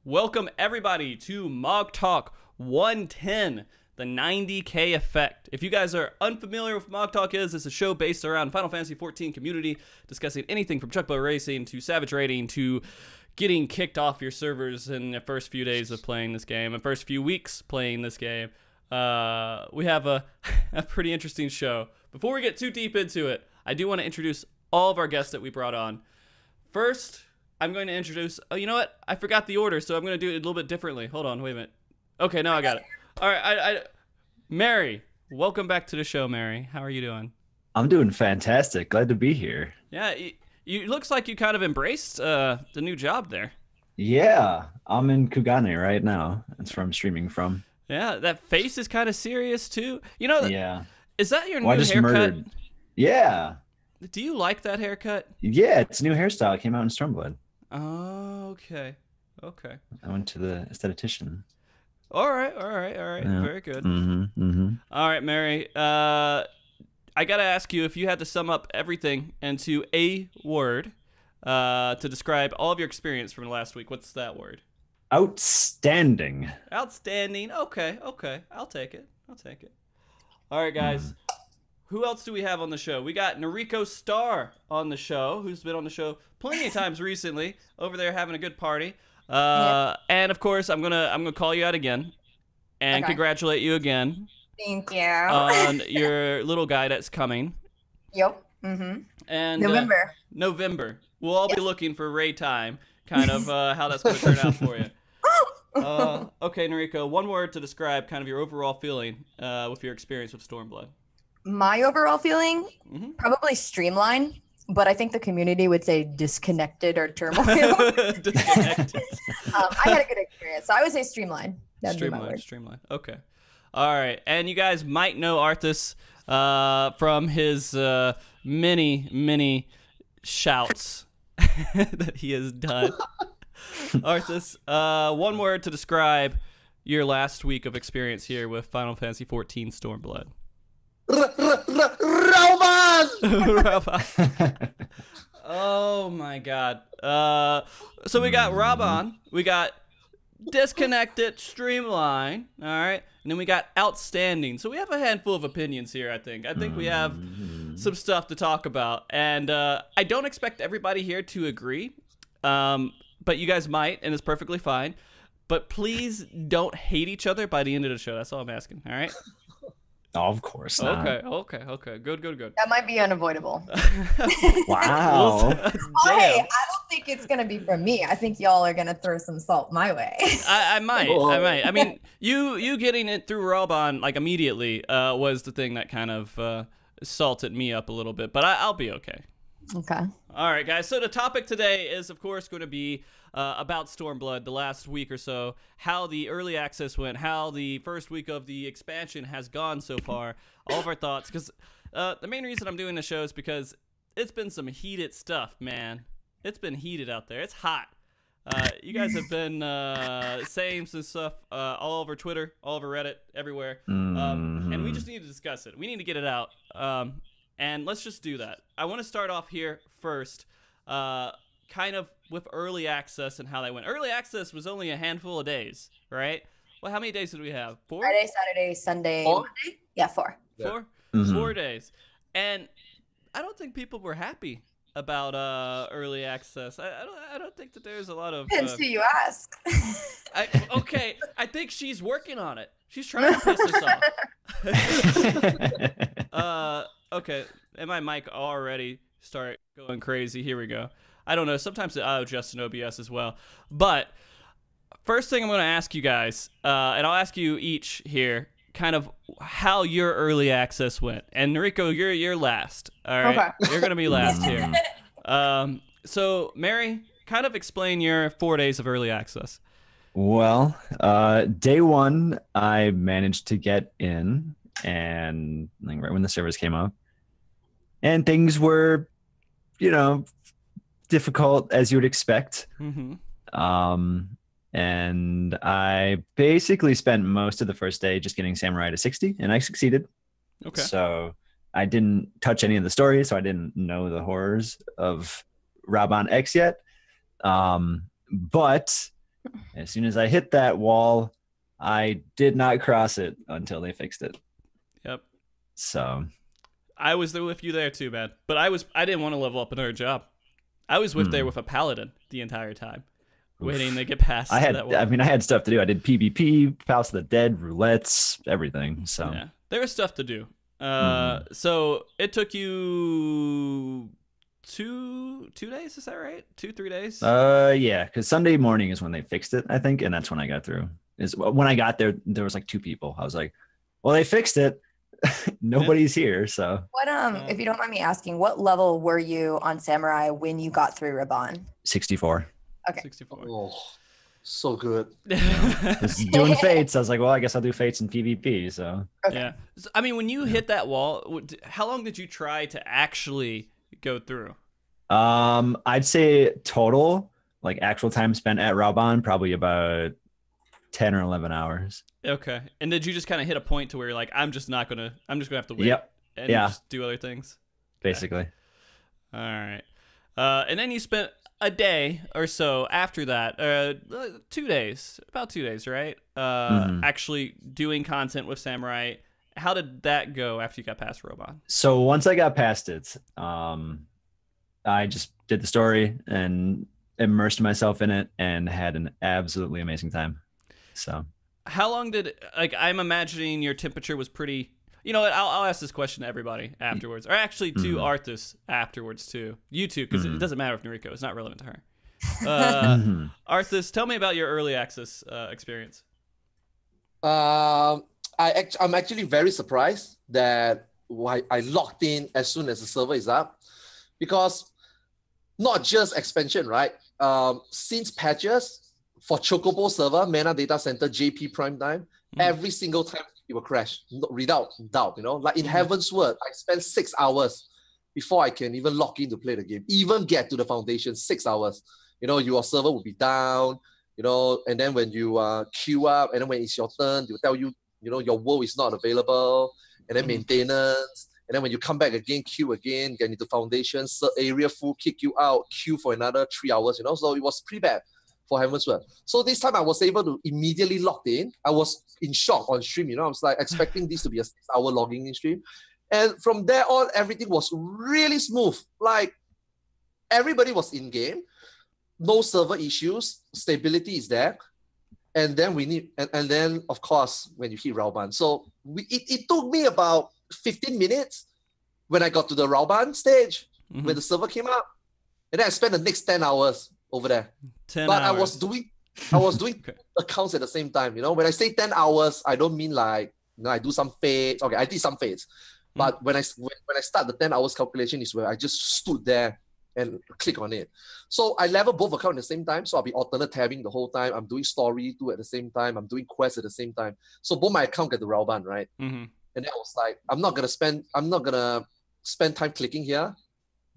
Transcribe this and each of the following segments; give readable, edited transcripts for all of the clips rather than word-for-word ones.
Welcome everybody to MogTalk 110, the 90K effect. If you guys are unfamiliar with what MogTalk is, it's a show based around Final Fantasy XIV community, discussing anything from Chuckboat Racing to Savage Raiding to getting kicked off your servers in the first few days of playing this game, and first few weeks playing this game. We have a pretty interesting show. Before we get too deep into it, I do want to introduce all of our guests that we brought on. First, I'm going to introduce, oh, you know what? I forgot the order, so I'm going to do it a little bit differently. Hold on, wait a minute. Okay, now I got it. All right, Merri, welcome back to the show, Merri. How are you doing? I'm doing fantastic. Glad to be here. Yeah, it looks like you kind of embraced the new job there. Yeah, I'm in Kugane right now. That's where I'm streaming from. Yeah, that face is kind of serious, too. You know, yeah. Is that your new I just haircut? murdered. Yeah. Do you like that haircut? Yeah, it's a new hairstyle. It came out in Stormblood. Oh, okay. Okay. I went to the esthetician. All right. Yeah. Very good. All right, Merri. I got to ask you, if you had to sum up everything into a word to describe all of your experience from last week, what's that word? Outstanding. Outstanding. Okay. I'll take it. All right, guys. Who else do we have on the show? We got NarikoStar on the show, who's been on the show plenty of times recently, over there having a good party. And of course, I'm gonna call you out again, and congratulate you again. Thank you. On your little guy that's coming. Yep. And November. We'll all be looking for raid time, kind of how that's gonna turn out for you. Okay, Nariko, one word to describe kind of your overall feeling with your experience with Stormblood. My overall feeling, probably streamlined, but I think the community would say disconnected or turmoil. Disconnected. I had a good experience, so I would say streamlined. Streamlined. Okay. All right, and you guys might know Arthars from his many shouts that he has done. Arthars, one word to describe your last week of experience here with Final Fantasy XIV Stormblood. Robot! Oh my god. So we got Raban, we got disconnected, streamline, all right, and then we got outstanding. So we have a handful of opinions here. I think we have some stuff to talk about, and I don't expect everybody here to agree, but you guys might, and it's perfectly fine. But please don't hate each other by the end of the show. That's all I'm asking. All right. Oh, of course not. Okay. Good. That might be unavoidable. Wow. Oh, hey, I don't think it's gonna be from me. I think y'all are gonna throw some salt my way. I might. I mean, you getting it through Raban like immediately was the thing that kind of salted me up a little bit, but I'll be okay. Okay. All right, guys. So the topic today is, of course, going to be about Stormblood, the last week or so, how the early access went, how the first week of the expansion has gone so far, all of our thoughts. Because the main reason I'm doing the show is because it's been some heated stuff, man. It's been heated out there. It's hot. You guys have been saying some stuff all over Twitter, all over Reddit, everywhere. And we just need to discuss it. We need to get it out. And let's just do that. I want to start off here first, kind of with early access and how that went. Early access was only a handful of days, right? Well, how many days did we have? 4? Friday, Saturday, Sunday, Monday? Yeah, 4. 4? 4 days. And I don't think people were happy about early access. I don't think that there's a lot of... Depends who you ask. Okay, I think she's working on it. She's trying to piss us off. Okay, and my mic already start going crazy. Here we go. I don't know. Sometimes I'll adjust in OBS as well. But first thing I'm going to ask you guys, and I'll ask you each here, kind of how your early access went. And Nariko, you're last. All right, okay. You're going to be last here. So Merri, kind of explain your 4 days of early access. Well, day 1, I managed to get in, and like right when the servers came up, and things were, you know, difficult as you would expect. And I basically spent most of the first day just getting Samurai to 60, and I succeeded. Okay. So I didn't touch any of the story, so I didn't know the horrors of Raban X yet. But As soon as I hit that wall, I did not cross it until they fixed it. Yep. So I was there with you there too, man. But I didn't want to level up another job. I was there with a paladin the entire time, waiting to get past that wall. I had stuff to do. I did PvP, House of the Dead, roulettes, everything. So yeah, there was stuff to do. So it took you two days, is that right? 2-3 days? Yeah, because Sunday morning is when they fixed it, I think, and that's when I got through. When I got there, there was like 2 people. I was like, well, they fixed it. Nobody's here, so. What if you don't mind me asking, what level were you on Samurai when you got through Raban? 64. Okay. 64. Oh, so good. Just doing fates. I was like, well, I guess I'll do fates in PvP. So Okay. Yeah. So, I mean, when you hit that wall, how long did you try to actually go through? I'd say total, like actual time spent at Raban, probably about 10 or 11 hours. Okay. And did you just kind of hit a point to where you're like, I'm just gonna have to wait and just do other things? Basically. Okay. All right. And then you spent a day or so after that, 2 days, about 2 days, right? Actually doing content with Samurai. How did that go after you got past Raban? So once I got past it, I just did the story and immersed myself in it and had an absolutely amazing time. So how long did I'm imagining your temperature was pretty. You know what? I'll ask this question to everybody afterwards, or actually to Arthars afterwards too. You too, because it doesn't matter if Nariko. It's not relevant to her. Arthars, tell me about your early access experience. I'm actually very surprised that I logged in as soon as the server is up, because not just expansion, right? Since patches for Chocobo server, Mana Data Center, JP Prime Time, every single time it will crash, without doubt, you know? Like in Heaven's Word, I spent 6 hours before I can even log in to play the game, even get to the foundation, 6 hours. You know, your server will be down, you know, and then when you queue up, and then when it's your turn, they'll tell you, you know, your world is not available, and then maintenance, and then when you come back again, queue again, get into foundation, area full, kick you out, queue for another 3 hours, you know? So it was pretty bad for Heaven's Word. So this time I was able to immediately log in. I was in shock on stream, you know, I was like expecting this to be a 6-hour logging in stream. And from there on, everything was really smooth. Like everybody was in game, no server issues, stability is there. And then and then of course, when you hit Raoban. So it took me about 15 minutes when I got to the Raoban stage, when the server came up. And then I spent the next 10 hours over there. 10 but hours. I was doing accounts at the same time, you know. When I say 10 hours, I don't mean like, you know, I do some fates. Okay, I did some fates. But when I start the 10 hours calculation is where I just stood there and click on it. So I level both accounts at the same time. So I'll be alternate tabbing the whole time. I'm doing story too at the same time. I'm doing quests at the same time. So both my account get the Raoban, right? And then I was like, I'm not gonna spend time clicking here.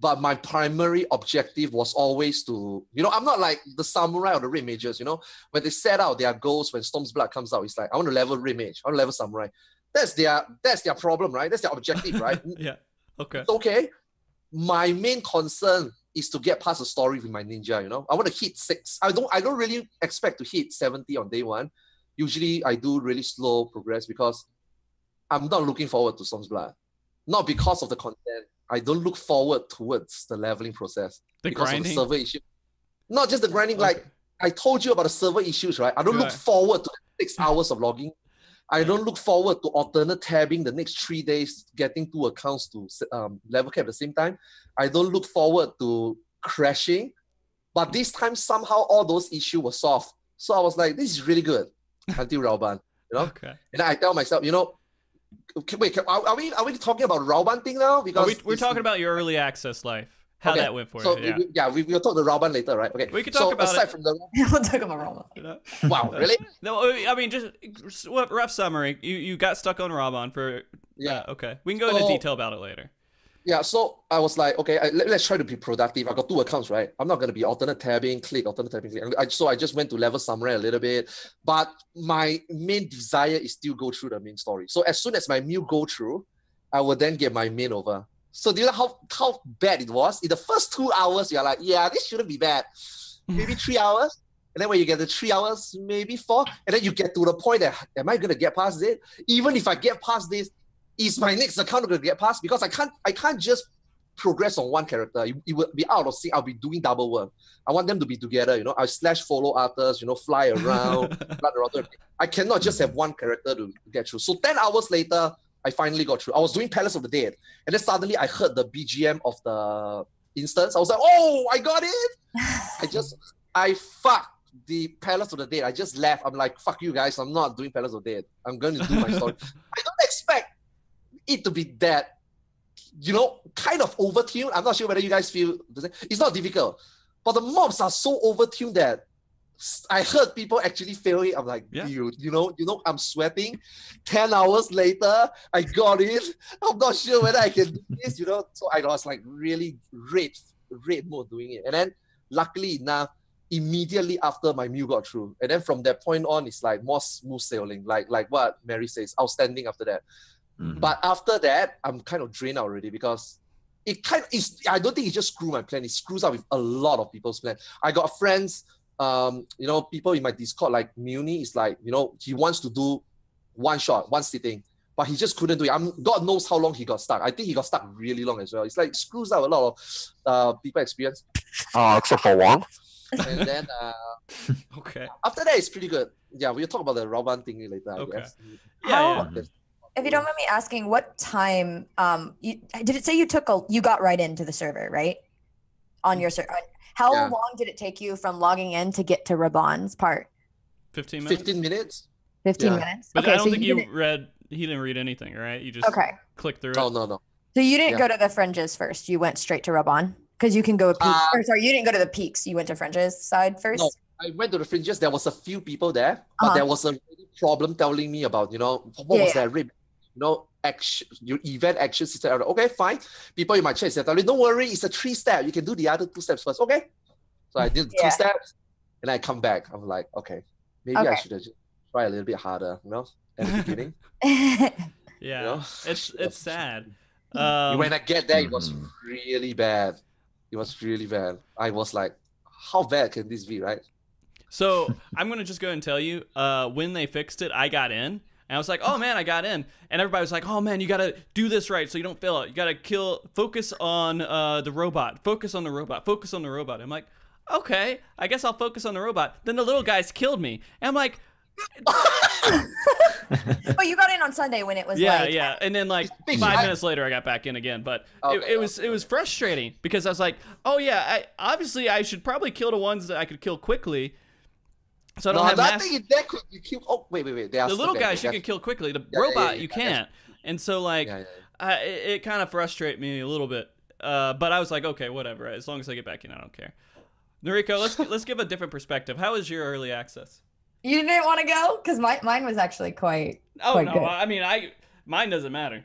But my primary objective was always to, you know, I'm not like the samurai or the red mages, you know, when they set out their goals, when Stormblood comes out, it's like, I want to level red mage, I want to level samurai. That's their problem, right? That's their objective, right? Yeah. Okay. It's okay. My main concern is to get past the story with my ninja, you know. I want to hit 6. I don't really expect to hit 70 on day 1. Usually I do really slow progress because I'm not looking forward to Stormblood. Not because of the content. I don't look forward towards the leveling process because of the server issue. Not just the grinding, like I told you about the server issues, right? I don't look forward to 6 hours of logging. I don't look forward to alternate tabbing the next 3 days, getting 2 accounts to level cap at the same time. I don't look forward to crashing. But this time, somehow, all those issues were solved. So I was like, this is really good until Raoban, you know? Okay. And I tell myself, you know, wait, are we talking about Raoban thing now? Because we're talking about your early access life. How that went for you. We'll talk the Raoban later, right? Okay. We can talk about aside it. From the we'll talk about Raoban. Wow, really? No, I mean, just rough summary. You got stuck on Raoban for... Yeah. Okay. We can go into detail about it later. Yeah, so I was like, okay, let's try to be productive. I got 2 accounts, right? I'm not going to be alternate tabbing, click. So I just went to level samurai a little bit. But my main desire is still go through the main story. So as soon as my meal go through, I will then get my main over. So do you know how bad it was? In the first 2 hours, you're like, yeah, this shouldn't be bad. Maybe 3 hours. And then when you get to 3 hours, maybe 4, and then you get to the point that, am I going to get past it? Even if I get past this, is my next account going to get past? Because I can't just progress on one character. It will be out of sync. I'll be doing double work. I want them to be together, you know. I / follow Arthars, you know, fly around, run around. I cannot just have one character to get through. So 10 hours later, I finally got through. I was doing Palace of the Dead, and then suddenly I heard the BGM of the instance. I was like, oh, I got it. I fucked the Palace of the Dead. I just left. I'm like, fuck you guys. I'm not doing Palace of the Dead. I'm going to do my story. I don't expect it to be that, you know, kind of overtuned. I'm not sure whether you guys feel the same. It's not difficult, but the mobs are so overtuned that I heard people actually fail it. I'm like, dude, you know, I'm sweating. 10 hours later, I got it. I'm not sure whether I can do this, you know. So I was like really red mode doing it. And then luckily enough, immediately after my Mew got through. And then from that point on, it's like more smooth sailing, like what Merri says, outstanding after that. Mm-hmm. But after that, I'm kind of drained already because it kind of is, I don't think it just screws my plan. It screws up with a lot of people's plan. I got friends, you know, people in my Discord, like Muni is like, you know, he wants to do one shot, one sitting, but he just couldn't do it. God knows how long he got stuck. I think he got stuck really long as well. It's like screws up a lot of people experience. Except for one. And then okay. After that, it's pretty good. Yeah, we'll talk about the Roban thing later. I guess. Yeah. If you don't mind me asking, what time? Did it say you got right into the server, right? On your server. How long did it take you from logging in to get to Raban's part? 15 minutes. 15 minutes. 15 minutes. But okay, I don't think you read. He didn't read anything, right? You just clicked through it. Oh no. So you didn't go to the fringes first. You went straight to Raban. Because you can go peaks. Or sorry, you didn't go to the peaks. You went to fringes side first? No, I went to the fringes. There was a few people there, but there was a problem telling me about, you know, what was that? You know, action, your event action system. Okay, fine. People in my chat said, don't worry, it's a 3-step. You can do the other 2 steps first. Okay. So I did 2 steps, and I come back. I'm like, okay, maybe I should have just try a little bit harder, you know, at the beginning. You know? It's sad. When I get there, it was really bad. It was really bad. I was like, how bad can this be, right? So I'm going to just go and tell you, when they fixed it, I got in. And I was like, oh, man, I got in. And everybody was like, oh, man, you got to do this right so you don't fail it. You got to focus on the robot. Focus on the robot. Focus on the robot. I'm like, okay, I guess I'll focus on the robot. Then the little guys killed me. And I'm like... But you got in on Sunday when it was yeah, and then like 5 minutes later I got back in again. But it was frustrating because I was like, oh yeah, obviously I should probably kill the ones that I could kill quickly. So I don't have mass. You kill. Oh wait. The little guys you can kill quickly. The robot you can't. And so like it kind of frustrated me a little bit. But I was like, okay, whatever. As long as I get back in, I don't care. Nariko, let's give a different perspective. How was your early access? You didn't want to go? Because mine was actually quite no, good. I mean, mine doesn't matter.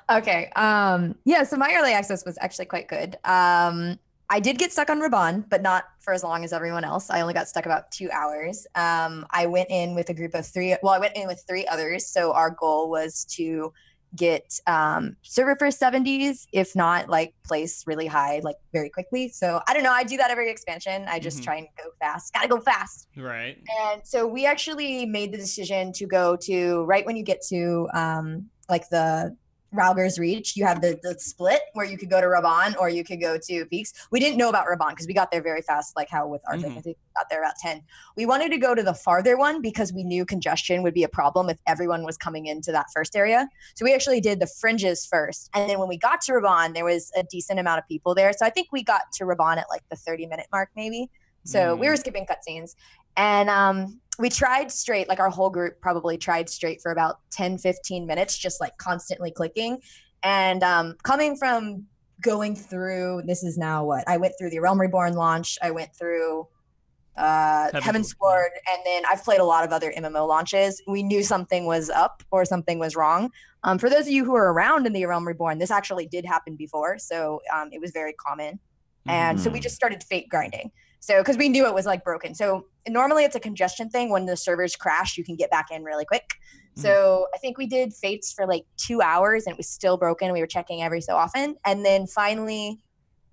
Okay. Yeah, so my early access was actually quite good. I did get stuck on Raban, but not for as long as everyone else. I only got stuck about 2 hours. I went in with a group of 3. Well, I went in with 3 others. So our goal was to get server first 70s, if not like place really high, like very quickly. So I don't know. I do that every expansion. I just try and go fast. Gotta go fast. Right. And so we actually made the decision to go to right when you get to like the Rauger's Reach, you have the split where you could go to Raban or you could go to Peaks. We didn't know about Raban because we got there very fast, like how with Arthars, I think we got there about 10. We wanted to go to the farther one because we knew congestion would be a problem if everyone was coming into that first area. So we actually did the fringes first. And then when we got to Raban, there was a decent amount of people there. So I think we got to Raban at like the 30-minute mark maybe. So we were skipping cutscenes. And we tried straight, like our whole group probably tried straight for about 10-15 minutes, just like constantly clicking. And coming from going through, this is now what? I went through the Realm Reborn launch. I went through Heaven's Sword. And then I've played a lot of other MMO launches. We knew something was up or something was wrong. For those of you who are around in the Realm Reborn, this actually did happen before. So it was very common. And so we just started fate grinding. So, because we knew it was like broken. So normally it's a congestion thing. When the servers crash, you can get back in really quick. So I think we did fates for like 2 hours and it was still broken. We were checking every so often. And then finally,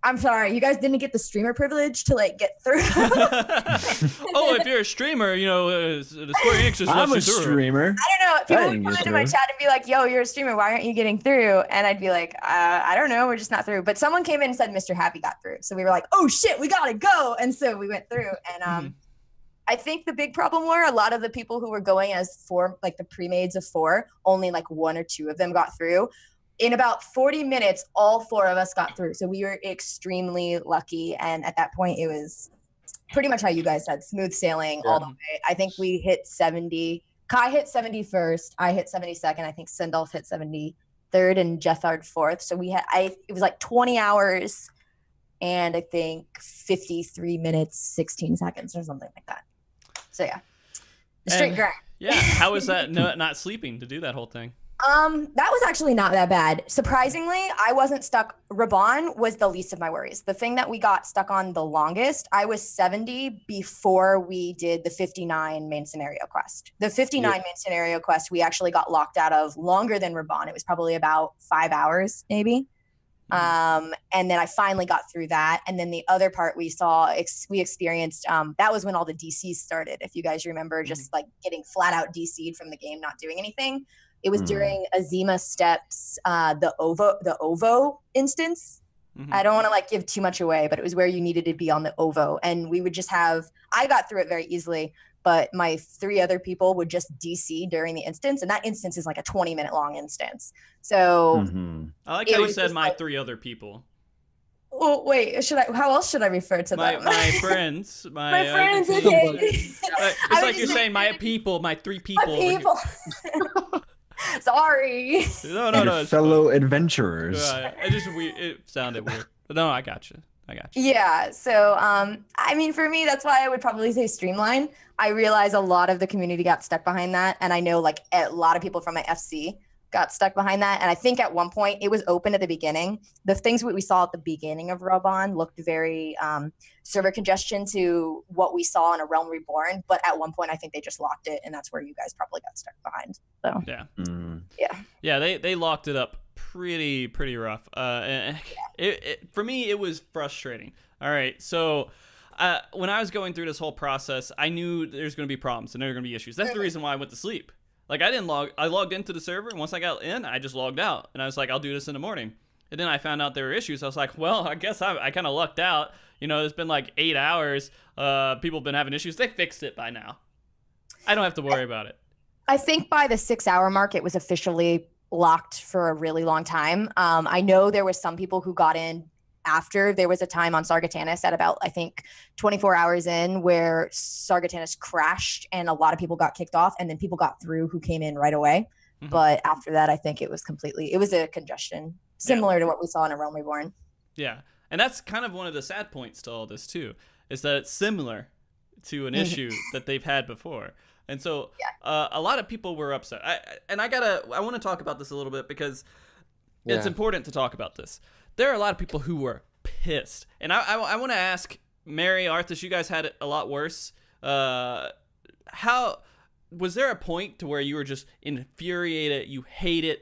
I'm sorry, you guys didn't get the streamer privilege to like get through. Oh, if you're a streamer, you know, the Square Enix just I'm lets a you through. streamer. I don't know. People I would didn't come get into my through. chat and be like, "Yo, you're a streamer. Why aren't you getting through?" And I'd be like, "I don't know. We're just not through." But someone came in and said Mr. Happy got through, so we were like, "Oh shit, we gotta go!" And so we went through. And I think the big problem were a lot of the people who were going as 4, like the pre-mades of 4, only like 1 or 2 of them got through. In about 40 minutes, all 4 of us got through. So we were extremely lucky. And at that point, it was pretty much how you guys said, smooth sailing all the way. I think we hit 70. Kai hit 71st. I hit 72nd. I think Sindolf hit 73rd and Jethard 4th. So we had, it was like 20 hours and I think 53 minutes, 16 seconds or something like that. So yeah, the straight grind. Yeah. How was that not sleeping to do that whole thing? That was actually not that bad. Surprisingly, I wasn't stuck. Raban was the least of my worries. The thing that we got stuck on the longest, I was 70 before we did the 59 main scenario quest. The 59 main scenario quest, we actually got locked out of longer than Raban. It was probably about 5 hours, maybe. And then I finally got through that. And then the other part we experienced, that was when all the DCs started. If you guys remember, just like getting flat out DC'd from the game, not doing anything. It was during Azima Steps, the OVO instance. I don't want to like give too much away, but it was where you needed to be on the OVO. And we would just I got through it very easily, but my 3 other people would just DC during the instance. And that instance is like a 20-minute long instance. So I like how you said my 3 other people. Oh, wait, how else should I refer to them? My friends. My friends, okay. It's like you're saying my people, my 3 people. My people. Sorry. No. Fellow adventurers. It sounded weird. But no, I got you. Yeah. So, I mean, for me, that's why I would probably say streamline. I realize a lot of the community got stuck behind that. And I know like a lot of people from my FC got stuck behind that. And I think at one point it was open at the beginning. The things we saw at the beginning of Raban looked very server congestion to what we saw in A Realm Reborn. But at one point, I think they just locked it. And that's where you guys probably got stuck behind. So, yeah, they locked it up pretty rough. And for me, it was frustrating. All right. So when I was going through this whole process, I knew there's going to be problems and there were going to be issues. That's the reason why I went to sleep. Like I logged into the server, and once I got in, I just logged out. And I was like, I'll do this in the morning. And then I found out there were issues. I was like, well, I guess I kind of lucked out. You know, it's been like 8 hours. People have been having issues. They fixed it by now. I don't have to worry about it. I think by the 6-hour mark, it was officially locked for a really long time. I know there were some people who got in after. There was a time on Sargatanas at about, I think, 24 hours in where Sargatanas crashed and a lot of people got kicked off, and then people got through who came in right away. But after that, I think it was a congestion similar to what we saw in A Realm Reborn. Yeah. And that's kind of one of the sad points to all this too, is that it's similar to an issue that they've had before. And so a lot of people were upset. I want to talk about this a little bit because it's important to talk about this. There are a lot of people who were pissed. And I want to ask Merri, Arthars, you guys had it a lot worse. How was there a point to where you were just infuriated, you hated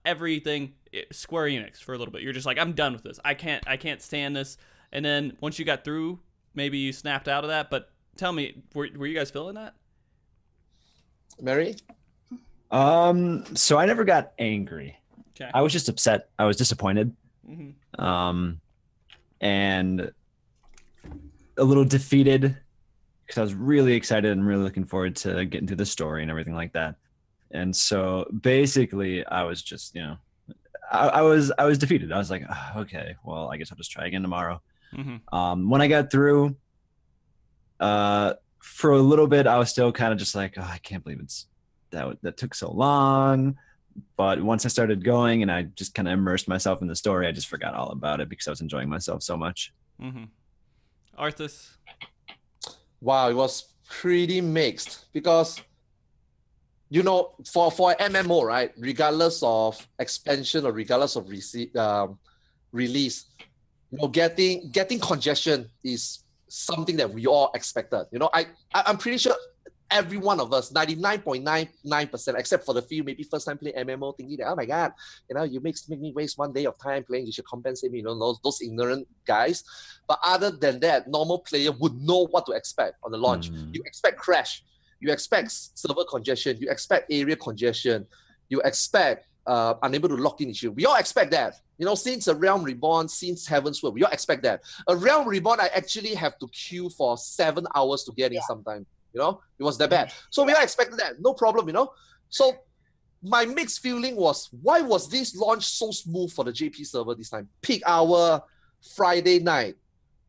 everything Square Enix for a little bit? You're just like, I'm done with this. I can't stand this. And then once you got through, maybe you snapped out of that. But tell me, were you guys feeling that? Merri? So I never got angry. Okay. I was just upset. I was disappointed. And a little defeated because I was really excited and really looking forward to getting through the story and everything like that. And so basically I was just, I was defeated. I was like, oh, okay, well, I guess I'll just try again tomorrow. When I got through, for a little bit, I was still kind of just like, oh, I can't believe that took so long. But once I started going and I just kind of immersed myself in the story, I just forgot all about it because I was enjoying myself so much. Arthars? Wow, it was pretty mixed because, for MMO, right, regardless of expansion or regardless of release, getting congestion is something that we all expected. I'm pretty sure every one of us, 99.99%, except for the few maybe first time play MMO, thinking that, oh my God, you make me waste 1 day of time playing, you should compensate me, those ignorant guys. But other than that, normal player would know what to expect on the launch. You expect crash, you expect server congestion, you expect area congestion, you expect unable to lock in issue. We all expect that. Since a Realm Reborn, since Heaven's Word, we all expect that. A Realm Reborn, I actually have to queue for 7 hours to get in sometime. It was that bad. So we all expected that. No problem, So my mixed feeling was, why was this launch so smooth for the JP server this time? Peak hour, Friday night,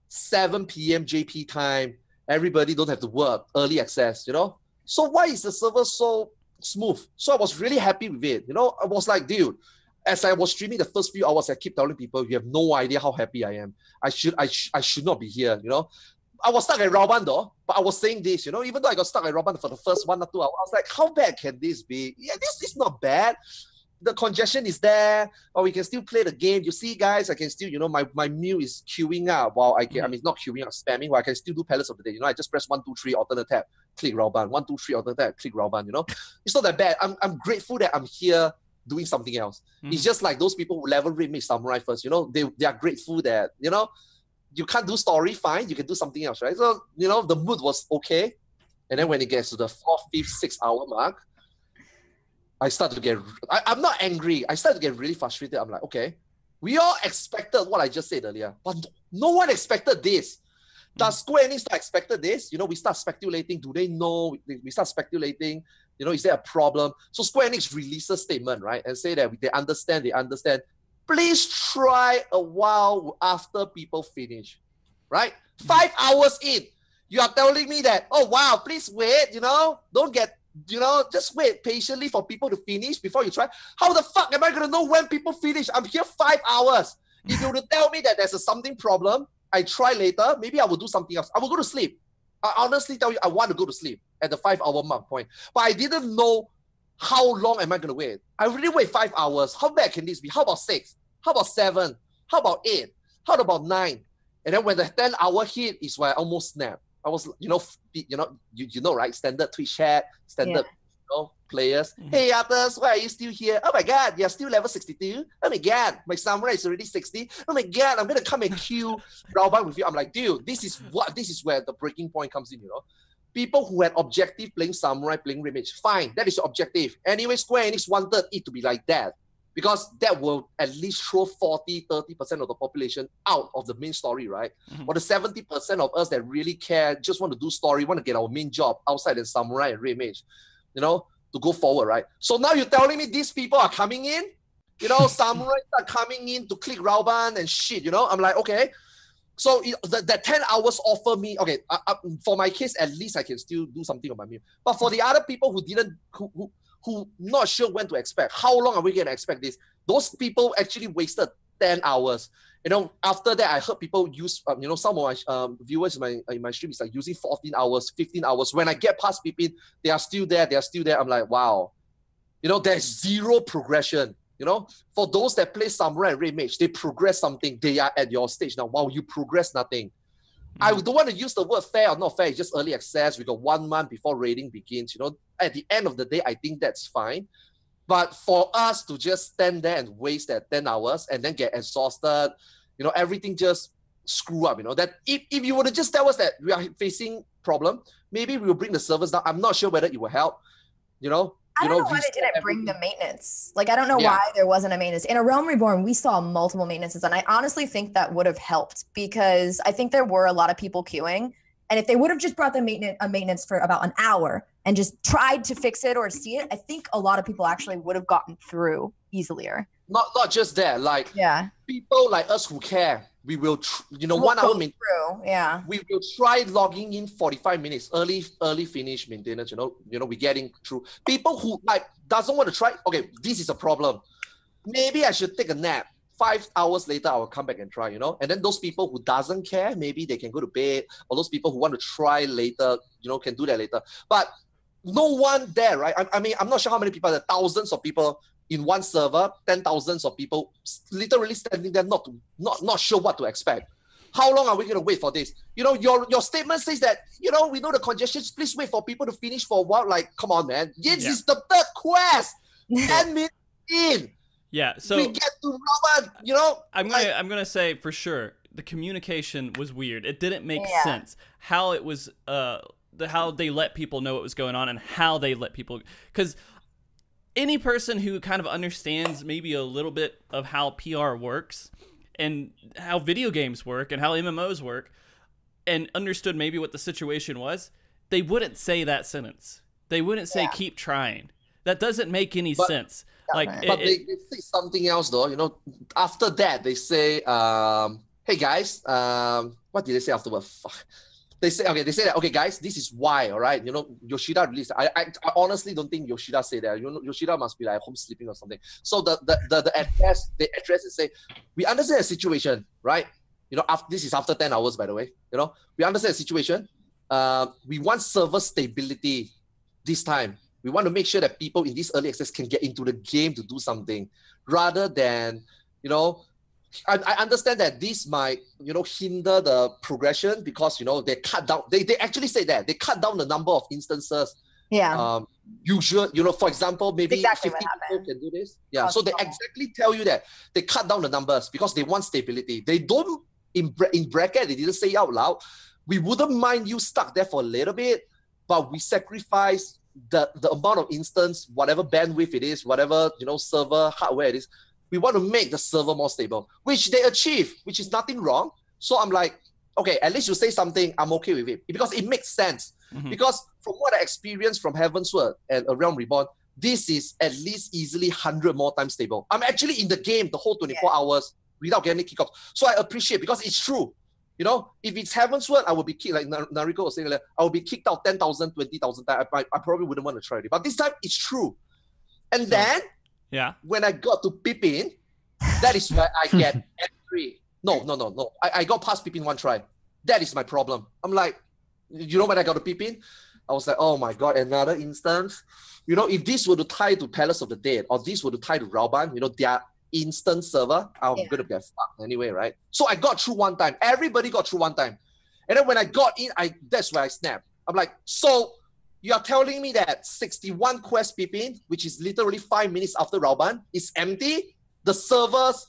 7 p.m. JP time. Everybody don't have to work. Early access, So why is the server so smooth? So I was really happy with it. I was like, dude, as I was streaming the first few hours, I keep telling people, you have no idea how happy I am. I should not be here, I was stuck at Rauban though, but I was saying this, even though I got stuck at Rauban for the first 1 or 2 hours, I was like, how bad can this be? Yeah, this is not bad. The congestion is there, or we can still play the game. You see, guys, I can still, my meal is queuing up while I can, not queuing up, spamming, while I can still do Palace of the Day. I just press 1, 2, 3, alternate tab, click Rauban, 1, 2, 3, alternate tab, click Rauban, It's not that bad. I'm grateful that I'm here doing something else. It's just like those people who level rate make Samurai first, they are grateful that, you can't do story, fine, you can do something else, right? So, the mood was okay. And then when it gets to the 4th, 5th, 6th hour mark, I start to get, I'm not angry. I start to get really frustrated. I'm like, okay, we all expected what I just said earlier, but no one expected this. Does Square Enix not expected this? We start speculating. Do they know? We start speculating. Is there a problem? So Square Enix released a statement, right? And say that they understand. Please try a while after people finish, right? 5 hours in, you are telling me that, oh, wow, please wait, don't get, just wait patiently for people to finish before you try. How the fuck am I going to know when people finish? I'm here 5 hours. If you were to tell me that there's a something problem, I try later, maybe I will do something else. I will go to sleep. I honestly tell you, I want to go to sleep at the 5 hour mark point. But I didn't know how long am I going to wait. I really wait 5 hours. How bad can this be? How about 6? How about 7? How about 8? How about 9? And then when the 10-hour hit is where I almost snapped. I was, right? Standard Twitch chat, standard, players. Hey, Arthars, why are you still here? Oh my God, you're still level 62. Oh my God, my samurai is already 60. Oh my God, I'm gonna come and queue Rauban with you. I'm like, dude, this is where the breaking point comes in. People who had objective playing samurai, playing Remage, fine, that is your objective. Anyway, Square Enix wanted it to be like that, because that will at least throw 40-30% of the population out of the main story, right? But the 70% of us that really care, just want to do story, want to get our main job outside the samurai and Remage, to go forward, right? So now you're telling me these people are coming in? Samurai are coming in to click Rauban and shit, I'm like, okay. So the 10 hours offer me, okay, for my case, at least I can still do something on my meal. But for the other people who not sure when to expect, how long are we going to expect this? Those people actually wasted 10 hours. After that, I heard people use, some of my viewers in my stream is like using 14 hours, 15 hours. When I get past Pippin, they are still there. I'm like, wow. There's zero progression. For those that play Samurai and Red Mage, they progress something. They are at your stage now. Wow, you progress nothing. I don't want to use the word fair or not fair. It's just early access. We got 1 month before raiding begins. At the end of the day, I think that's fine. But for us to just stand there and waste that 10 hours and then get exhausted, everything just screw up, that if you were to just tell us that we are facing problem, maybe we will bring the servers down. I'm not sure whether it will help, I don't know why they didn't bring the maintenance. Like, I don't know why there wasn't a maintenance. In A Realm Reborn, we saw multiple maintenances, and I honestly think that would have helped, because I think there were a lot of people queuing. And if they would have just brought the maintenance for about an hour and just tried to fix it or see it, I think a lot of people actually would have gotten through easier. Not just that, like people like us who care, we will, 1 hour maintenance. We will try logging in 45 minutes, early finish maintenance. We getting through. People who doesn't want to try. Okay, this is a problem. Maybe I should take a nap. 5 hours later, I will come back and try. And then those people who doesn't care, maybe they can go to bed. Or those people who want to try later, can do that later. But no one there, right? I mean, I'm not sure how many people. There are thousands of people in one server, 10,000s of people literally standing there, not sure what to expect. How long are we going to wait for this? You know, your statement says that, you know, we know the congestions. Please wait for people to finish for a while. Like, come on, man. This is the third quest. 10 minutes in. Yeah, so we get to Robin, you know. I'm gonna say for sure the communication was weird. It didn't make sense how it was how they let people know what was going on and how they let people, because any person who kind of understands maybe a little bit of how PR works and how video games work and how MMOs work and understood maybe what the situation was, they wouldn't say that sentence. They wouldn't say keep trying. That doesn't make any sense. Like, but they say something else though. You know, after that they say, "Hey guys, what did they say afterward? Fuck." They say, okay, that, okay, guys, this is why, all right? You know, Yoshida released. I honestly don't think Yoshida said that. You know, Yoshida must be like home sleeping or something. So the address, they address and say, we understand the situation, right? You know, this is after 10 hours, by the way. You know, we understand the situation. We want server stability this time. We want to make sure that people in this early access can get into the game to do something, rather than, you know, I understand that this might, you know, hinder the progression because, you know, they cut down, they actually say that they cut down the number of instances. Yeah. Usual, you know, for example, maybe exactly 50 people can do this. Yeah. So they normal. exactly tell you that they cut down the numbers because they want stability. They don't, in bracket, they didn't say out loud, we wouldn't mind you stuck there for a little bit, but we sacrifice the amount of instance, whatever bandwidth it is, whatever, you know, server hardware it is. We want to make the server more stable, which they achieve, which is nothing wrong. So I'm like, okay, at least you say something, I'm okay with it. Because it makes sense. Because from what I experienced from Heavensward and A Realm Reborn, this is at least easily 100 more times stable. I'm actually in the game the whole 24 hours without getting kickoff. So I appreciate, because it's true. You know, if it's Heavensward, I would be kicked, like Nariko was saying earlier, I would be kicked out 10,000, 20,000 times. I probably wouldn't want to try it. But this time, it's true. And then, when I got to Pippin, that is where I get angry. No. I got past Pippin one try. That is my problem. I'm like, you know, when I got to Pippin, I was like, oh my God, another instance. You know, if this were to tie to Palace of the Dead, or this were to tie to Rauban, you know, their instance server, I'm going to get fucked anyway, right? So I got through one time. Everybody got through one time. And then when I got in, that's where I snapped. I'm like, so you are telling me that 61 quest Pippin, which is literally 5 minutes after Rauban, is empty? The servers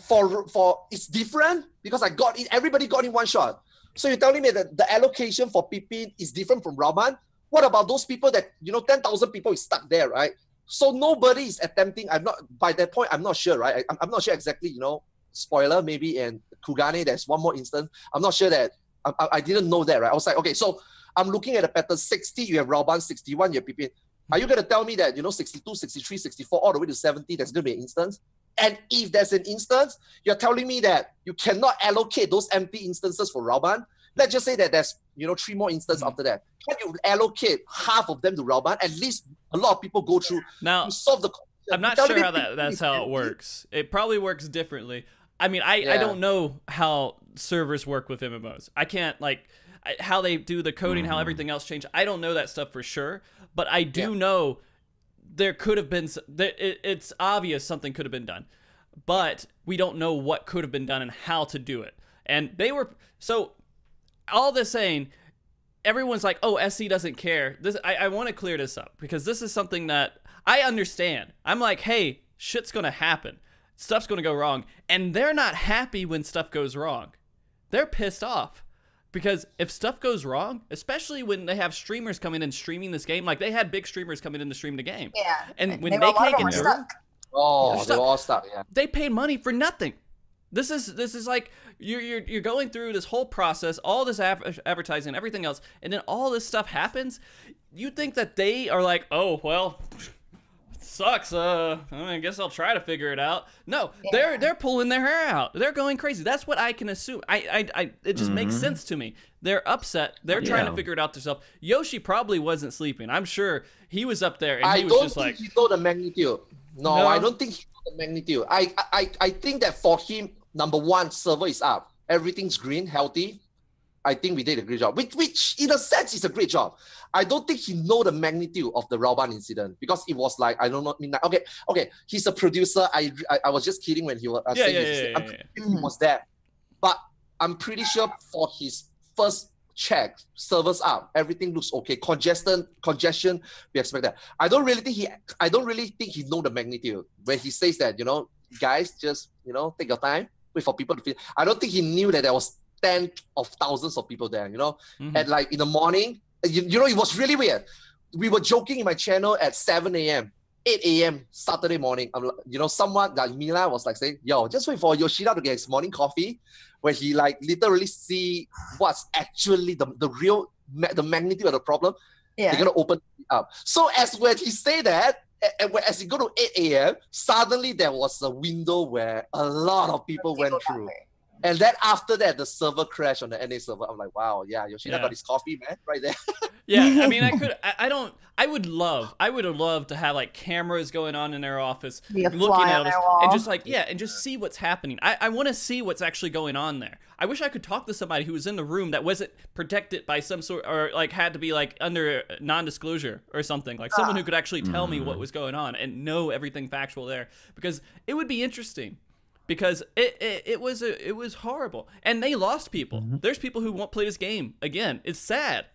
for it's different because I got in, everybody got in one shot. So you're telling me that the allocation for Pippin is different from Rauban? What about those people that, you know, 10,000 people is stuck there, right? So nobody is attempting. I'm not, by that point, I'm not sure, right? I'm not sure exactly, you know, spoiler, maybe in Kugane, there's one more instance. I'm not sure that, I didn't know that, right? I was like, okay, so I'm looking at the pattern. 60, you have Rauban, 61, you have Pippin. Are you going to tell me that, you know, 62, 63, 64, all the way to 70, there's going to be an instance? And if there's an instance, you're telling me that you cannot allocate those empty instances for Rauban? Let's just say that there's, you know, 3 more instances after that. Can you allocate half of them to Rauban? At least a lot of people go through now, to solve the question. I'm not sure how that's how it works. It probably works differently. I mean, I don't know how servers work with MMOs. I can't, like, how they do the coding, how everything else changed. I don't know that stuff for sure, but I do know there could have been, it's obvious something could have been done, but we don't know what could have been done and how to do it. And they were, so all this saying, everyone's like, oh, SC doesn't care. This, I want to clear this up because this is something that I understand. I'm like, hey, shit's going to happen. Stuff's going to go wrong. And they're not happy when stuff goes wrong. They're pissed off. Because if stuff goes wrong, especially when they have streamers coming in and streaming this game, like they had big streamers coming in to stream the game. Yeah. And when they can't get through, they're all stuck. Yeah. They paid money for nothing. This is like you're going through this whole process, all this advertising, everything else, and then all this stuff happens. You think that they are like, oh well, sucks. I guess I'll try to figure it out. No, they're pulling their hair out. They're going crazy. That's what I can assume. It just makes sense to me. They're upset. They're trying to figure it out themselves. Yoshi probably wasn't sleeping. I'm sure he was up there and he was just like, I don't think he know the magnitude. No, I don't think he know the magnitude. I think that for him, number one, server is up. Everything's green, healthy. I think we did a great job, which in a sense is a great job. I don't think he know the magnitude of the Rauban incident because it was like, I don't know, midnight. Okay, he's a producer. I was just kidding when he was saying he was there. But I'm pretty sure for his first check, servers up, everything looks okay. Congestion, we expect that. I don't really think he know the magnitude when he says that, you know, guys, just, you know, take your time, wait for people to feel. I don't think he knew that there was tens of thousands of people there, you know. And like in the morning, you know, it was really weird. We were joking in my channel at 7 a.m. 8 a.m. Saturday morning. You know, someone that Mila was like saying, yo, just wait for Yoshida to get his morning coffee, where he like literally see what's actually the real, the magnitude of the problem. Yeah. They're going to open it up. So as when he say that, as you go to 8 a.m., suddenly there was a window where a lot of people went through. And then after that, the server crashed on the NA server. I'm like, wow, yeah, Yoshida got his coffee, man, right there. Yeah, I mean, I would have loved to have like cameras going on in their office, looking at us, and just like, and just see what's happening. I want to see what's actually going on there. I wish I could talk to somebody who was in the room that wasn't protected by some sort, or like had to be like under non-disclosure or something, like someone who could actually tell me what was going on and know everything factual there, because it would be interesting. Because it was horrible, and they lost people. There's people who won't play this game again. It's sad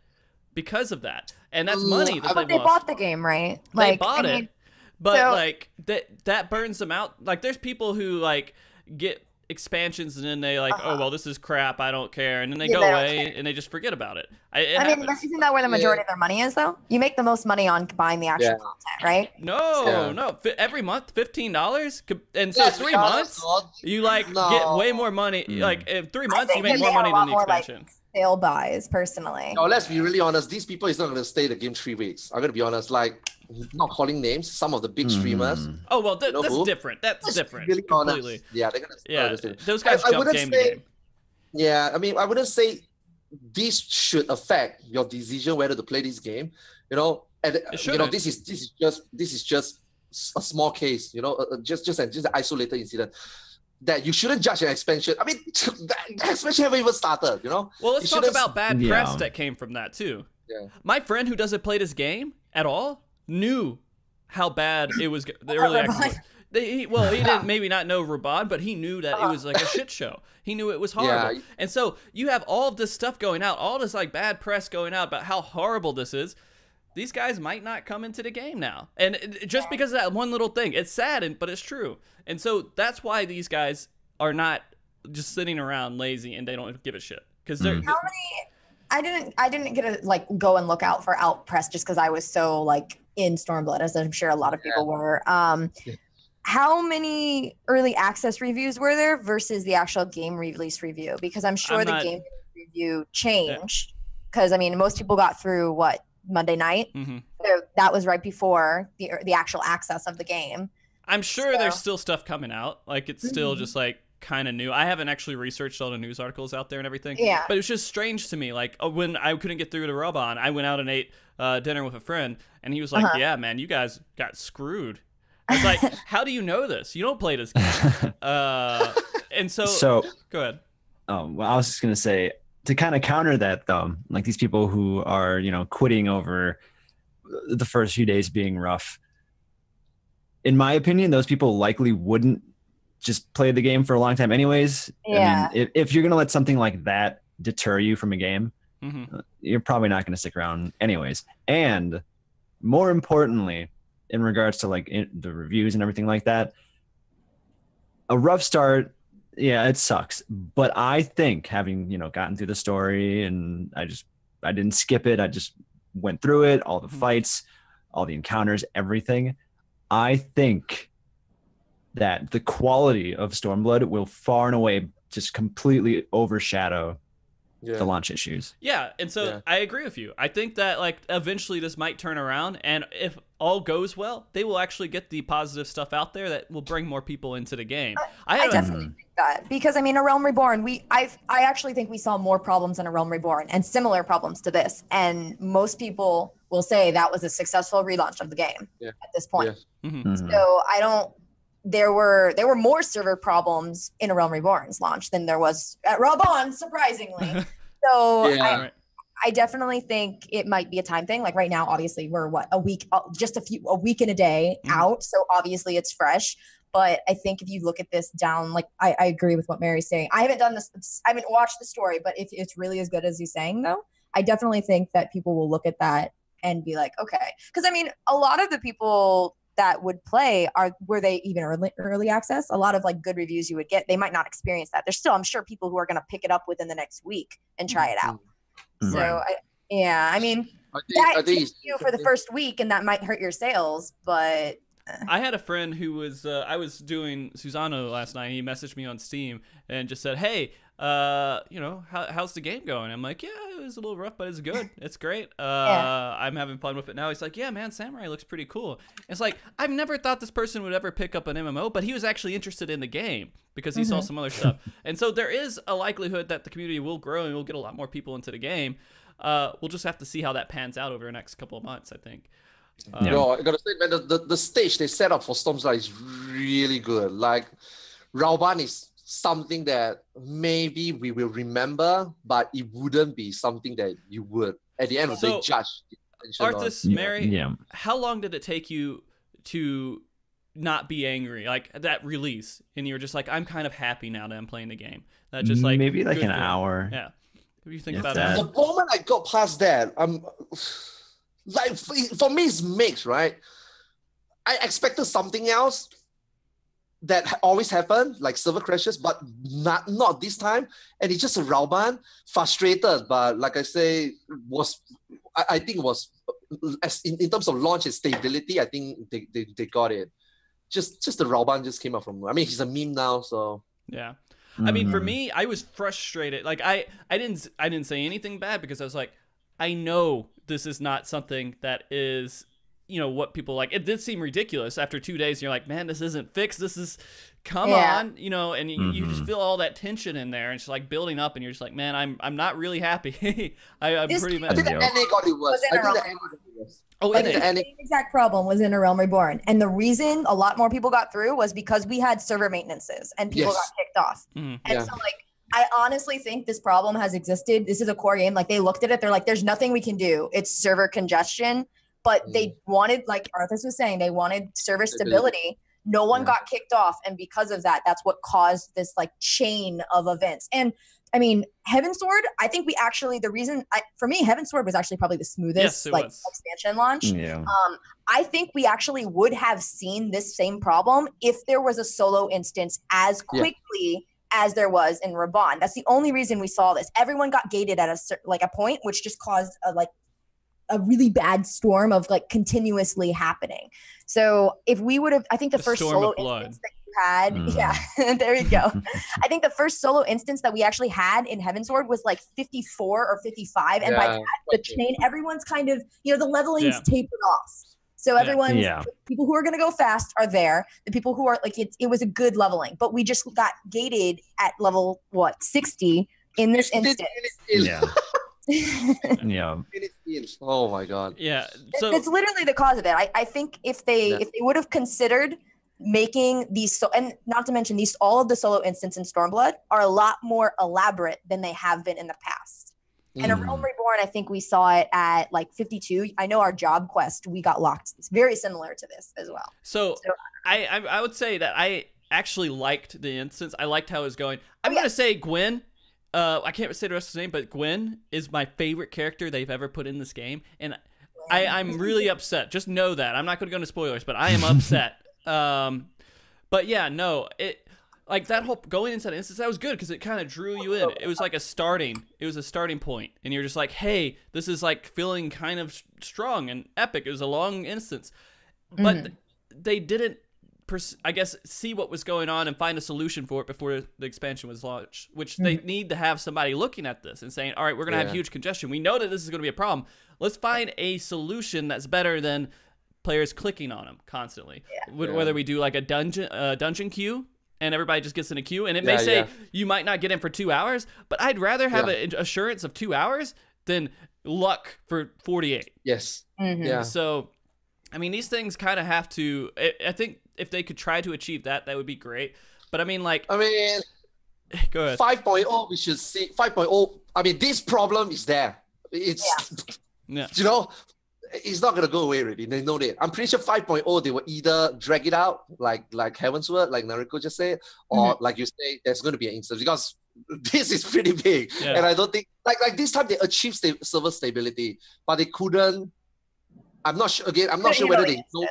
because of that, and that's money that they bought the game, right? Like, they bought it, but like that burns them out. Like there's people who like get expansions and then they like, oh well, this is crap, I don't care, and then they go away and they just forget about it. I mean, isn't that where the majority of their money is though? You make the most money on buying the actual content, right? No. Every month, $15, and so 3 months, you like get way more money. Like in 3 months, you make more money than the expansion. Like, sale buys personally. No, let's be really honest. These people is not going to stay the game 3 weeks. I'm going to be honest. Like, not calling names. Some of the big streamers. Oh well, that's different. That's different. Really completely. Honest. Yeah, they're going to. Those guys jump game to game. Yeah, I mean, I wouldn't say this should affect your decision whether to play this game. You know, and you know, this is just a small case. You know, just an isolated incident. That you shouldn't judge an expansion. I mean, the expansion haven't even started, you know? Well, let's talk about bad press that came from that, too. Yeah. My friend who doesn't play this game at all knew how bad it was. The early access. He didn't maybe not know Raban, but he knew that it was like a shit show. He knew it was horrible. Yeah. And so you have all of this stuff going out, all this like bad press going out about how horrible this is. These guys might not come into the game now. And just because of that one little thing, it's sad, but it's true. And so that's why these guys are not just sitting around lazy and they don't give a shit. Because they're how many I didn't get to like go and look out for out press just because I was so like in Stormblood, as I'm sure a lot of people were. How many early access reviews were there versus the actual game release review? Because I'm sure the game review changed. Because I mean, most people got through what? Monday night. So that was right before the actual access of the game. I'm sure there's still stuff coming out. Like it's still just like kind of new. I haven't actually researched all the news articles out there and everything. Yeah. But it was just strange to me. Like when I couldn't get through to Robon, I went out and ate dinner with a friend, and he was like, "Yeah, man, you guys got screwed." I was like, "How do you know this? You don't play this game." And so go ahead. Well, I was just gonna say, to kind of counter that, though, like these people who are, you know, quitting over the first few days being rough, in my opinion, those people likely wouldn't just play the game for a long time anyways. Yeah. I mean, if you're going to let something like that deter you from a game, you're probably not going to stick around anyways. And more importantly, in regards to like the reviews and everything like that, a rough start, yeah, it sucks. But I think having, you know, gotten through the story, and I didn't skip it. I just went through it, all the fights, all the encounters, everything. I think that the quality of Stormblood will far and away just completely overshadow the launch issues. Yeah, and so I agree with you. I think that like eventually this might turn around, and if all goes well, they will actually get the positive stuff out there that will bring more people into the game. I definitely think that, because I mean, A Realm Reborn, I actually think we saw more problems in A Realm Reborn and similar problems to this, and most people will say that was a successful relaunch of the game at this point. So there were more server problems in A Realm Reborn's launch than there was at Raban, surprisingly. So I definitely think it might be a time thing. Like right now, obviously we're a week and a day out. So obviously it's fresh, But I think if you look at this down, like I agree with what Merri's saying. I haven't done this. I haven't watched the story, but if it's really as good as he's saying, though, I definitely think that people will look at that and be like, okay. Because I mean, a lot of the people that would play were they even early access? A lot of like good reviews you would get, they might not experience that. There's still, I'm sure, people who are going to pick it up within the next week and try it out. Right. So I mean, that takes you for the first week, and that might hurt your sales, but. I had a friend who was, I was doing Susano last night. He messaged me on Steam and just said, hey, you know, how's the game going? I'm like, yeah, it was a little rough, but it's good. It's great. I'm having fun with it now. He's like, yeah, man, Samurai looks pretty cool. It's like, I've never thought this person would ever pick up an MMO, but he was actually interested in the game because he saw some other stuff. And so there is a likelihood that the community will grow and we'll get a lot more people into the game. We'll just have to see how that pans out over the next couple of months, I think. Yo, I gotta say, man, the stage they set up for Stormblood is really good. Like, Raoban is something that maybe we will remember, but it wouldn't be something that you would, at the end of the day, judge. Arthars, Merri, how long did it take you to not be angry? Like, that release, and you were just like, I'm kind of happy now that I'm playing the game. That just like maybe like an hour. Yeah. What do you think about that? The moment I got past that, like, for me, it's mixed, right? I expected something else that always happened, like server crashes, but not this time. And it's just a Raoban, frustrated, but like I say, I think it was, as in terms of launch and stability, I think they got it. Just the Raoban just came out from, I mean, he's a meme now, so. Yeah. I mean, for me, I was frustrated. Like, I didn't say anything bad because I was like, I know this is not something that is, you know, what people like. It did seem ridiculous after 2 days. You're like, man, this isn't fixed. This is, come on, you know, and you just feel all that tension in there, and it's like building up, and you're just like, man, I'm not really happy. I'm pretty mad. I think the NA got it worse. Oh, the same exact problem was in A Realm Reborn. And the reason a lot more people got through was because we had server maintenances and people got kicked off. And so, like, I honestly think this problem has existed. This is a core game. Like, they looked at it. They're like, there's nothing we can do. It's server congestion. But they wanted, like Arthars was saying, they wanted server stability. No one got kicked off. And because of that, that's what caused this, like, chain of events. And, I mean, Heavensward, I think we actually, the reason, for me, Heavensward was actually probably the smoothest, expansion launch. Yeah. I think we actually would have seen this same problem if there was a solo instance as quickly as there was in Raban. That's the only reason we saw this. Everyone got gated at a point, which just caused a really bad storm of, like, continuously happening. So if we would have, I think the first solo instance that you had, there you go. I think the first solo instance that we actually had in Heavensward was like 54 or 55. And by that, the chain, everyone's kind of, you know, the leveling's tapered off. So everyone's, people who are going to go fast are there. The people who are, like, it was a good leveling, but we just got gated at level, 60 in this instance. Oh my god. Yeah. So it's literally the cause of it. I think if they would have considered making these, and not to mention all of the solo instances in Stormblood are a lot more elaborate than they have been in the past. And A Realm Reborn, I think we saw it at like 52. I know our job quest, we got locked. It's very similar to this as well. So I would say that I actually liked the instance. I liked how it was going. I'm going to say Gwen. I can't say the rest of his name, but Gwen is my favorite character they've ever put in this game. And I'm really upset. Just know that. I'm not going to go into spoilers, but I am upset. But yeah, no, like that whole going into that instance, that was good because it kind of drew you in. It was like a starting point, and you're just like, hey, this is like feeling kind of strong and epic. It was a long instance, but they didn't, I guess, see what was going on and find a solution for it before the expansion was launched, which they need to have somebody looking at this and saying, all right, we're going to have huge congestion. We know that this is going to be a problem. Let's find a solution that's better than players clicking on them constantly. Whether we do like a dungeon queue and everybody just gets in a queue, and it may say you might not get in for 2 hours, but I'd rather have an assurance of 2 hours than luck for 48. Yes. So, I mean, these things kind of have to, I think if they could try to achieve that, that would be great. But I mean, like, go ahead. 5.0, we should see 5.0. I mean, this problem is there. It's, you know, it's not gonna go away already. They know that. I'm pretty sure 5.0 they will either drag it out like Heavensward, like Nariko just said, or like you say, there's going to be an instance because this is pretty big, and I don't think like this time they achieved server stability, but they couldn't. I'm not sure. Again, I'm not sure whether they know.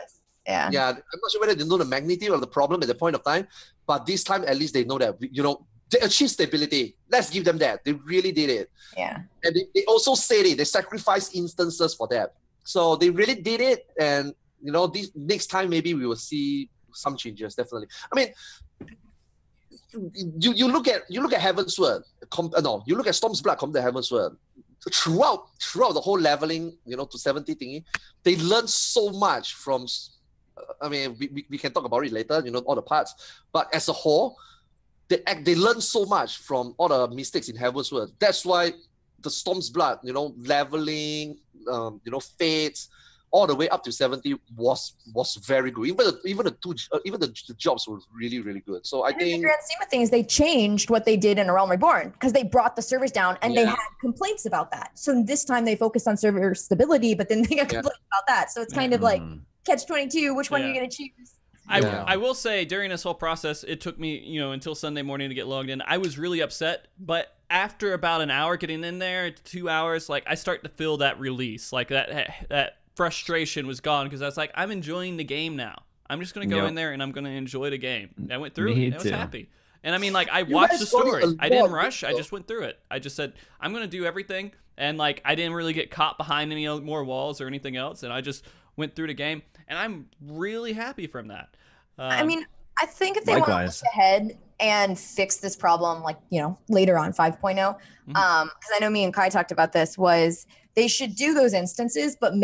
Yeah, I'm not sure whether they know the magnitude of the problem at the point of time, but this time at least they know that they achieved stability. Let's give them that. They really did it. Yeah, and they also said it. They sacrificed instances for that. So they really did it, and this next time maybe we will see some changes. Definitely. I mean, you look at Heavensward. You look at Stormblood compared to Heavensward. Throughout the whole leveling, to 70 thingy, they learned so much from. I mean, we can talk about it later. All the parts, but as a whole, they learned so much from all the mistakes in Heavensward. That's why the Stormblood, leveling. Fates, all the way up to 70 was very good. Even the jobs were really, really good. So I think in the grand scheme of things, they changed what they did in A Realm Reborn because they brought the servers down and they had complaints about that. So this time they focused on server stability, but then they got complaints about that. So it's kind of like catch-22. Which one are you going to choose? I will say during this whole process, it took me, until Sunday morning to get logged in. I was really upset, but after about an hour getting in there, 2 hours, like I start to feel that release, like that frustration was gone because I was like, I'm enjoying the game now. I'm just gonna go in there and I'm gonna enjoy the game. I went through it. I was happy. And I mean, like I watched the story. I didn't rush. I just went through it. I just said I'm gonna do everything, and like I didn't really get caught behind any more walls or anything else, and I just went through the game, and I'm really happy from that. I mean, I think if they want to look ahead and fix this problem, like, later on 5.0, because I know me and Kai talked about this, was they should do those instances, but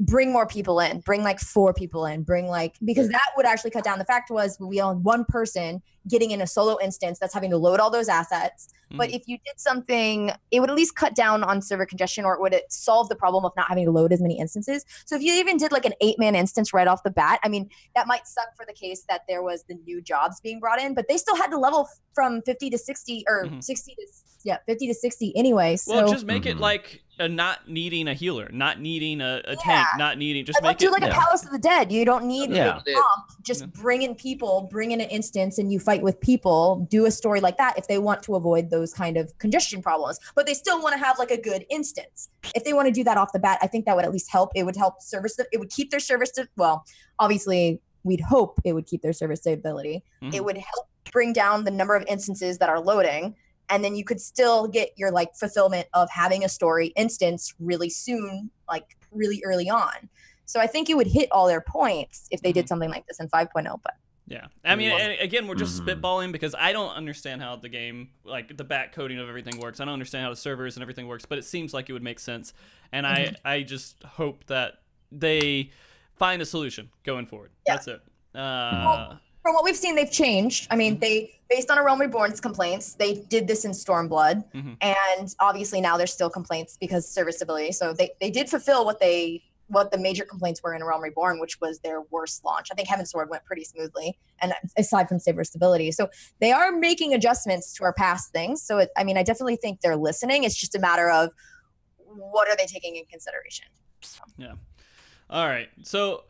bring more people in, bring like 4 people in, because that would actually cut down. The fact was we own one person getting in a solo instance that's having to load all those assets. But if you did something, it would at least cut down on server congestion, or would it solve the problem of not having to load as many instances? So if you even did like an 8-man instance right off the bat, I mean, that might suck for the case that there was the new jobs being brought in, but they still had to level from 50 to 60 or 50 to 60 anyway. So well, just make it like not needing a healer, not needing a tank, not needing, just make do it like a Palace of the Dead. You don't need a comp. Just bring in people, bring in an instance, and you fight with people. Do a story like that if they want to avoid those kind of congestion problems, but they still want to have like a good instance. If they want to do that off the bat, I think that would at least help. It would help service. It would keep their service. Well, obviously, we'd hope it would keep their service stability. It would help bring down the number of instances that are loading. And then you could still get your like fulfillment of having a story instance really soon, like really early on. So I think it would hit all their points if they did something like this in 5.0. But yeah, I mean, again, we're just spitballing because I don't understand how the game, like the back coding of everything works. I don't understand how the servers and everything works, but it seems like it would make sense. And I just hope that they find a solution going forward. That's it. Well, from what we've seen, they've changed. I mean, based on A Realm Reborn's complaints, they did this in Stormblood, and obviously now there's still complaints because serviceability. So they did fulfill what the major complaints were in A Realm Reborn, which was their worst launch. I think Heavensward went pretty smoothly, and aside from serviceability. So they are making adjustments to our past things. So I mean, I definitely think they're listening. It's just a matter of what are they taking in consideration. So. Yeah. All right. So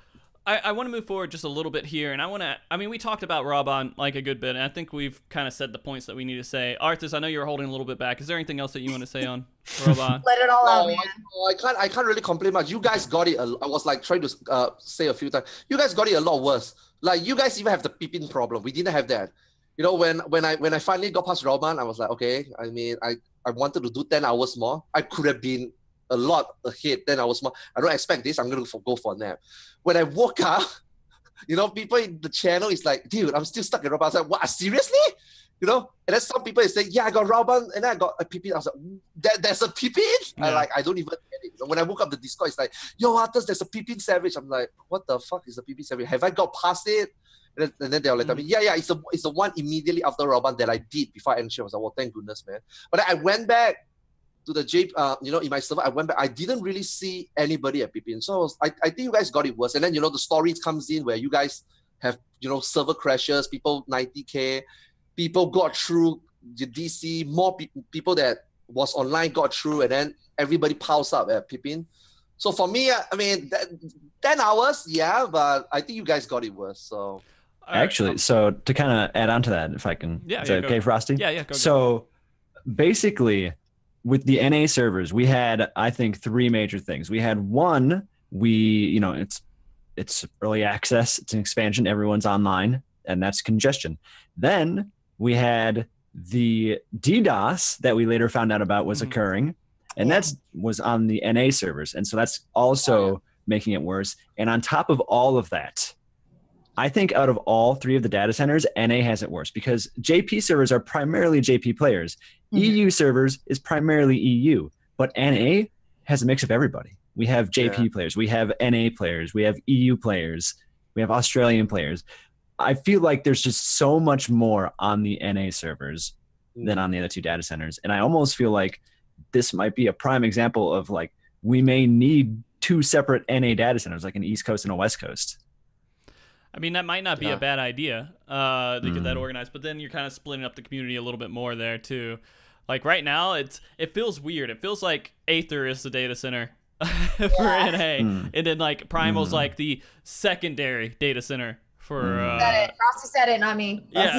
I want to move forward just a little bit here, and I mean, we talked about Raban like a good bit, and I think we've kind of said the points that we need to say. Arthars, I know you're holding a little bit back. Is there anything else that you want to say on Raban? Let it all out, man. I can't really complain much. You guys got it. I was like trying to say a few times. You guys got it a lot worse. Like you guys even have the Pippin problem. We didn't have that. When I finally got past Raban, I was like, okay. I mean, I wanted to do 10 hours more. I could have been a lot ahead. 10 hours more. I don't expect this. I'm going to go for a nap. When I woke up, people in the channel is like, dude, I'm still stuck in Raban. I was like, what? Seriously? And then some people is saying, yeah, I got Raban and then I got a Pippin. I was like, there's a Pippin? Yeah. I don't even get it. When I woke up, the Discord is like, yo, Arthars, there's a Pippin Savage. I'm like, what the fuck is a Pippin Savage? Have I got past it? And then they're like, yeah, it's the one immediately after Raban that I did before I ended. I was like, well, thank goodness, man. But then I went back to the in my server, I went back. I didn't really see anybody at Pippin. So I think you guys got it worse. And then, the stories comes in where you guys have, server crashes, people 90K, people got through the DC, more people that was online got through, and then everybody piles up at Pippin. So for me, I mean, 10 hours, yeah, but I think you guys got it worse. So Actually, so to kind of add on to that, if I can, is that okay, Frosty? Yeah, go. So basically, with the NA servers, we had, I think, 3 major things. We had one, it's early access, it's an expansion, everyone's online, and that's congestion. Then we had the DDoS that we later found out about was occurring, and that was on the NA servers, and so that's also making it worse. And on top of all of that, I think out of all 3 of the data centers, NA has it worse because JP servers are primarily JP players. EU servers is primarily EU, but NA has a mix of everybody. We have JP players, we have NA players, we have EU players, we have Australian players. I feel like there's just so much more on the NA servers than on the other 2 data centers. And I almost feel like this might be a prime example of like, we may need 2 separate NA data centers, like an East Coast and a West Coast. I mean, that might not be a bad idea to get that organized, but then you're kind of splitting up the community a little bit more there too. Like right now, it feels weird. It feels like Aether is the data center for NA, and then like Primal's like the secondary data center for. Frosty said it, not me. Yeah,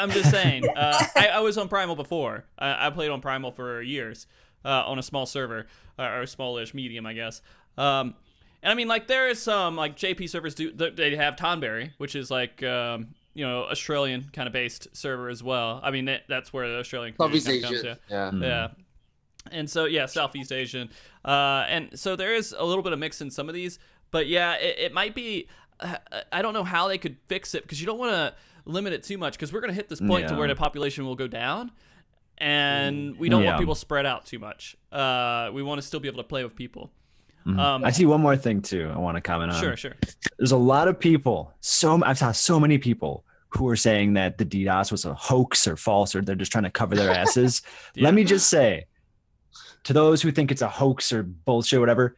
I'm just saying. I was on Primal before. I played on Primal for years on a small server or a smallish medium, I guess. And I mean, like there is some like JP servers they have Tonberry, which is like Australian kind of based server as well. I mean that's where the Australian community comes. Yeah. And so Southeast Asian, and so there is a little bit of mix in some of these, but it might be. I don't know how they could fix it because you don't want to limit it too much because we're going to hit this point to where the population will go down, and we don't want people spread out too much. We want to still be able to play with people. I see one more thing too I want to comment on. Sure. There's a lot of people, I've saw so many people who are saying that the DDoS was a hoax or false or they're just trying to cover their asses. Let me just say, to those who think it's a hoax or bullshit or whatever,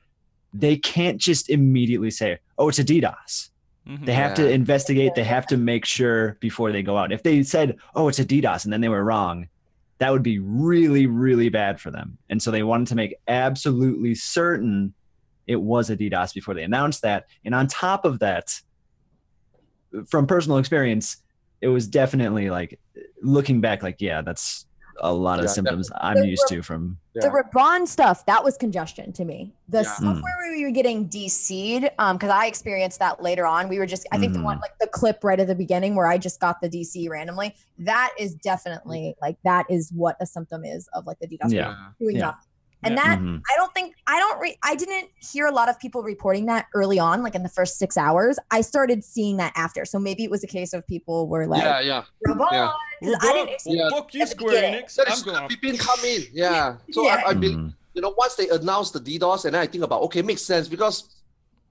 they can't just immediately say, oh, it's a DDoS. They have to investigate. They have to make sure before they go out. If they said, oh, it's a DDoS, and then they were wrong, that would be really, really bad for them. And so they wanted to make absolutely certain it was a DDoS before they announced that. And on top of that, from personal experience, it was definitely like looking back, like, that's a lot of symptoms I'm used to from the Raban stuff. That was congestion to me. The stuff where we were getting DC'd, because I experienced that later on. We were just, I think the one, like the clip right at the beginning where I just got the DC randomly, that is definitely like, that is what a symptom is of like the DDoS. Doing nothing. And that I didn't hear a lot of people reporting that early on, like in the first 6 hours. I started seeing that after. So maybe it was a case of people were like, Raban, I didn't fuck you, Square Enix. I'm going to come in. So I've been, once they announced the DDoS, and then I think about, okay, makes sense because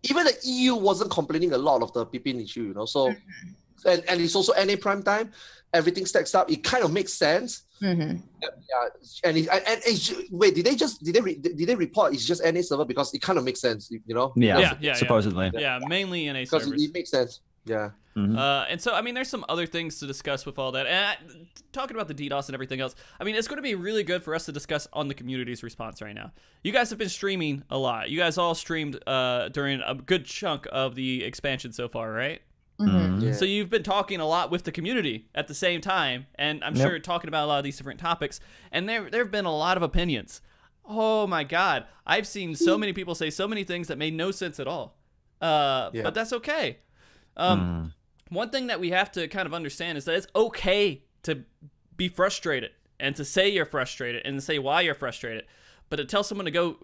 even the EU wasn't complaining a lot of the Pippin issue, so and it's also NA prime time. Everything stacks up. It kind of makes sense. Wait, did they report it's just NA server because it kind of makes sense, supposedly. Mainly NA servers. Because it makes sense. And so, I mean, there's some other things to discuss with all that. And talking about the DDoS and everything else, I mean, it's going to be really good for us to discuss on the community's response right now. You guys have been streaming a lot. You guys all streamed during a good chunk of the expansion so far, right? So you've been talking a lot with the community at the same time, and I'm sure talking about a lot of these different topics, and there have been a lot of opinions. Oh my God, I've seen so many people say so many things that made no sense at all, but that's okay. One thing that we have to kind of understand is that it's okay to be frustrated and to say you're frustrated and to say why you're frustrated, but to tell someone to go,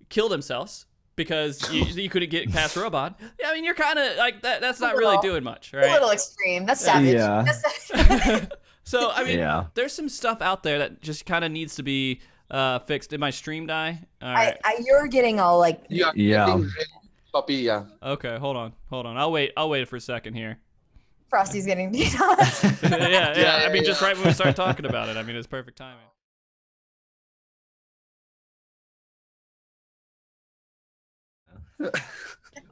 kill themselves because you couldn't get past Robot. I mean, you're kind of like that. That's not really doing much, right? A little extreme. That's savage. So, I mean, there's some stuff out there that just kind of needs to be fixed. Did my stream die? All right. You're getting all like... Copy, Okay, hold on. I'll wait for a second here. Frosty's getting DDoS. I mean, just right when we start talking about it. I mean, it's perfect timing.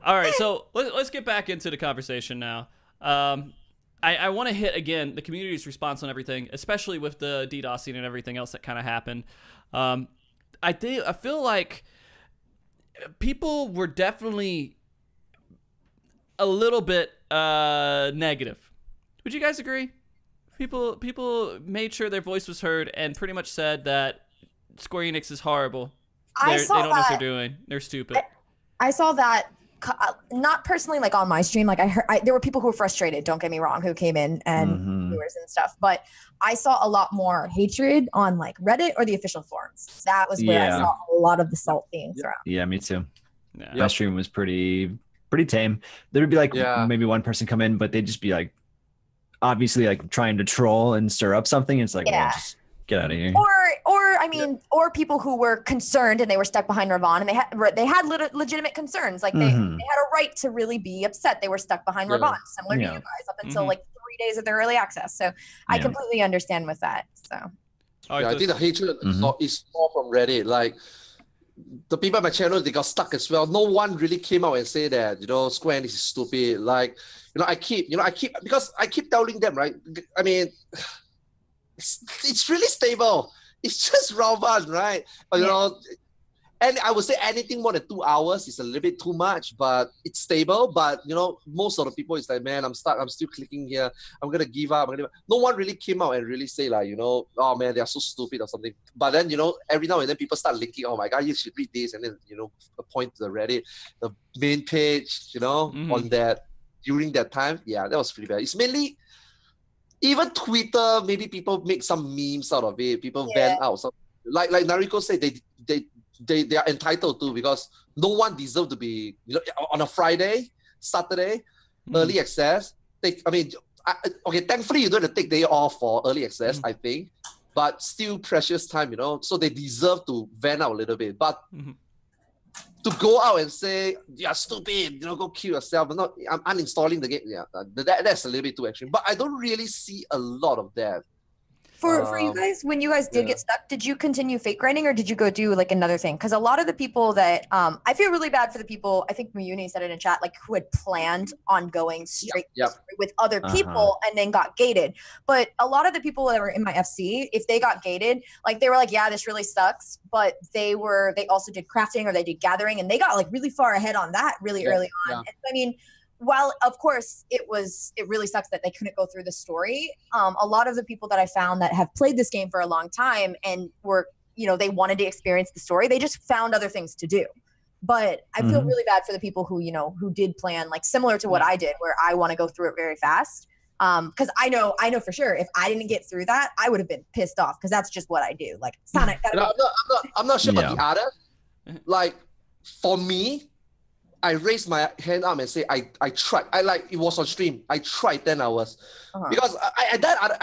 All right, so let's get back into the conversation now. I want to hit again the community's response on everything, especially with the DDoSing and everything else that kind of happened. I feel like people were definitely a little bit negative. Would you guys agree? People made sure their voice was heard and pretty much said that Square Enix is horrible. They don't know what they're doing. They're stupid. I saw that, not personally like on my stream. Like I heard, there were people who were frustrated, don't get me wrong, who came in and viewers and stuff. But I saw a lot more hatred on like Reddit or the official forums. That was where I saw a lot of the salt being thrown. Yeah, me too. Yeah. My stream was pretty tame. There would be like maybe one person come in, but they'd just be like obviously like trying to troll and stir up something. It's like, well, just get out of here. Or I mean, or people who were concerned and they were stuck behind Ravon and they had legitimate concerns. Like they had a right to really be upset. They were stuck behind Ravon, similar to you guys, up until like 3 days of their early access. So I completely understand with that. So I think the hatred is more from Reddit. Like the people on my channel, they got stuck as well. No one really came out and say that, you know, Square Enix is stupid. Like, you know, I keep because I keep telling them, right? I mean, it's really stable. It's just Ravan, right? But, you know, and I would say anything more than 2 hours is a little bit too much, but it's stable. But, you know, most of the people is like, man, I'm still clicking here. I'm going to give up. No one really came out and really say like, you know, oh man, they're so stupid or something. But then, you know, every now and then people start linking, oh my God, you should read this. And then, you know, point to the Reddit, the main page, you know, on that, during that time. Yeah, that was pretty bad. It's mainly, even Twitter, maybe people make some memes out of it. People vent out. So, like Nariko said, they are entitled to, because no one deserves to be, you know, on a Friday, Saturday, early access. Okay, thankfully you don't have to take day off for early access, I think, but still precious time, you know. So they deserve to vent out a little bit. But to go out and say you're stupid, you know, go kill yourself. I'm uninstalling the game. Yeah, that's a little bit too extreme. But I don't really see a lot of that. For you guys, when you guys did get stuck, did you continue fake grinding or did you go do like another thing? Because a lot of the people that I feel really bad for the people, I think Mayuni said it in chat, like who had planned on going straight with other people and then got gated. But a lot of the people that were in my FC, if they got gated, like they were like, yeah, this really sucks. But they also did crafting or they did gathering and they got like really far ahead on that really early on. And, I mean, while of course it really sucks that they couldn't go through the story, a lot of the people that I found that have played this game for a long time and were, you know, they wanted to experience the story, they just found other things to do. But I feel really bad for the people who, you know, who did plan like similar to what I did, where I want to go through it very fast. Because I know for sure if I didn't get through that, I would have been pissed off, because that's just what I do. Like Sonic. I'm not sure about the other. Like for me, I raised my hand up and say I tried. It was on stream. I tried 10 hours because I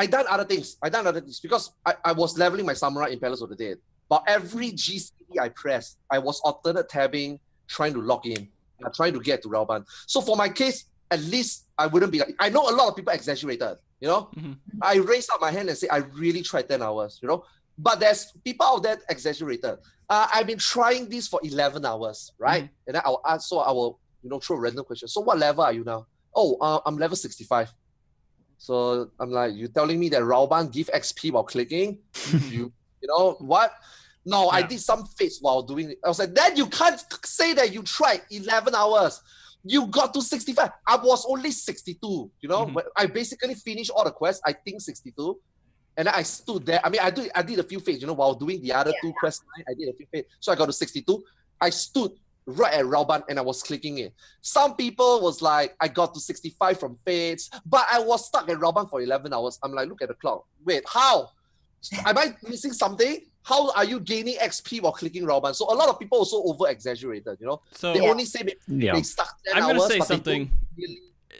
done other things. Because I was leveling my samurai in Palace of the Dead. But every GCD I pressed, I was alternate tabbing, trying to log in, trying to get to Raoban. So for my case, at least I wouldn't be like, I know a lot of people exaggerated, you know? I raised up my hand and say, I really tried 10 hours, you know? But there's people out there exaggerated. I've been trying this for 11 hours, right? And then I will, you know, throw a random question. So what level are you now? Oh, I'm level 65. So I'm like, you telling me that Raoban give XP while clicking? you know what? No, I did some fates while doing it. I was like, then you can't say that you tried 11 hours. You got to 65. I was only 62, you know? I basically finished all the quests, I think 62. And then I stood there. I mean, I did a few fates, you know, while doing the other two quests. I did a few fates. So I got to 62. I stood right at Raoban and I was clicking it. Some people was like, I got to 65 from fates, but I was stuck at Raoban for 11 hours. I'm like, look at the clock. Wait, how? Am I missing something? How are you gaining XP while clicking Raoban? So a lot of people also over-exaggerated, you know? So they only say they stuck 10 hours, I'm going to say something.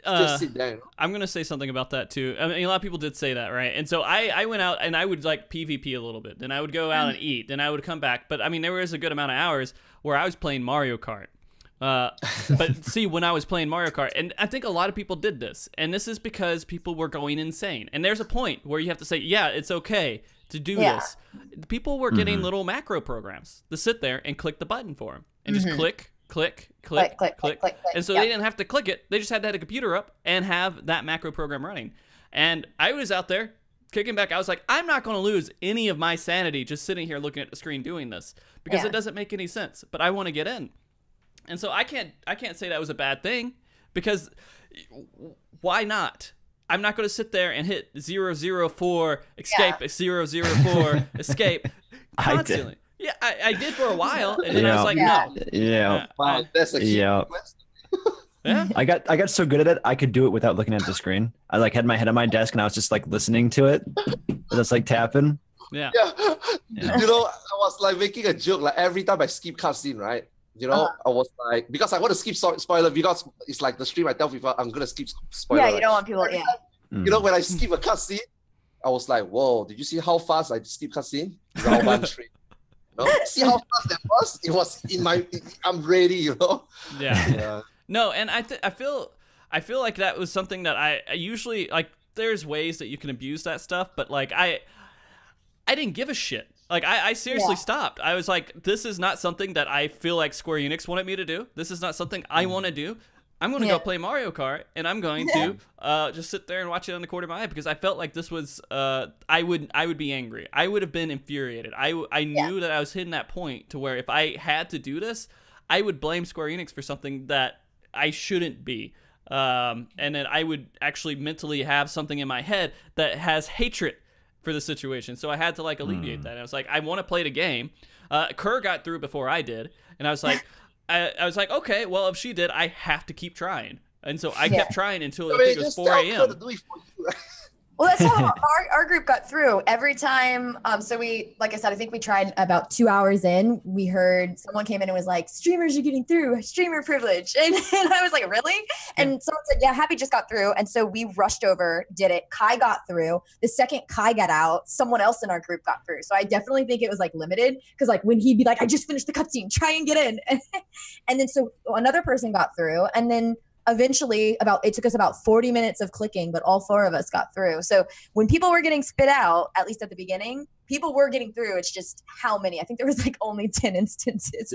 Just sit there. I'm going to say something about that too. I mean, a lot of people did say that, right? And so I went out and I would like PvP a little bit. Then I would go out and eat. Then I would come back. But I mean, there was a good amount of hours where I was playing Mario Kart. But see, when I was playing Mario Kart, and I think a lot of people did this, and this is because people were going insane. And there's a point where you have to say, yeah, it's okay to do this. People were getting little macro programs to sit there and click the button for them and just click. And so they didn't have to click it. They just had to have a computer up and have that macro program running. And I was out there kicking back. I was like, I'm not going to lose any of my sanity just sitting here looking at the screen doing this, because it doesn't make any sense. But I want to get in. And so I can't say that was a bad thing, because why not? I'm not going to sit there and hit 004 escape, 004 escape constantly. Yeah, I did for a while, and then I was like, no. Yeah. Wow, that's a key request. Yeah. I got so good at it, I could do it without looking at the screen. I like had my head on my desk and I was just like listening to it. Just like tapping. Yeah. You know, I was like making a joke, like every time I skip cutscene, right? You know, I was like, because I want to skip spoiler, because it's like the stream I tell people I'm gonna skip spoiler. Yeah, you don't want people. Yeah. You know, when I skip a cutscene, I was like, whoa, did you see how fast I skip cutscene? Round one stream. You know? See how fast that was? It was in my. I'm ready. You know. Yeah. No, and I feel like that was something that I usually like. There's ways that you can abuse that stuff, but like I didn't give a shit. Like I seriously stopped. I was like, this is not something that I feel like Square Enix wanted me to do. This is not something I want to do. I'm going to go play Mario Kart, and I'm going to just sit there and watch it on the corner of my eye, because I felt like this was I would be angry. I would have been infuriated. I knew that I was hitting that point to where if I had to do this, I would blame Square Enix for something that I shouldn't be. And then I would actually mentally have something in my head that has hatred for the situation. So I had to like alleviate that. And I was like, I want to play the game. Kerr got through before I did, and I was like, I was like, okay, well, if she did, I have to keep trying. And so I kept trying until I think it was 4 a.m. Well, that's how our group got through. Every time, so we, like I said, I think we tried about 2 hours in, we heard someone came in and was like, streamers are getting through, streamer privilege. And I was like, really? And someone said, yeah, Happy just got through. And so we rushed over, did it. Kai got through. The second Kai got out, someone else in our group got through. So I definitely think it was like limited, because like when he'd be like, I just finished the cutscene, try and get in. And then so another person got through, and then eventually it took us about 40 minutes of clicking, but all 4 of us got through. So when people were getting spit out, at least at the beginning, people were getting through. It's just how many? I think there was like only 10 instances.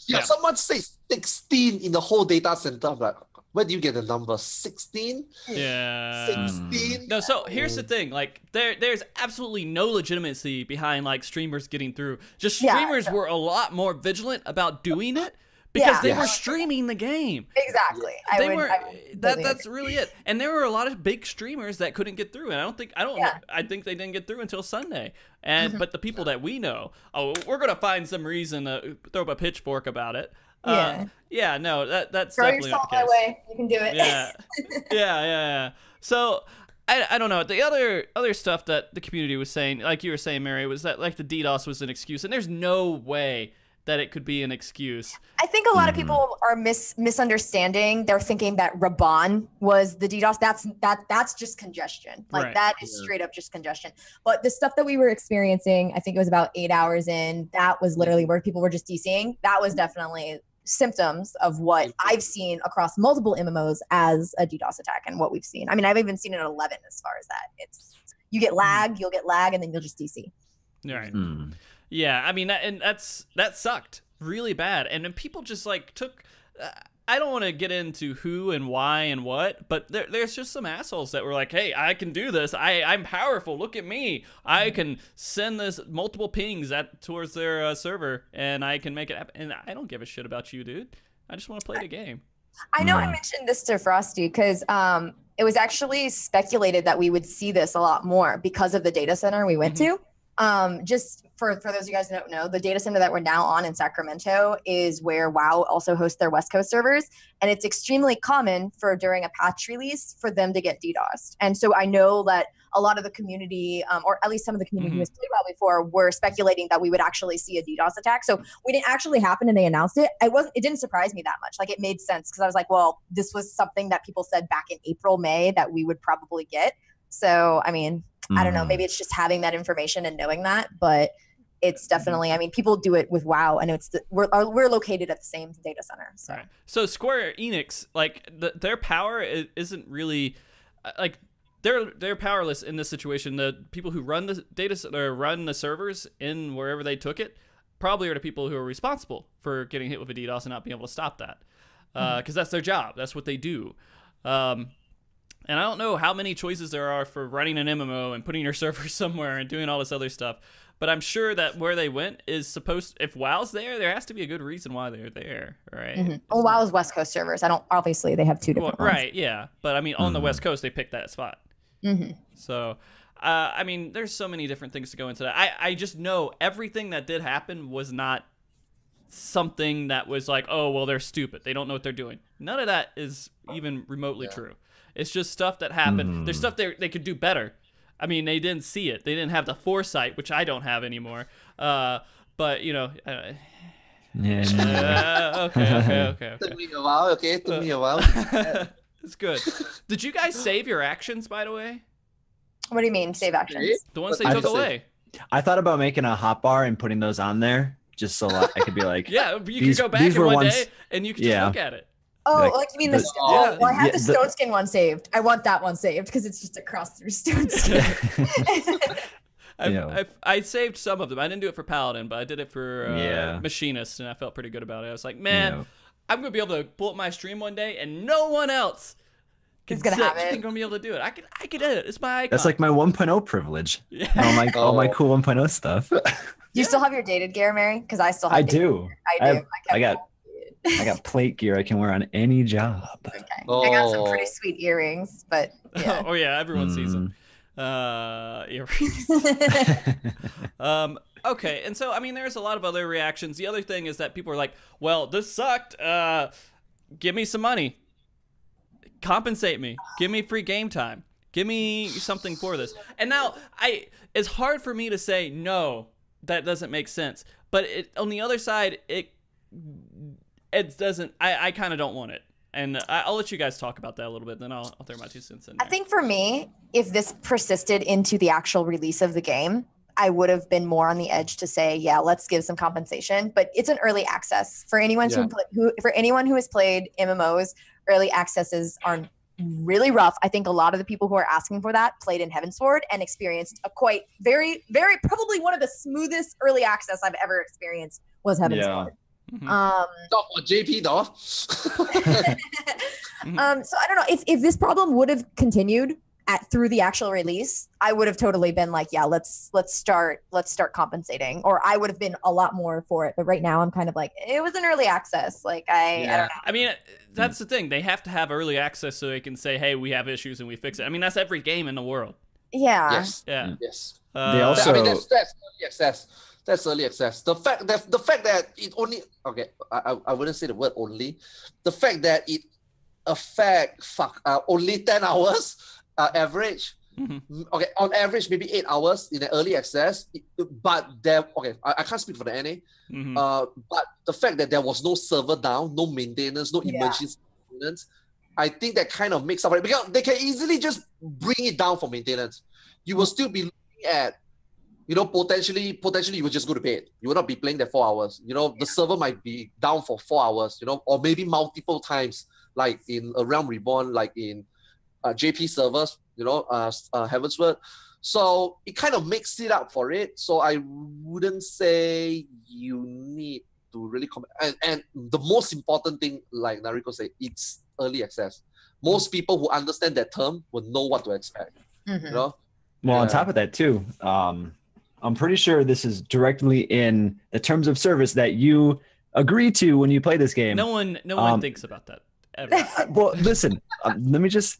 Yeah. Someone says 16 in the whole data center. I'm like, where do you get the number? 16? Yeah. 16? No, so here's the thing. Like, there's absolutely no legitimacy behind like streamers getting through. Just streamers were a lot more vigilant about doing it, because they were streaming the game. Exactly. That's really it. And there were a lot of big streamers that couldn't get through. And I think they didn't get through until Sunday. And but the people that we know, we're gonna find some reason to throw up a pitchfork about it. No, that's throw definitely yourself not the case. my way. You can do it. Yeah. So I don't know. The other stuff that the community was saying, like you were saying, Merri, was that like the DDoS was an excuse, and there's no way that it could be an excuse. I think a lot of people are misunderstanding. They're thinking that Raban was the DDoS. That's just congestion. Like that is straight up just congestion. But the stuff that we were experiencing, I think it was about 8 hours in, that was literally where people were just DCing. That was definitely symptoms of what I've seen across multiple MMOs as a DDoS attack, and what we've seen. I mean, I've even seen it at 11 as far as that. It's you'll get lag, and then you'll just DC. Right. Yeah, I mean, that sucked really bad. And then people just like took, I don't want to get into who and why and what, but there's just some assholes that were like, hey, I can do this. I'm powerful. Look at me. I can send this multiple pings towards their server, and I can make it happen. And I don't give a shit about you, dude. I just want to play the game. I know I mentioned this to Frosty because it was actually speculated that we would see this a lot more because of the data center we went to. Just for those of you guys who don't know, the data center that we're now on in Sacramento is where WoW also hosts their West Coast servers. And it's extremely common for during a patch release for them to get DDoSed. And so I know that a lot of the community, or at least some of the community who has played WoW before, were speculating that we would actually see a DDoS attack. So when it actually happened and they announced it, it didn't surprise me that much. Like it made sense because I was like, well, this was something that people said back in April, May that we would probably get. So, I mean, I don't know, maybe it's just having that information and knowing that, but it's definitely, I mean, people do it with WoW, and we're located at the same data center. So, right. So Square Enix, like their power isn't really like they're powerless in this situation. The people who run the data center, run the servers in wherever they took it, probably are the people who are responsible for getting hit with a DDoS and not being able to stop that, because that's their job. That's what they do. And I don't know how many choices there are for running an MMO and putting your server somewhere and doing all this other stuff. but I'm sure that where they went is supposed. If WoW's there has to be a good reason why they're there, right? Well, WoW's West Coast servers. I don't. Obviously, they have two different ones. Right? Yeah, but I mean, on the West Coast, they picked that spot. So, I mean, there's so many different things to go into that. I just know everything that did happen was not something that was like, oh, well, they're stupid. They don't know what they're doing. None of that is even remotely true. It's just stuff that happened. There's stuff they could do better. I mean, they didn't see it. They didn't have the foresight, which I don't have anymore. But, you know... okay. Took me a while, okay? Took me a while. It's good. Did you guys save your actions, by the way? What do you mean, save actions? The ones they took away. I thought about making a hotbar and putting those on there just so I could be like, yeah, you could go back in one day and you could just look at it. Oh, like you mean the well, I had the stone skin one saved. I want that one saved because it's just a cross through stone skin. I saved some of them. I didn't do it for Paladin, but I did it for Machinist, and I felt pretty good about it. I was like, man, I'm going to be able to pull up my stream one day, and no one else is going to have it. I'm going to be able to do it. I could edit. It's my icon. That's like my 1.0 privilege. Yeah. All my cool 1.0 stuff. Do you still have your dated gear, Mary? Because I still have. I do. I got plate gear I can wear on any job. Okay. I got some pretty sweet earrings, but yeah. Oh yeah, everyone sees them. Earrings. Okay, and so I mean, there's a lot of other reactions. The other thing is that people are like, "Well, this sucked. Give me some money. Compensate me. Give me free game time. Give me something for this." And now it's hard for me to say no. That doesn't make sense. But on the other side, it doesn't. I kind of don't want it. And I'll let you guys talk about that a little bit, then I'll throw my 2 cents in there. I think for me, if this persisted into the actual release of the game, I would have been more on the edge to say, yeah, let's give some compensation. But it's an early access. For anyone who has played MMOs, early accesses are really rough. I think a lot of the people who are asking for that played in Heavensward and experienced a quite very, very probably one of the smoothest early access I've ever experienced was Heavensward. Not for JP though. So I don't know if this problem would have continued through the actual release, I would have totally been like, yeah, let's start compensating, or I would have been a lot more for it. But right now I'm kind of like, it was an early access. Like I don't know. I mean, that's the thing. They have to have early access so they can say, hey, we have issues and we fix it. I mean, that's every game in the world. Yeah. Yes. Yeah. Yes. They also. I mean, that's early access. That's early access. The fact that it only I wouldn't say the word only. The fact that it affects only 10 hours average. Okay, on average maybe 8 hours in the early access. But I can't speak for the NA. But the fact that there was no server down, no maintenance, no emergency maintenance, I think that kind of makes up for it, because they can easily just bring it down for maintenance. You will still be looking at, potentially you will just go to bed. You will not be playing there 4 hours. The server might be down for 4 hours, or maybe multiple times, like in a Realm Reborn, like in JP servers, Heavensward. So it kind of makes it up for it. So I wouldn't say you need to really comment. And the most important thing, like Nariko said, it's early access. Most people who understand that term will know what to expect. Well, on top of that too, I'm pretty sure this is directly in the terms of service that you agree to when you play this game. No one thinks about that ever. Well, listen, let me say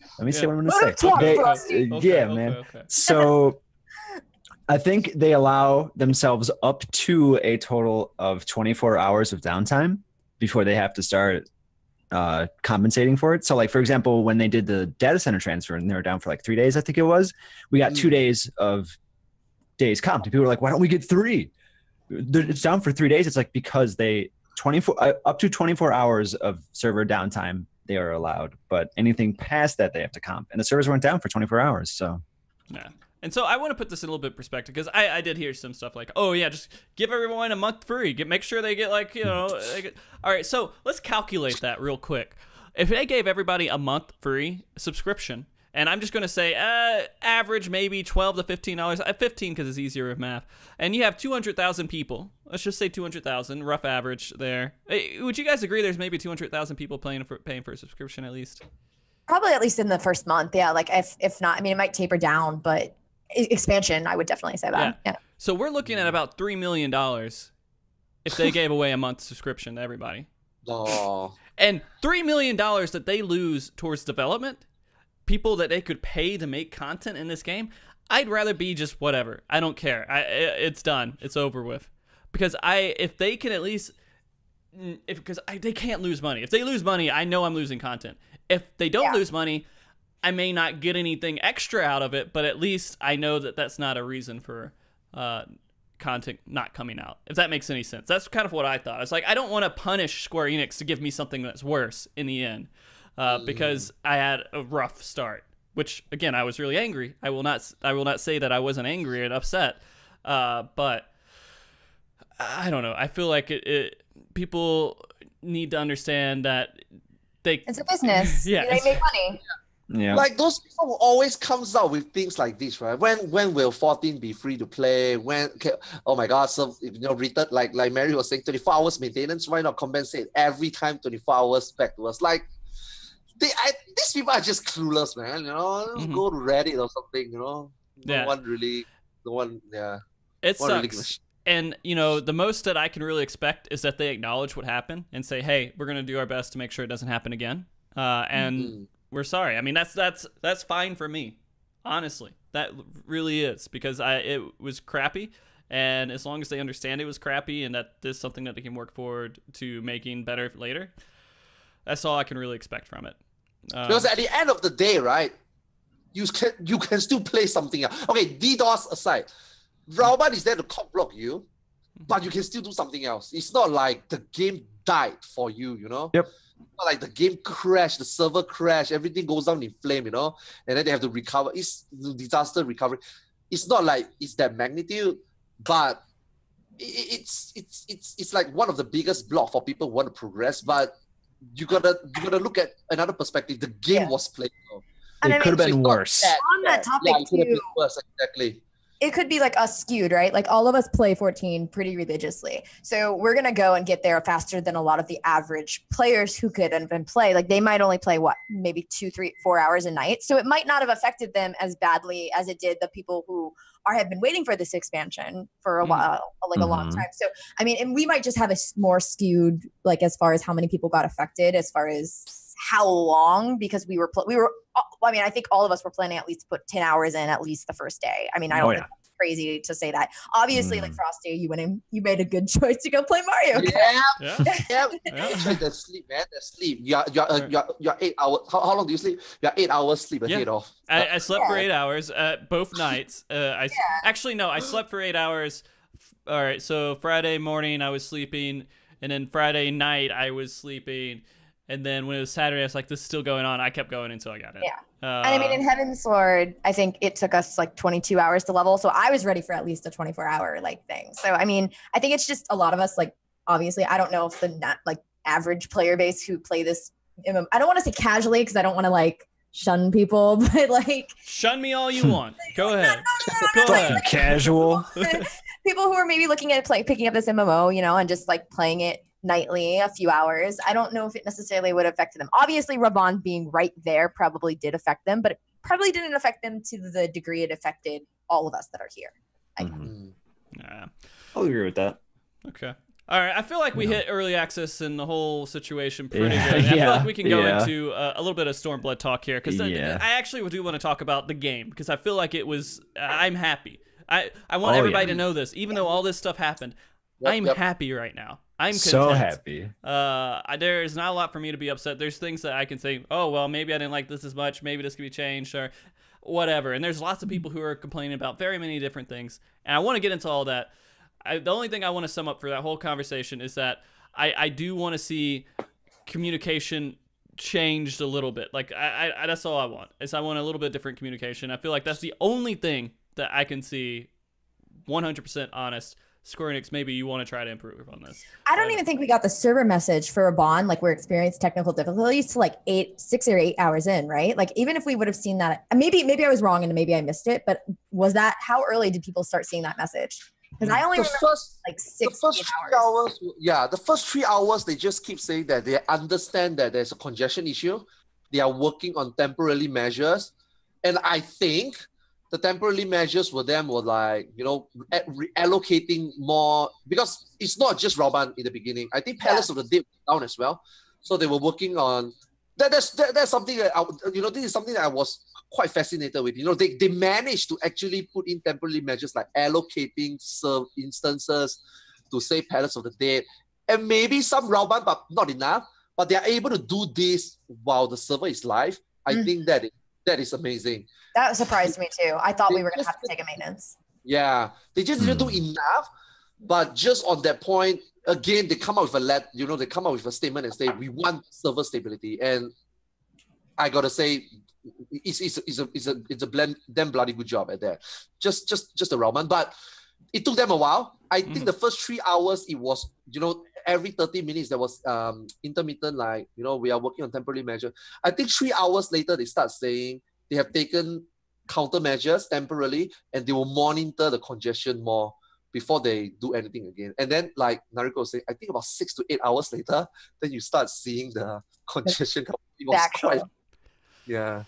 what I'm going to say. Man. So I think they allow themselves up to a total of 24 hours of downtime before they have to start compensating for it. So like, for example, when they did the data center transfer and they were down for like 3 days, I think it was, we got 2 days of days comp. People were like, why don't we get 3? It's down for 3 days. It's like, because up to 24 hours of server downtime they are allowed, but anything past that they have to comp, and the servers weren't down for 24 hours. So yeah. And so I want to put this in a little bit of perspective, because I did hear some stuff like, oh yeah, just give everyone a month free, make sure they get like, all right, so let's calculate that real quick. If they gave everybody a month free subscription, and I'm just going to say average maybe $12 to $15, 15 because it's easier with math, and you have 200,000 people. Let's just say 200,000, rough average there. Hey, would you guys agree there's maybe 200,000 people paying for a subscription at least? Probably at least in the first month, yeah. Like if not, I mean, it might taper down, but expansion, I would definitely say that. Yeah. So we're looking at about $3 million if they gave away a month subscription to everybody. Oh. And $3 million that they lose towards development, people that they could pay to make content in this game, I'd rather be just whatever. I don't care. It's done. It's over with. Because if they can at least, they can't lose money. If they lose money, I know I'm losing content. If they don't lose money, I may not get anything extra out of it, but at least I know that that's not a reason for content not coming out. If that makes any sense. That's kind of what I thought. It's like, I don't want to punish Square Enix to give me something that's worse in the end, because I had a rough start, which again, I was really angry. I will not say that I wasn't angry and upset, but I don't know. I feel like people need to understand that it's a business. Yeah, they make money. Yeah. Like those people always comes out with things like this, right? When will 14 be free to play? Oh my God, so return like Merri was saying, 24 hours maintenance. Why not compensate every time 24 hours back to us? Like these people are just clueless, man. Go to Reddit or something. It sucks. And the most that I can really expect is that they acknowledge what happened and say, "Hey, we're gonna do our best to make sure it doesn't happen again." We're sorry. I mean, that's fine for me, honestly. That really is, because it was crappy, and as long as they understand it was crappy and that this is something that they can work forward to making better later, that's all I can really expect from it. Because at the end of the day, right, you can still play something else. Okay, DDoS aside, Raoban is there to cock block you, but you can still do something else. It's not like the game died for you, Yep. Not like the game crashed, the server crashed, everything goes down in flame, and then they have to recover. It's disaster recovery. It's not like it's that magnitude, but it's like one of the biggest block for people who want to progress. But you gotta look at another perspective. The game was played. It could have been worse. On that topic it could have been worse, exactly. It could be like us skewed, right? Like all of us play 14 pretty religiously. So we're going to go and get there faster than a lot of the average players who could and play. Like they might only play maybe 2, 3, 4 hours a night. So it might not have affected them as badly as it did the people who have been waiting for this expansion for a while, like a long time. So, I mean, and we might just have a more skewed, like as far as how many people got affected, as far as how long, because I mean, I think all of us were planning at least to put 10 hours in at least the first day. I mean, I don't think it's crazy to say that. Obviously, like Frosty, you went in, you made a good choice to go play Mario Kart. Yeah. The sleep, man. The sleep. You're 8 hours. How long do you sleep? You're 8 hours sleep ahead of. I slept for 8 hours both nights. Actually, no, I slept for 8 hours. All right, so Friday morning I was sleeping, and then Friday night I was sleeping. And then when it was Saturday, I was like, this is still going on. I kept going until I got it. Yeah. And I mean, in Heaven's Sword, I think it took us like 22 hours to level. So I was ready for at least a 24-hour thing. So, I mean, I think it's just a lot of us, like, obviously, I don't know if the average player base who play this, I don't want to say casually because I don't want to shun people, but shun me all you want. Go ahead. Go ahead. Casual. People who are maybe looking at picking up this MMO, and just playing it nightly, a few hours. I don't know if it necessarily would affect them. Obviously, Raban being right there probably did affect them, but it probably didn't affect them to the degree it affected all of us that are here. Yeah. I'll agree with that. Okay. All right. I feel like we hit early access and the whole situation pretty good. I feel like we can go into a little bit of Stormblood talk here, because I actually do want to talk about the game, because I feel like I'm happy. I want everybody to know this, even though all this stuff happened. I'm happy right now. I'm content. So happy. There's not a lot for me to be upset. There's things that I can say, oh, well, maybe I didn't like this as much. Maybe this could be changed or whatever. And there's lots of people who are complaining about very many different things. And I want to get into all that. The only thing I want to sum up for that whole conversation is that I do want to see communication changed a little bit. That's all I want. I want a little bit different communication. I feel like that's the only thing that I can see 100% honest. Square Enix, maybe you want to try to improve on this. I don't even think we got the server message for Raban, we're experiencing technical difficulties to 6 or 8 hours in, right? Even if we would have seen that, maybe I was wrong and maybe I missed it, but how early did people start seeing that message? Because I only remember 6 hours. Yeah, the first 3 hours, they just keep saying that they understand that there's a congestion issue. They are working on temporary measures. And I think the temporary measures were like, you know, reallocating more, because it's not just Rauban in the beginning. I think Palace of the Dead was down as well. So they were working on that's something that you know, this is something that I was quite fascinated with. You know, they managed to actually put in temporary measures like allocating serve instances to say Palace of the Dead, and maybe some Rauban, but not enough. But they are able to do this while the server is live. I think that is amazing. That surprised me too. I thought we were going to have to take a maintenance. Yeah, they just didn't do enough. But just on that point, again, they come out with they come out with a statement and say, we want server stability. And I gotta say, it's a damn bloody good job at that. Just a Rauban. But it took them a while. I think the first 3 hours, it was, you know, every 30 minutes there was intermittent, like, you know, we are working on temporary measure. I think 3 hours later, they start saying they have taken countermeasures temporarily and they will monitor the congestion more before they do anything again. And then, like Nariko was saying, I think about 6 to 8 hours later, then you start seeing the congestion. It was quite, yeah.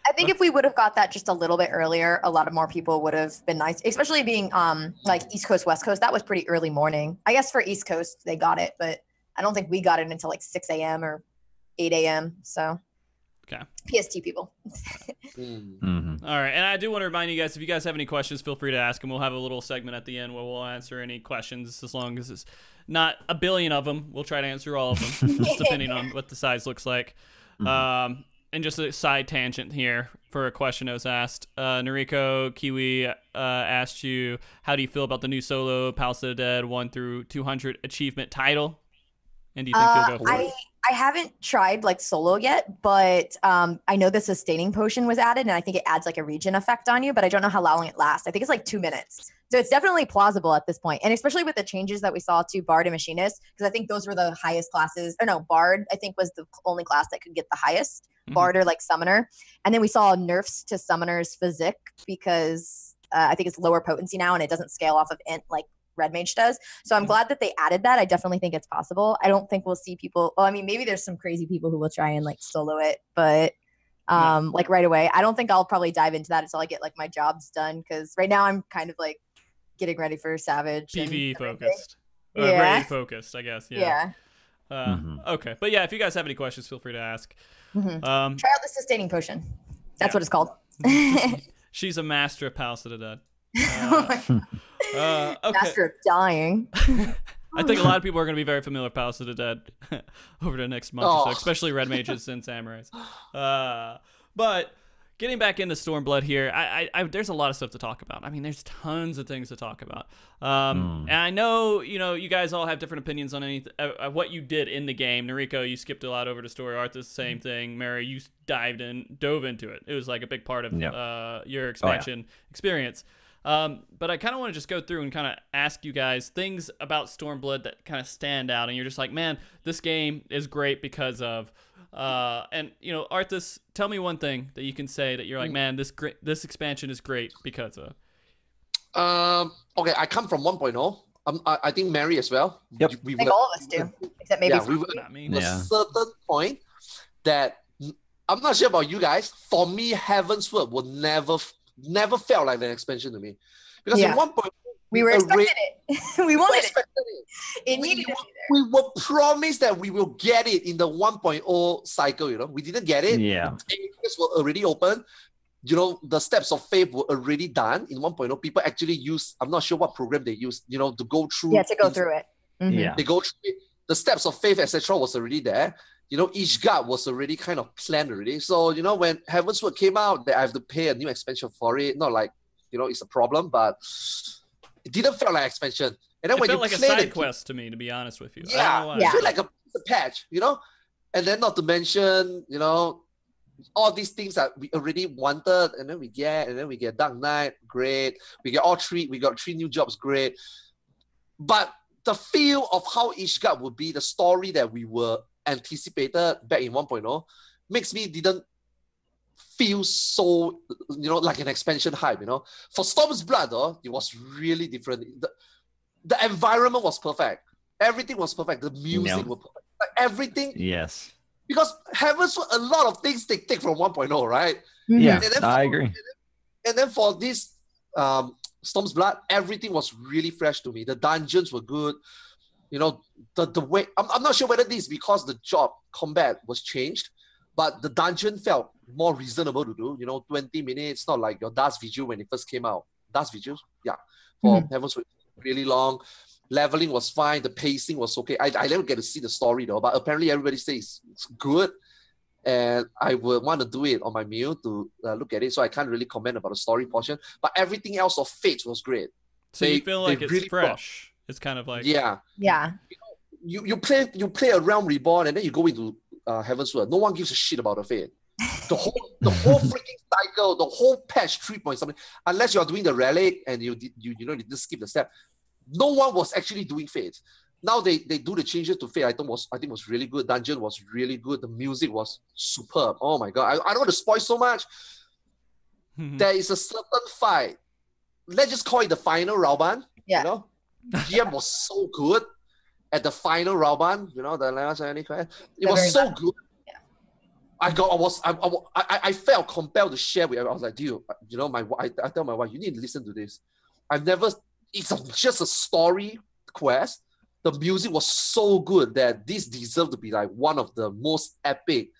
I think if we would have got that just a little bit earlier, a lot of more people would have been nice, especially being like East Coast, West Coast. That was pretty early morning. I guess for East Coast, they got it, but I don't think we got it until like 6 a.m. or 8 a.m. So, okay. PST people. All right. And I do want to remind you guys, if you guys have any questions, feel free to ask them. We'll have a little segment at the end where we'll answer any questions, as long as it's not a billion of them. We'll try to answer all of them, just depending on what the size looks like. And just a side tangent here for a question that was asked. Nariko Kiwi asked you, how do you feel about the new solo Palace of the Dead 1 through 200 achievement title? And do you think you'll go for it? I haven't tried like solo yet, but I know the sustaining potion was added, and I think it adds like a regen effect on you, but I don't know how long it lasts. I think it's like 2 minutes. So it's definitely plausible at this point. And especially with the changes that we saw to Bard and Machinist, because I think those were the highest classes. Or no, Bard, I think, was the only class that could get the highest. Bard or like Summoner. And then we saw nerfs to Summoner's Physique, because I think it's lower potency now and it doesn't scale off of int like Red Mage does. So I'm glad that they added that. I definitely think it's possible. I don't think we'll see people. Well, I mean, maybe there's some crazy people who will try and like solo it, but like right away. I don't think I'll probably dive into that until I get like my jobs done, because right now I'm kind of like getting ready for Savage. PvE focused. Raid focused, I guess. Yeah. Okay. But yeah, if you guys have any questions, feel free to ask. Try out the sustaining potion. That's what it's called. She's a master of Palace of the Dead. Okay. Master of dying. I think a lot of people are going to be very familiar with Palace of the Dead over the next month or so, especially Red Mages and Samurais. But getting back into Stormblood here, there's a lot of stuff to talk about. I mean, there's tons of things to talk about. And I know, you guys all have different opinions on what you did in the game. Nariko, you skipped a lot over the story. Arthars, same thing. Merri, you dove into it. It was like a big part of your expansion experience. But I kind of want to just go through and kind of ask you guys things about Stormblood that kind of stand out, and you're just like, man, this game is great because of. And Arthars, tell me one thing that you can say that you're like, man, this expansion is great because of. Okay, I come from 1.0. I think Merri as well. Yep. I think all of us do, except maybe not me. A certain point that I'm not sure about you guys. For me, Heaven's Word will never felt like an expansion to me, because in 1.0 we were expecting it. We wanted it. It needed to be there. We were promised that we will get it in the 1.0 cycle. We didn't get it. Yeah. Areas were already open. The steps of faith were already done in 1.0. People actually use, I'm not sure what program they use, to go through. Yeah, to go through it. Yeah. They go through it. The steps of faith, etc., was already there. Each guard was already kind of planned already. So, when Heaven's Word came out, I have to pay a new expansion for it. Not like, it's a problem, but it didn't feel like expansion. And then it when felt you like a side quest to me, to be honest with you. Yeah, it felt like a patch, And then not to mention, all these things that we already wanted, and then we get Dark Knight, great. We got 3 new jobs, great. But the feel of how each guard would be, the story that we were anticipated back in 1.0 makes me didn't feel so like an expansion hype. For Stormblood though, it was really different. The environment was perfect, everything was perfect, the music was perfect, like everything. Yes, because Heavens, a lot of things they take from 1.0, right? Yeah, And then I agree. And then for this Storm's Blood, everything was really fresh to me. The dungeons were good. You know, the way, I'm not sure whether this is because the job combat was changed, but the dungeon felt more reasonable to do. You know, 20 minutes, not like your Dust Vigil when it first came out. Dust Vigil, yeah, for Heavens was really long. Leveling was fine. The pacing was okay. I never get to see the story though, but apparently everybody says it's good. And I would want to do it on my meal to look at it. So I can't really comment about the story portion. But everything else of Fates was great. So you feel like it's really fresh. It's kind of like Yeah. You play a Realm Reborn and then you go into Heaven's Word. No one gives a shit about the Fate. The whole freaking cycle, the whole patch 3 point something. Unless you are doing the relic and you just skip the step. No one was actually doing Fate. Now they do the changes to Fate. I think was really good. Dungeon was really good. The music was superb. Oh my god! I don't want to spoil so much. There is a certain fight. Let's just call it the final Rauban. Yeah. You know, GM was so good at the final Rauban. You know, the last any it was so good. Yeah. I felt compelled to share with everyone. I was like, dude, you know, I tell my wife, you need to listen to this. It's just a story quest. The music was so good that this deserved to be like one of the most epic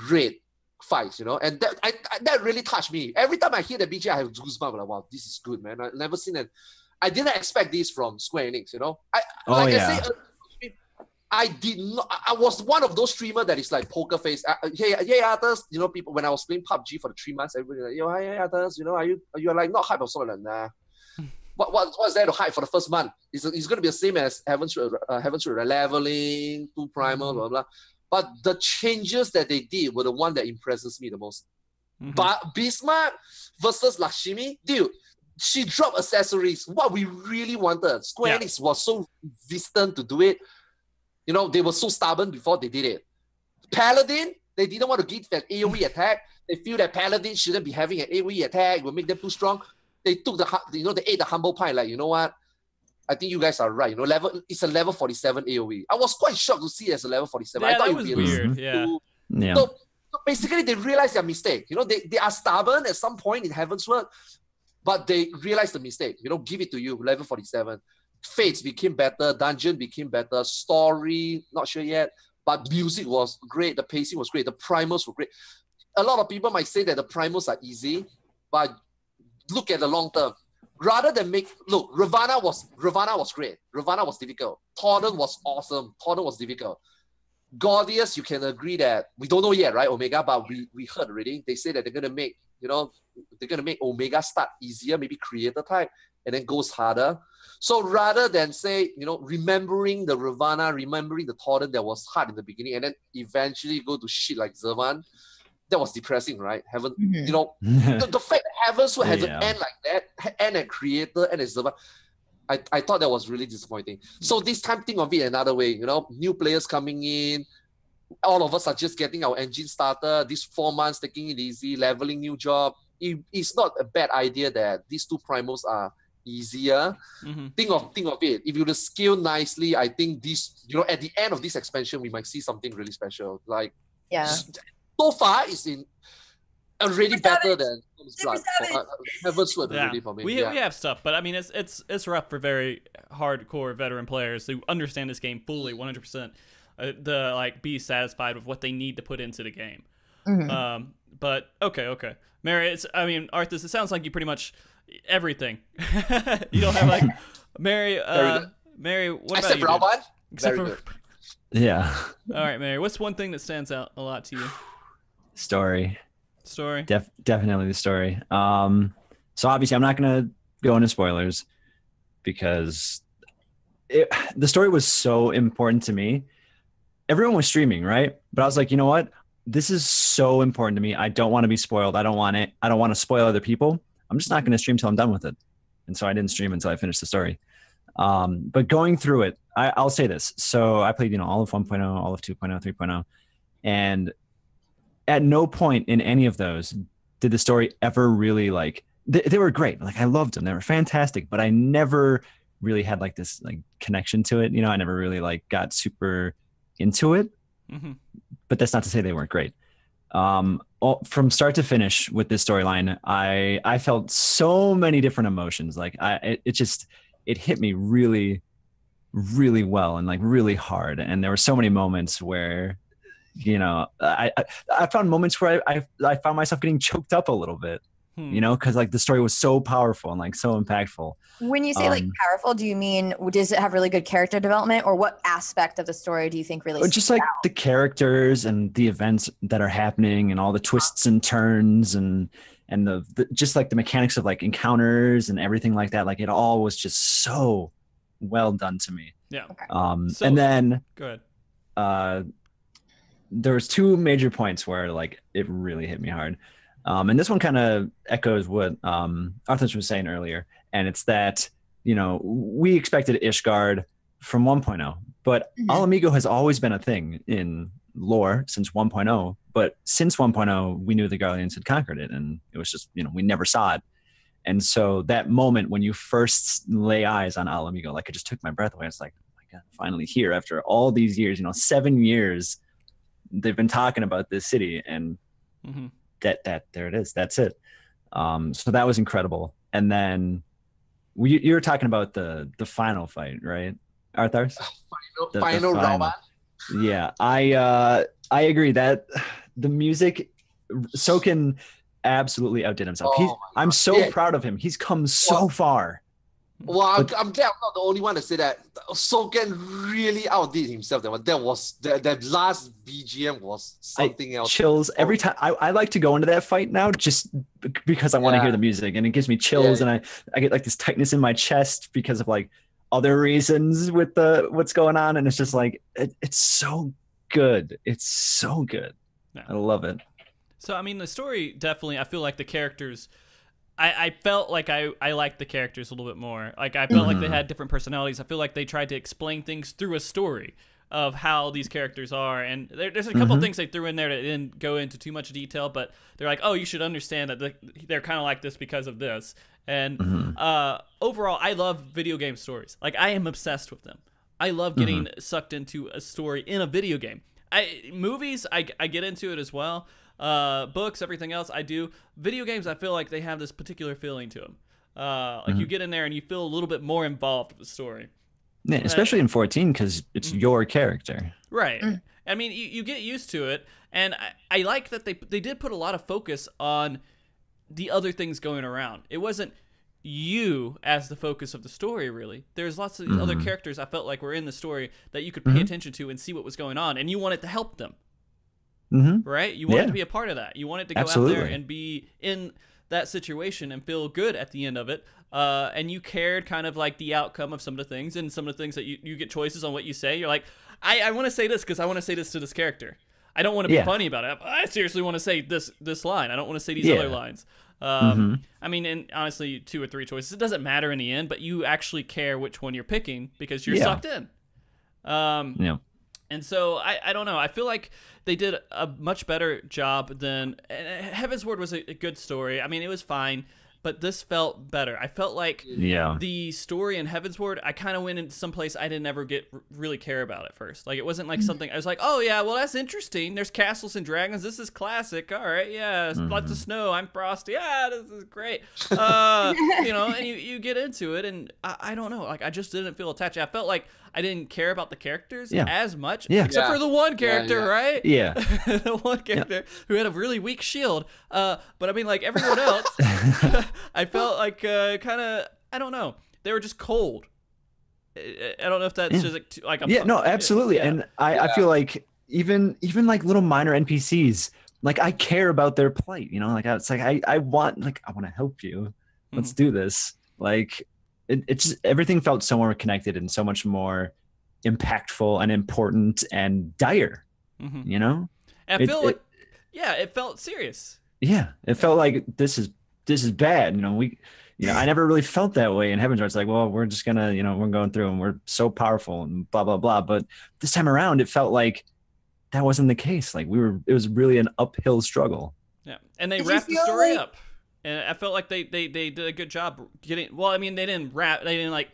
raid fights, you know, and that really touched me. Every time I hear the BG, I have goosebumps. Like, wow, this is good, man. I've never seen it. I didn't expect this from Square Enix, you know. I was one of those streamers that is like poker face. Hey, Arthars, you know, people when I was playing PUBG for the 3 months, everybody like, yo, hey, Arthars, you know, are you like not hype or something like nah. What's there to hype for the first month? It's going to be the same as Heaven's Word, leveling, 2 primal, blah, blah. But the changes that they did were the one that impresses me the most. But Bismarck versus Lakshmi, dude, she dropped accessories. What we really wanted. Square Enix was so resistant to do it. You know, they were so stubborn before they did it. Paladin, they didn't want to give an AoE attack. They feel that Paladin shouldn't be having an AoE attack. It will make them too strong. They took they ate the humble pie. Like, you know what? I think you guys are right. You know, it's a level 47 AoE. I was quite shocked to see it as a level 47. Yeah, I thought that it would was be weird. Yeah. So basically, they realized their mistake. You know, they are stubborn at some point in Heaven's Word, but they realized the mistake. You know, give it to you, level 47. Fates became better. Dungeon became better. Story, not sure yet. But music was great. The pacing was great. The primals were great. A lot of people might say that the primals are easy, but look at the long term. Rather than Ravana was great. Ravana was difficult. Torden was awesome. Torden was difficult. Gordius, you can agree that we don't know yet, right? Omega, but we heard already. They say that they're gonna make, Omega start easier, maybe creator type, and then goes harder. So rather than say, remembering the Ravana, remembering the Torden that was hard in the beginning, and then eventually go to shit like Zervan, that was depressing, right? The fact that Heaven's Word has an end like that, end at creator, end at Zervan, I thought that was really disappointing. So this time, think of it another way, new players coming in, all of us are just getting our engine started, these 4 months, taking it easy, leveling new job. It's not a bad idea that these 2 primals are easier. Think of it. If you were to scale nicely, I think this, at the end of this expansion, we might see something really special. Like, so far, it's already better than Blood. Heaven's Word already for me. We have stuff, but I mean, it's rough for very hardcore veteran players who understand this game fully, 100%. Be satisfied with what they need to put into the game. But okay, Merri. Arthars. It sounds like you pretty much everything. You don't have Merri. Merri, what about you? Rauban? Except Very for good. Yeah. All right, Merri. What's one thing that stands out a lot to you? Story. Definitely the story. So obviously I'm not going to go into spoilers because the story was so important to me. Everyone was streaming, right? But I was like, you know what? This is so important to me. I don't want to be spoiled. I don't want to spoil other people. I'm just not going to stream till I'm done with it. And so I didn't stream until I finished the story. But going through it, I'll say this. So I played, all of 1.0, all of 2.0, 3.0. And at no point in any of those did the story ever really they were great. I loved them. They were fantastic, but I never really had this connection to it. I never really got super into it. but that's not to say they weren't great. From start to finish with this storyline, I felt so many different emotions. Like it hit me really, really well and like really hard. And there were so many moments where, I found moments where I found myself getting choked up a little bit, because like the story was so powerful and like so impactful. When you say like powerful, do you mean, does it have really good character development, or what aspect of the story do you think really just like the characters and the events that are happening and all the twists and turns and the just like the mechanics of like encounters and everything like that. Like it all was just so well done to me. Yeah. Okay. And then go ahead. There was two major points where like it really hit me hard. And this one kind of echoes what Arthars was saying earlier. And it's that, we expected Ishgard from 1.0, but Alamigo has always been a thing in lore since 1.0. But since 1.0, we knew the Guardians had conquered it, and it was just, we never saw it. And so that moment when you first lay eyes on Alamigo, like it just took my breath away. It's like, oh my God, finally here after all these years, 7 years, they've been talking about this city, and that there it is. That's it. So that was incredible. And then you were talking about the final fight, right, Arthars? Final round. Yeah, I agree that the music, Soken absolutely outdid himself. I'm so proud of him. He's come so far. Well, I'm glad I'm not the only one to say that. Soken really outdid himself. That last BGM was something else. Chills every time. I like to go into that fight now just because I want to hear the music, and it gives me chills, and I get like this tightness in my chest because of like other reasons with what's going on, and it's just like it's so good. It's so good. Yeah. I love it. So I mean, the story definitely. I feel like the characters. I felt like I liked the characters a little bit more. Like I felt like they had different personalities. I feel like they tried to explain things through a story of how these characters are. And there's a couple things they threw in there that didn't go into too much detail, but they're like, oh, you should understand that they're kind of like this because of this. And overall, I love video game stories. Like I am obsessed with them. I love getting sucked into a story in a video game. Movies, I get into it as well. Books, everything else I do. Video games, I feel like they have this particular feeling to them. Like you get in there and you feel a little bit more involved with the story. Yeah, especially in 14 because it's your character. Right. I mean, you get used to it, and I like that they did put a lot of focus on the other things going around. It wasn't you as the focus of the story, really. There's lots of other characters I felt like were in the story that you could pay attention to and see what was going on, and you wanted to help them. Right? You wanted to be a part of that. You wanted to go out there and be in that situation and feel good at the end of it. And you cared kind of like the outcome of some of the things, and some of the things that you get choices on what you say. You're like, I want to say this because I want to say this to this character. I don't want to be funny about it. I seriously want to say this line. I don't want to say these other lines. I mean, and honestly, 2 or 3 choices. It doesn't matter in the end, but you actually care which one you're picking because you're sucked in. And so I don't know. I feel like they did a much better job than Heavensward was a good story. I mean, it was fine, but this felt better. I felt like the story in Heavensward, I kind of went into some place I didn't ever really care about at first. Like it wasn't like something I was like, oh yeah, well that's interesting. There's castles and dragons. This is classic. All right, yeah, lots of snow. I'm Frosty. Yeah, this is great. And you get into it, and I don't know. Like I just didn't feel attached. I felt like I didn't care about the characters as much, except for the one character, right? Yeah. The one character who had a really weak shield. But I mean, like everyone else, I felt like kind of, I don't know. They were just cold. I don't know if that's just like a no, absolutely. Yeah. And I feel like even like little minor NPCs, like I care about their plight. Like it's like I want to help you. Let's do this. Like. It's just, everything felt so more connected and so much more impactful and important and dire, And I feel like, it felt serious. Yeah, it felt like this is bad. I never really felt that way in Heavensward. It's like, well, we're just gonna, we're going through and we're so powerful and blah blah blah. But this time around, it felt like that wasn't the case. Like it was really an uphill struggle. Yeah, and they wrapped the story up. And I felt like they did a good job getting. Well, I mean, they didn't wrap. They didn't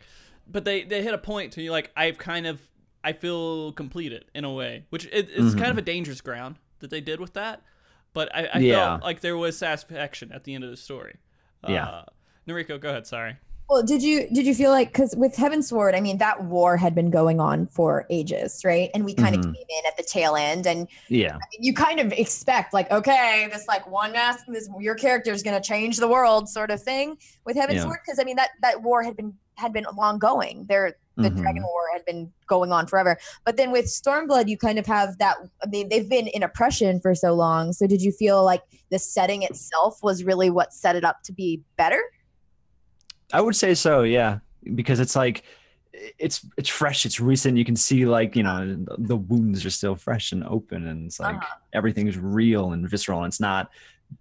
but they hit a point to you like I I feel completed in a way, which it's kind of a dangerous ground that they did with that. But I felt like there was satisfaction at the end of the story. Nariko, go ahead. Sorry. Well, did you feel like, because with Heavensward, I mean, that war had been going on for ages, right? And we kind of came in at the tail end, and I mean, you kind of expect like, okay, this like your character is going to change the world sort of thing with Heavensward, because I mean that war had been long going. The Dragon War had been going on forever. But then with Stormblood, you kind of have that. I mean, they've been in oppression for so long. So did you feel like the setting itself was really what set it up to be better? I would say so, yeah, because it's like it's fresh, it's recent. You can see like, you know, the wounds are still fresh and open, and it's like everything's real and visceral, and it's not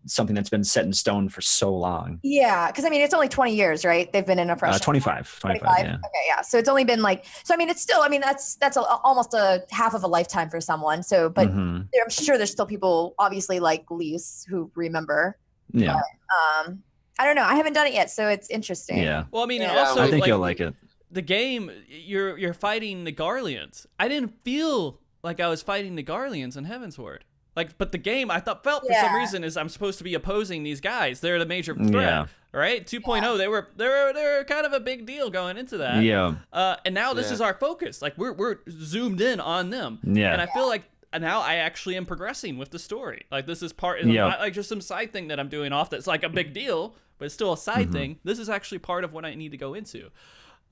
something that's been set in stone for so long. Yeah, because I mean, it's only 20 years, right? They've been in oppression. 25, yeah. Okay, yeah. So it's only been like, so I mean, it's still, I mean, that's almost a half of a lifetime for someone. So, but I'm sure there's still people, obviously, like Lise, who remember. Yeah. But, I don't know. I haven't done it yet, so it's interesting. Yeah. Well, I mean, and also, I think like, you'll like it. The game, you're fighting the Garleans. I didn't feel like I was fighting the Garleans in Heavensward. Like, but the game I thought felt for some reason is I'm supposed to be opposing these guys. They're the major threat, right? 2.0, they were kind of a big deal going into that. Yeah. And now this is our focus. Like we're zoomed in on them. Yeah. And I feel like now I actually am progressing with the story. Like this is not like just some side thing that I'm doing off that's like a big deal, but it's still a side thing. This is actually part of what I need to go into.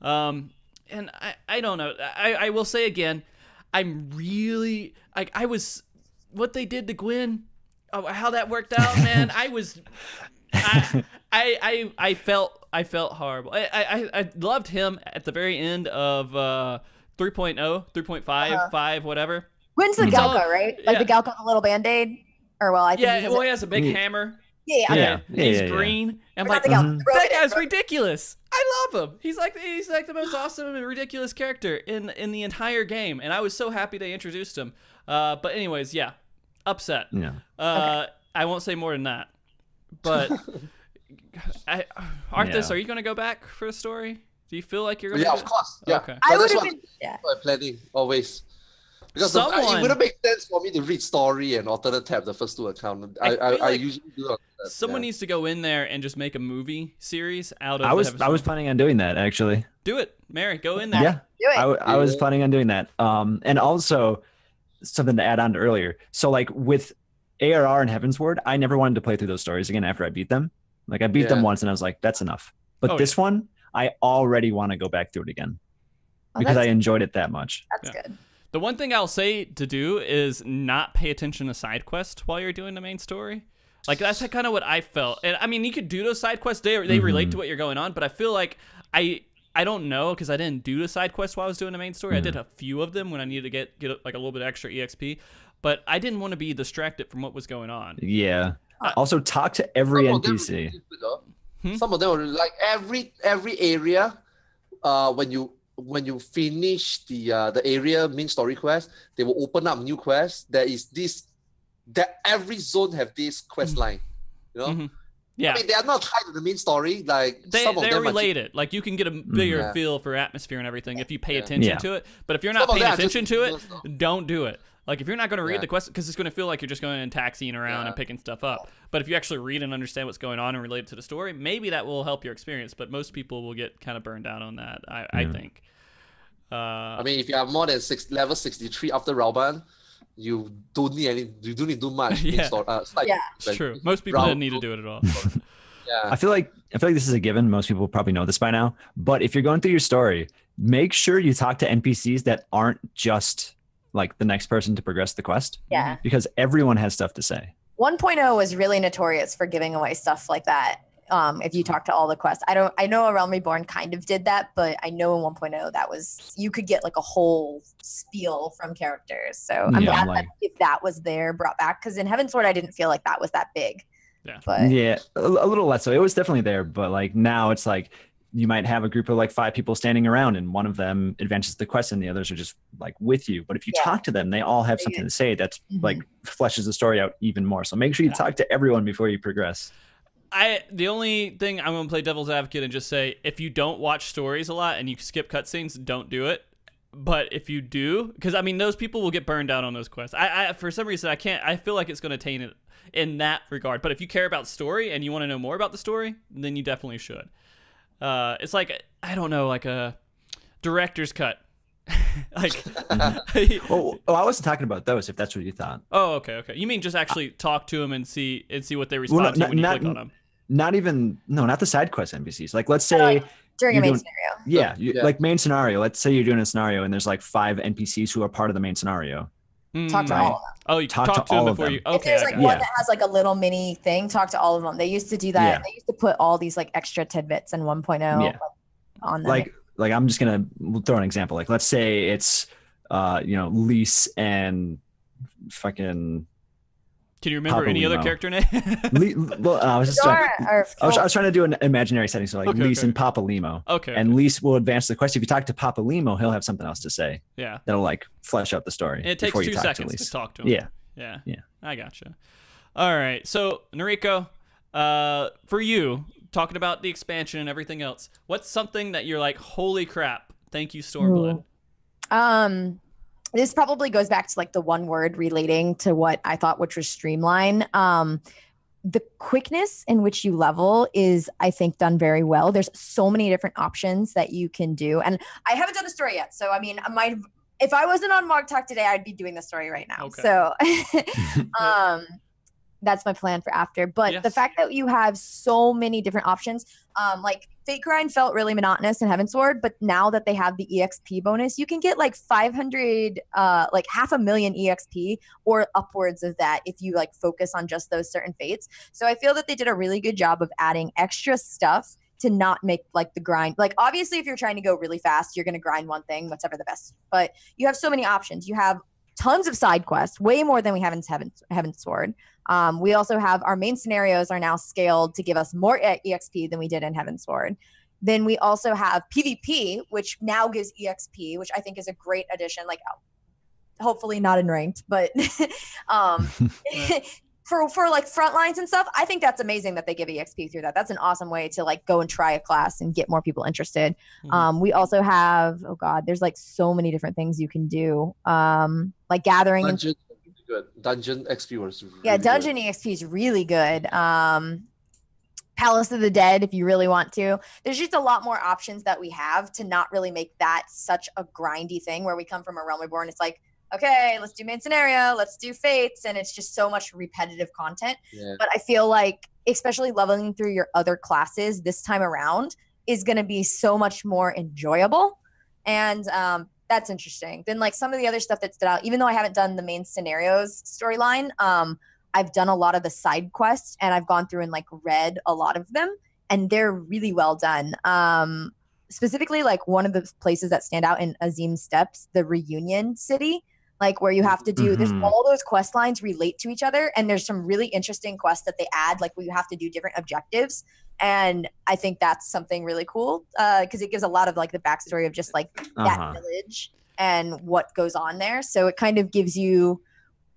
And I don't know. I will say again, I'm really like what they did to Gwen, how that worked out, man. I felt horrible. I loved him at the very end of 3.0, 3.5, 5, whatever. Gwen's the Galka, right? Like the Galka with a little band-aid? Or well, I think he has a big hammer. Yeah. He's green. And I'm like, that guy's ridiculous. I love him. He's like the most awesome and ridiculous character in the entire game. And I was so happy they introduced him. But anyways, upset. Yeah. I won't say more than that. But Arthas, are you going to go back for the story? Do you feel like you're going to? Yeah, of course. Yeah. Okay. I would have been. I'm planning always. Because it Someone- wouldn't make sense for me to read story and alternate tab the first two accounts. I usually do that. Someone needs to go in there and just make a movie series out of. I was planning on doing that actually. Do it, Merri. Go in there. Yeah, Do it. I was planning on doing that. And also something to add on to earlier. So like with ARR and Heavensward, I never wanted to play through those stories again after I beat them. Like I beat them once and I was like, that's enough. But this one, I already want to go back through it again because I enjoyed it that much. That's good. The one thing I'll say to do is not pay attention to side quests while you're doing the main story. Like that's kind of what I felt. And I mean, you could do those side quests. They relate to what you're going on, but I feel like I don't know because I didn't do the side quests while I was doing the main story. I did a few of them when I needed to get like a little bit extra EXP, but I didn't want to be distracted from what was going on. Yeah. Also, talk to every NPC. Some of them are like every area. When you finish the area main story quest, they will open up new quests. There is this that every zone have this quest line. You know? Yeah. I mean, they are not tied to the main story. Like they're related. Like you can get a bigger feel for atmosphere and everything if you pay attention to it. But if you're not paying attention to it, don't do it. Like if you're not going to read the quest, because it's going to feel like you're just going and taxiing around and picking stuff up. But if you actually read and understand what's going on and relate it to the story, maybe that will help your experience. But most people will get kind of burned out on that, I think. I mean, if you are more than level 63 after Rauban, you don't need to do much. It's true. Most people didn't need to do it at all. I feel like this is a given. Most people probably know this by now. But if you're going through your story, make sure you talk to NPCs that aren't just like the next person to progress the quest. Yeah. Because everyone has stuff to say. 1.0 was really notorious for giving away stuff like that. If you talk to all the quests, I know A Realm Reborn kind of did that, but I know in 1.0 that was, you could get like a whole spiel from characters. So I'm glad that if that was there brought back, because in Heavensward I didn't feel like that was that big. Yeah. But a little less so. It was definitely there, but like now it's like you might have a group of like 5 people standing around and one of them advances the quest and the others are just like with you. But if you talk to them, they all have something to say that's like fleshes the story out even more. So make sure you talk to everyone before you progress. The only thing I'm going to play devil's advocate and just say, if you don't watch stories a lot and you skip cutscenes, don't do it. But if you do, because I mean, those people will get burned out on those quests. I for some reason, I feel like it's going to taint it in that regard. But if you care about story and you want to know more about the story, then you definitely should. It's like, I don't know, like a director's cut. Like, well, I wasn't talking about those, if that's what you thought. Oh, okay. You mean just actually talk to them and see what they respond to when you click on them? Not the side quest NPCs. Like, let's say during a main scenario. Yeah, like main scenario. Let's say you're doing a scenario and there's like 5 NPCs who are part of the main scenario. Talk to all of them. Oh, you talk to them before you. Okay. If there's like one that has like a little mini thing, talk to all of them. They used to do that. Yeah. They used to put all these like extra tidbits in 1.0 on them. Like I'm just gonna throw an example. Like, let's say it's Lise and fucking. Can you remember any other character name? Well, I was trying to do an imaginary setting, so like Lise and Papa Limo. Okay. And Lise will advance the quest. If you talk to Papa Limo, he'll have something else to say. Yeah. That'll like flesh out the story. And it takes 2 seconds to talk to him. Yeah. I gotcha. All right. So Nariko, for you, talking about the expansion and everything else, what's something that you're like, holy crap, thank you, Stormblood? This probably goes back to like the one word relating to what I thought, which was streamline. The quickness in which you level is, I think, done very well. There's so many different options that you can do. And I haven't done the story yet. So, I mean, if I wasn't on MogTalk today, I'd be doing the story right now. Okay. So that's my plan for after. But the fact that you have so many different options, like Fate Grind felt really monotonous in Heavensward, but now that they have the EXP bonus, you can get like 500, like 500,000 EXP or upwards of that if you like focus on just those certain fates. So I feel that they did a really good job of adding extra stuff to not make like the grind. Like, obviously, if you're trying to go really fast, you're going to grind one thing, whatever the best. But you have so many options. You have tons of side quests, way more than we have in Heavensward. We also have our main scenarios are now scaled to give us more EXP than we did in Heavensward. Then we also have PvP, which now gives EXP, which I think is a great addition. Like, hopefully not in ranked, but for like front lines and stuff, I think that's amazing that they give EXP through that. That's an awesome way to like go and try a class and get more people interested. We also have, there's like so many different things you can do. Like gathering. Dungeon XP was really Dungeon good. EXP is really good. Palace of the Dead, if you really want to. There's just a lot more options that we have to not really make that such a grindy thing where we come from a Realm Reborn. It's like, okay, let's do main scenario, let's do fates, and it's just so much repetitive content. But I feel like, especially leveling through your other classes this time around is going to be so much more enjoyable. And that's interesting. Then like some of the other stuff that stood out, even though I haven't done the main scenarios storyline, I've done a lot of the side quests and I've gone through and like read a lot of them, and they're really well done. Specifically, like one of the places that stand out in Azim Steppes, the Reunion City, like where you have to do, there's all those quest lines relate to each other, and there's some really interesting quests that they add, like where you have to do different objectives. And I think that's something really cool because it gives a lot of like the backstory of just like that village and what goes on there. So it kind of gives you,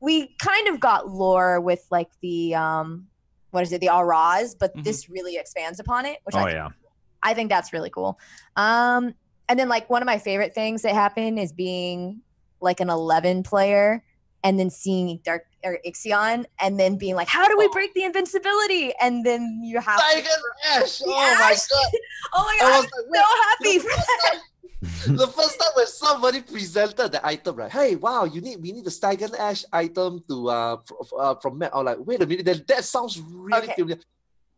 we kind of got lore with like the the Arthars, but this really expands upon it, which I think that's really cool. And then like one of my favorite things that happen is being like an 11 player and then seeing Dark or Ixion and then being like, how do we break the invincibility? And then you have Ash. Oh my god. Oh my god, I'm so happy for that. The first time when somebody presented the item, right? Hey, wow, we need the Steigen Ash item to from Matt. I was like, wait a minute, that sounds really familiar.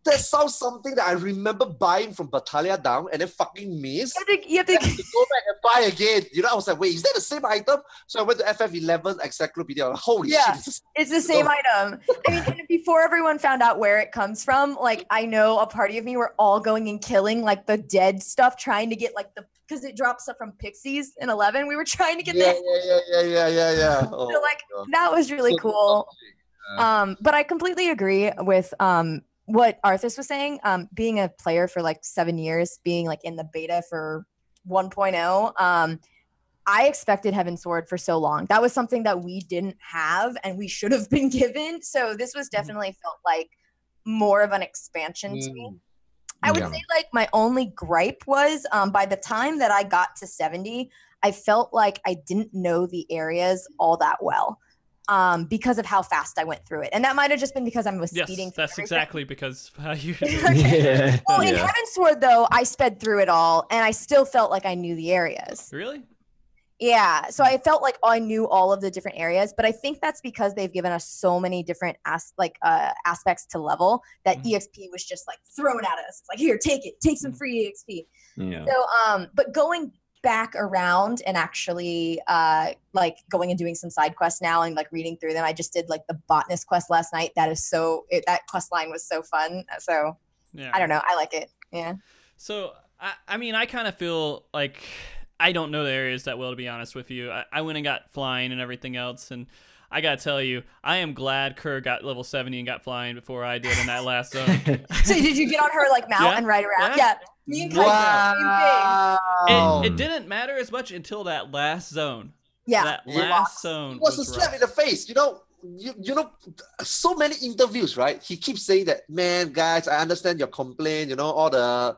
That sounds something that I remember buying from Battalion Down and then fucking missed. You have to go back and buy again. You know, I was like, wait, is that the same item? So I went to FF11 Encyclopedia. Like, holy shit. It's the same item. I mean, and before everyone found out where it comes from, like, I know a party of me were all going and killing like the dead stuff, trying to get like because it drops stuff from Pixies in 11. We were trying to get Yeah. Oh, so like, that was really cool. But I completely agree with what Arthars was saying, being a player for like 7 years, being like in the beta for 1.0, I expected Heavensward for so long. That was something that we didn't have and we should have been given. So this was definitely felt like more of an expansion to me. I would say like my only gripe was by the time that I got to 70, I felt like I didn't know the areas all that well. Because of how fast I went through it. And that might have just been because I was speeding through that's everything. exactly because how you Yeah. Well, in Yeah. Heavensward, though, I sped through it all, and I still felt like I knew the areas. Really? Yeah, so I felt like I knew all of the different areas, but I think that's because they've given us so many different aspects to level that EXP was just like thrown at us. It's like, here, take it, take some free EXP. Yeah. So, but going back around and actually like going and doing some side quests now and like reading through them. I just did like the botanist quest last night. That quest line was so fun. So Yeah. I don't know. I like it. Yeah. So I mean, I kind of feel like I don't know the areas that well, to be honest with you. I went and got flying and everything else, and I gotta tell you, I am glad Kerr got level 70 and got flying before I did in that last zone. So did you get on her like mount and ride around? Yeah. Me and Kai, Wow. It didn't matter as much until that last zone. Yeah. That last zone It was a slap in the face. You know, so many interviews, right? He keeps saying that, man, guys, I understand your complaint, you know, all the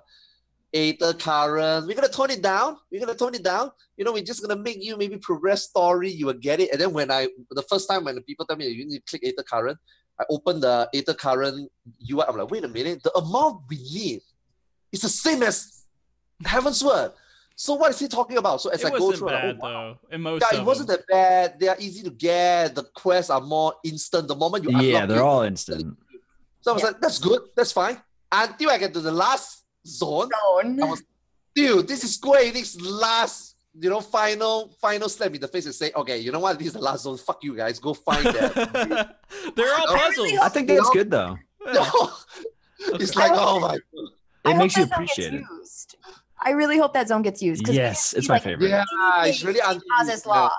Aether currents. We're gonna tone it down. You know, we're just gonna make you maybe progress story, you will get it. And then the first time when the people tell me you need to click Aether current, I opened the Aether current UI. I'm like, wait a minute, the amount we need is the same as Heavensward. So what is he talking about? So as I go through, bad, wow. though. In most Yeah, it wasn't that bad. They are easy to get. The quests are more instant. The moment you unlock they're all instant. So I was like, that's good. That's fine. Until I get to the last zone. I was, dude, this is Square Enix last, final slap in the face and say, okay, you know what? This is the last zone. Fuck you guys. Go find that. They're all puzzles. I think that's good though. It's like, oh my God. It makes you appreciate it. I really hope that zone gets used. Yes, it's my favorite. Yeah, it's really Oz's Law.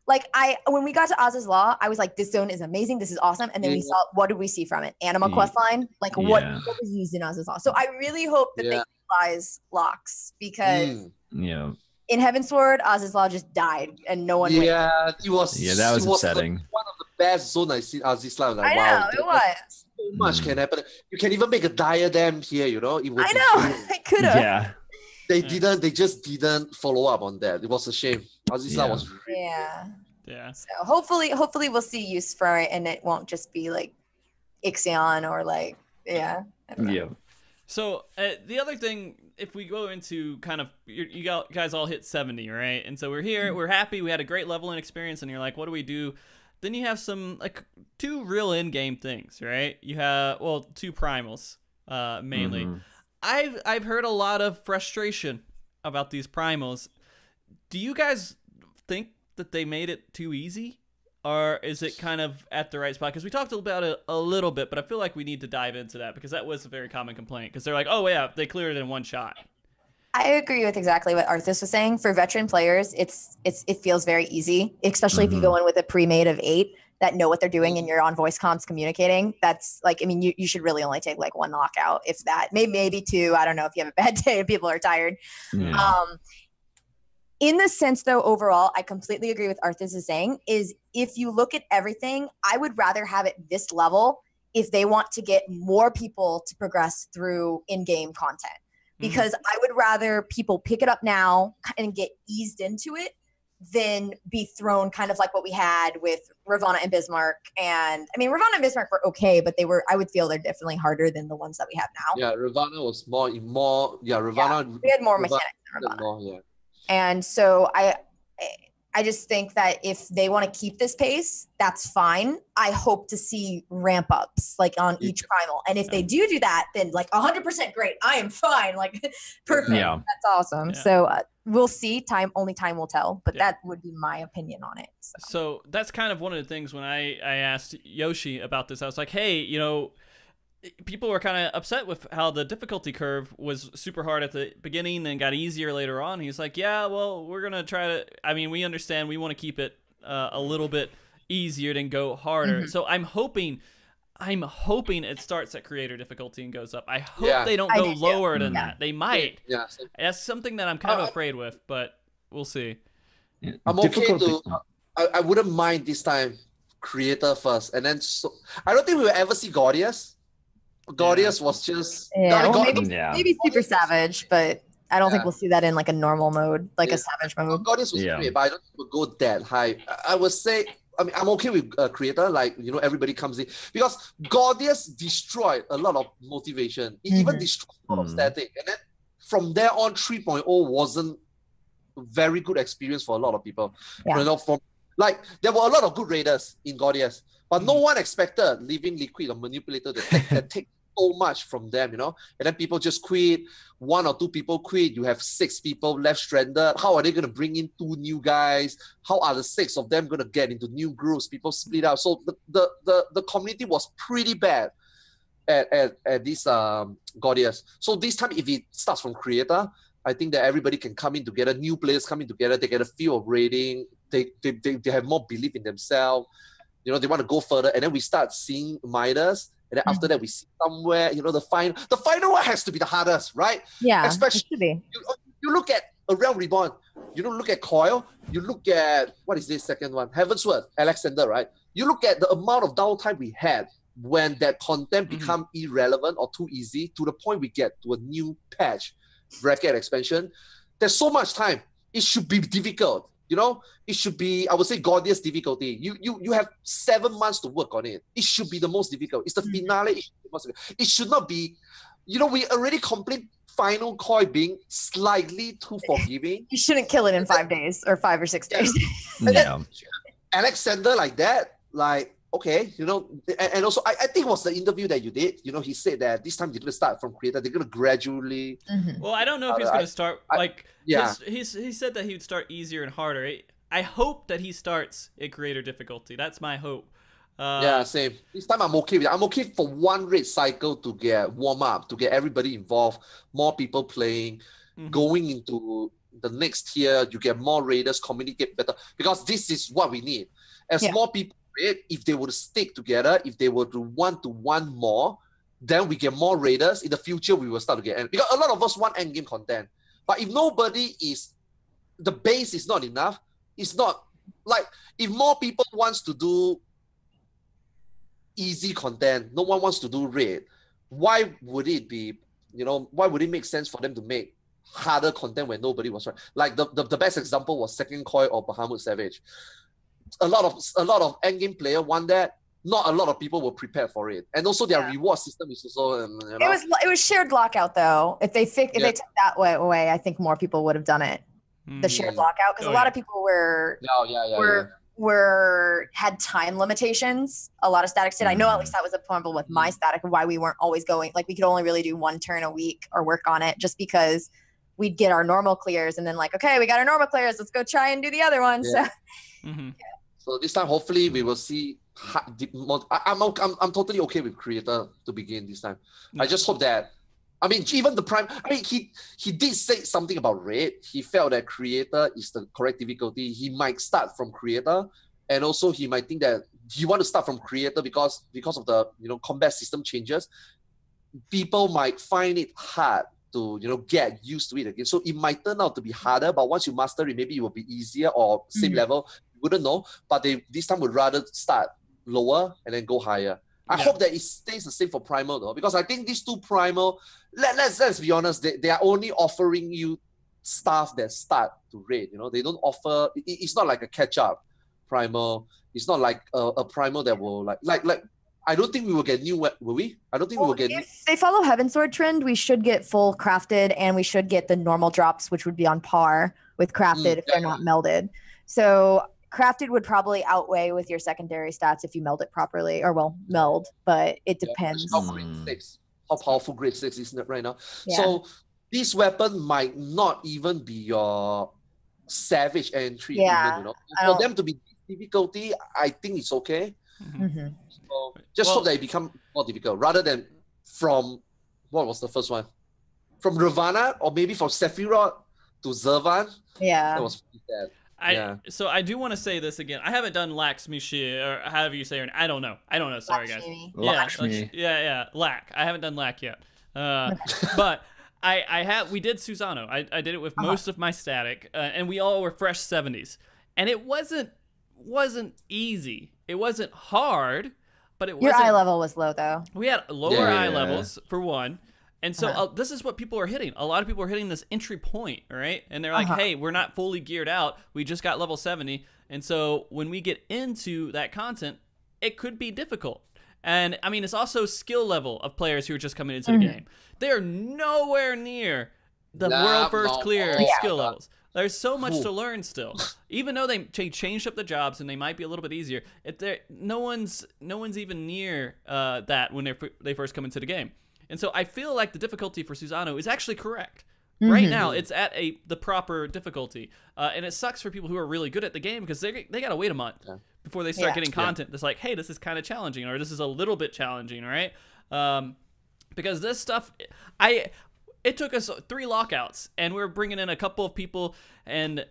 Like when we got to Oz's Law, I was like, this zone is amazing. This is awesome. And then we saw, what did we see from it? Anima quest line? Like what was used in Oz's Law? So I really hope that they utilize locks because in Heavensward, Oz's Law just died and no one it was. Yeah, that was upsetting. One of the best zones I've seen Oz's Law. Like, I know, it was. So much can happen. You can even make a diadem here, It would I know. I could have. Yeah. They just didn't follow up on that. It was a shame. Azizla was really Yeah. So hopefully we'll see use for it and it won't just be like Ixion or like I don't know. So the other thing, if we go into kind of you guys all hit 70, right? And so we're here, we're happy, we had a great level and experience, and you're like, what do we do? Then you have some like two real in-game things, right? You have two primals mainly. I've heard a lot of frustration about these primals. Do you guys think that they made it too easy, or is it kind of at the right spot? Because we talked about it a little bit, but I feel like we need to dive into that because that was a very common complaint. Because they're like, oh yeah, they cleared it in one shot. I agree with exactly what Arthars was saying. For veteran players, it feels very easy, especially if you go in with a pre-made of 8 that know what they're doing and you're on voice comms communicating. That's like, I mean, you should really only take like one knockout, if that. Maybe 2. I don't know if you have a bad day and people are tired. Yeah. In the sense, though, overall, I completely agree with Arthars is saying, is if you look at everything, I would rather have it this level if they want to get more people to progress through in-game content. Because I would rather people pick it up now and get eased into it than be thrown kind of like what we had with Ravana and Bismarck. And I mean, Ravana and Bismarck were okay, but I would feel they're definitely harder than the ones that we have now. Yeah, Ravana was more, Ravana. We had more mechanics than Ravana. And so I just think that if they want to keep this pace, that's fine. I hope to see ramp ups like on each primal. And if they do that, then like 100% great. I am fine. Like perfect. Yeah. That's awesome. Yeah. So we'll see. Only time will tell. But that would be my opinion on it. So that's kind of one of the things when I asked Yoshi about this. I was like, hey, people were kind of upset with how the difficulty curve was super hard at the beginning and got easier later on. He's like, yeah, well, we're going to try to, I mean, we understand we want to keep it a little bit easier than go harder. So I'm hoping it starts at creator difficulty and goes up. I hope they don't go lower than that. They might. Yeah. That's something that I'm kind of afraid with, but we'll see. I'm okay I wouldn't mind this time creator first. And then I don't think we will ever see Gordius. Gordius was just maybe Super Savage, but I don't think Yeah. we'll see that in like a normal mode, like Yeah. a savage mode. Guardians was great, but I don't think we'll go that high. I would say, I mean, I'm okay with creator, like, you know, everybody comes in, because Guardians destroyed a lot of motivation. It even destroyed a lot of static. And then from there on, 3.0 wasn't a very good experience for a lot of people. Yeah. You know, like, there were a lot of good raiders in Guardians, but no one expected Living Liquid or Manipulator that take so much from them, you know, and then people just quit. 1 or 2 people quit. You have 6 people left stranded. How are they going to bring in 2 new guys? How are the 6 of them going to get into new groups? People split out. So the community was pretty bad at these Guardians. So this time, if it starts from creator, I think that everybody can come in together. New players coming together. They get a feel of raiding. They have more belief in themselves. You know, they want to go further, and then we start seeing Midas. And then after that, we see somewhere, you know, the final one has to be the hardest, right? Yeah, especially it should be. You look at A Realm Reborn, you don't look at Coil, you look at, what is this second one? Heavensward, Alexander, right? You look at the amount of downtime we had when that content become irrelevant or too easy, to the point we get to a new patch, bracket expansion. There's so much time. It should be difficult. You know, it should be, I would say, Gordius difficulty. You have 7 months to work on it. It should be the most difficult. It's the finale. It should not be, you know, we already complained Final Koi being slightly too forgiving. You shouldn't kill it in 5 days or 5 or 6 days. Yeah. Alexander like that, like, okay, you know, and also I think it was the interview that you did, you know, he said that this time they're going to start from creator, they're going to gradually. Well, I don't know if he's going to start, like, yeah. he said that he would start easier and harder. I hope that he starts at creator difficulty. That's my hope. Yeah, same. This time I'm okay with it. I'm okay for 1 raid cycle to get warm up, to get everybody involved, more people playing, going into the next tier, you get more raiders, communicate better, because this is what we need. As more people raid, if they were to stick together, if they were to one more, then we get more raiders. In the future, we will start to get, because a lot of us want endgame content. But if nobody is, the base is not enough, it's not, like, if more people wants to do easy content, no one wants to do raid, why would it be, you know, why would it make sense for them to make harder content when nobody was right? Like the best example was Second Coil or Bahamut Savage. A lot of endgame player want that. Not a lot of people were prepared for it, and also their reward system is also. You know, it was shared lockout though. If they took that away, I think more people would have done it. The shared lockout, because a lot of people had time limitations. A lot of statics did. I know at least that was a problem with my static, why we weren't always going, like, we could only really do 1 turn a week or work on it, just because we'd get our normal clears and then, like, okay, we got our normal clears, let's go try and do the other one. So so this time hopefully we will see I'm totally okay with creator to begin this time. I just hope that, I mean, even the prime, I mean, he did say something about raid. He felt that creator is the correct difficulty. He might start from creator, and also he might think that he want to start from creator because of the, you know, combat system changes. People might find it hard to, you know, get used to it again. So it might turn out to be harder, but once you master it, maybe it will be easier or same level. You wouldn't know, but they this time would rather start lower and then go higher. I hope that it stays the same for Primal though, because I think these 2 Primal, let's be honest, they are only offering you stuff that start to raid. You know, they don't offer. It's not like a catch up Primal. It's not like a Primal that will like. I don't think we will get new. Will we? I don't think we will get. If they follow Heavensward trend, we should get full crafted, and we should get the normal drops, which would be on par with crafted if they're not melded. So crafted would probably outweigh with your secondary stats if you meld it properly, or meld, but it depends. How powerful grade 6 is right now. So this weapon might not even be your savage entry. Even, you know? For them to be difficulty, I think it's okay. So just hope that it become more difficult rather than from, what was the first one? From Ravana, or maybe from Sephiroth to Zervan. Yeah. That was pretty bad. So I do want to say this again. I haven't done Laxmi, or however you say her name. I don't know. Sorry, guys. Yeah, Lack. I haven't done Lack yet. But we did Susano. I did it with most of my static, and we all were fresh 70s. And it wasn't easy. It wasn't hard, but it wasn't. Your eye level was low though. We had lower eye levels for one. And so this is what people are hitting. A lot of people are hitting this entry point, right? And they're like, hey, we're not fully geared out. We just got level 70. And so when we get into that content, it could be difficult. And I mean, it's also skill level of players who are just coming into the game. They are nowhere near the world first clear skill levels. There's so much to learn still. Even though they changed up the jobs and they might be a little bit easier, no one's even near that when they first come into the game. And so I feel like the difficulty for Susano is actually correct. Right now, it's at the proper difficulty. And it sucks for people who are really good at the game because they got to wait a month before they start getting content that's like, hey, this is kind of challenging, or this is a little bit challenging, right? Because this stuff, it took us 3 lockouts, and we were bringing in a couple of people, and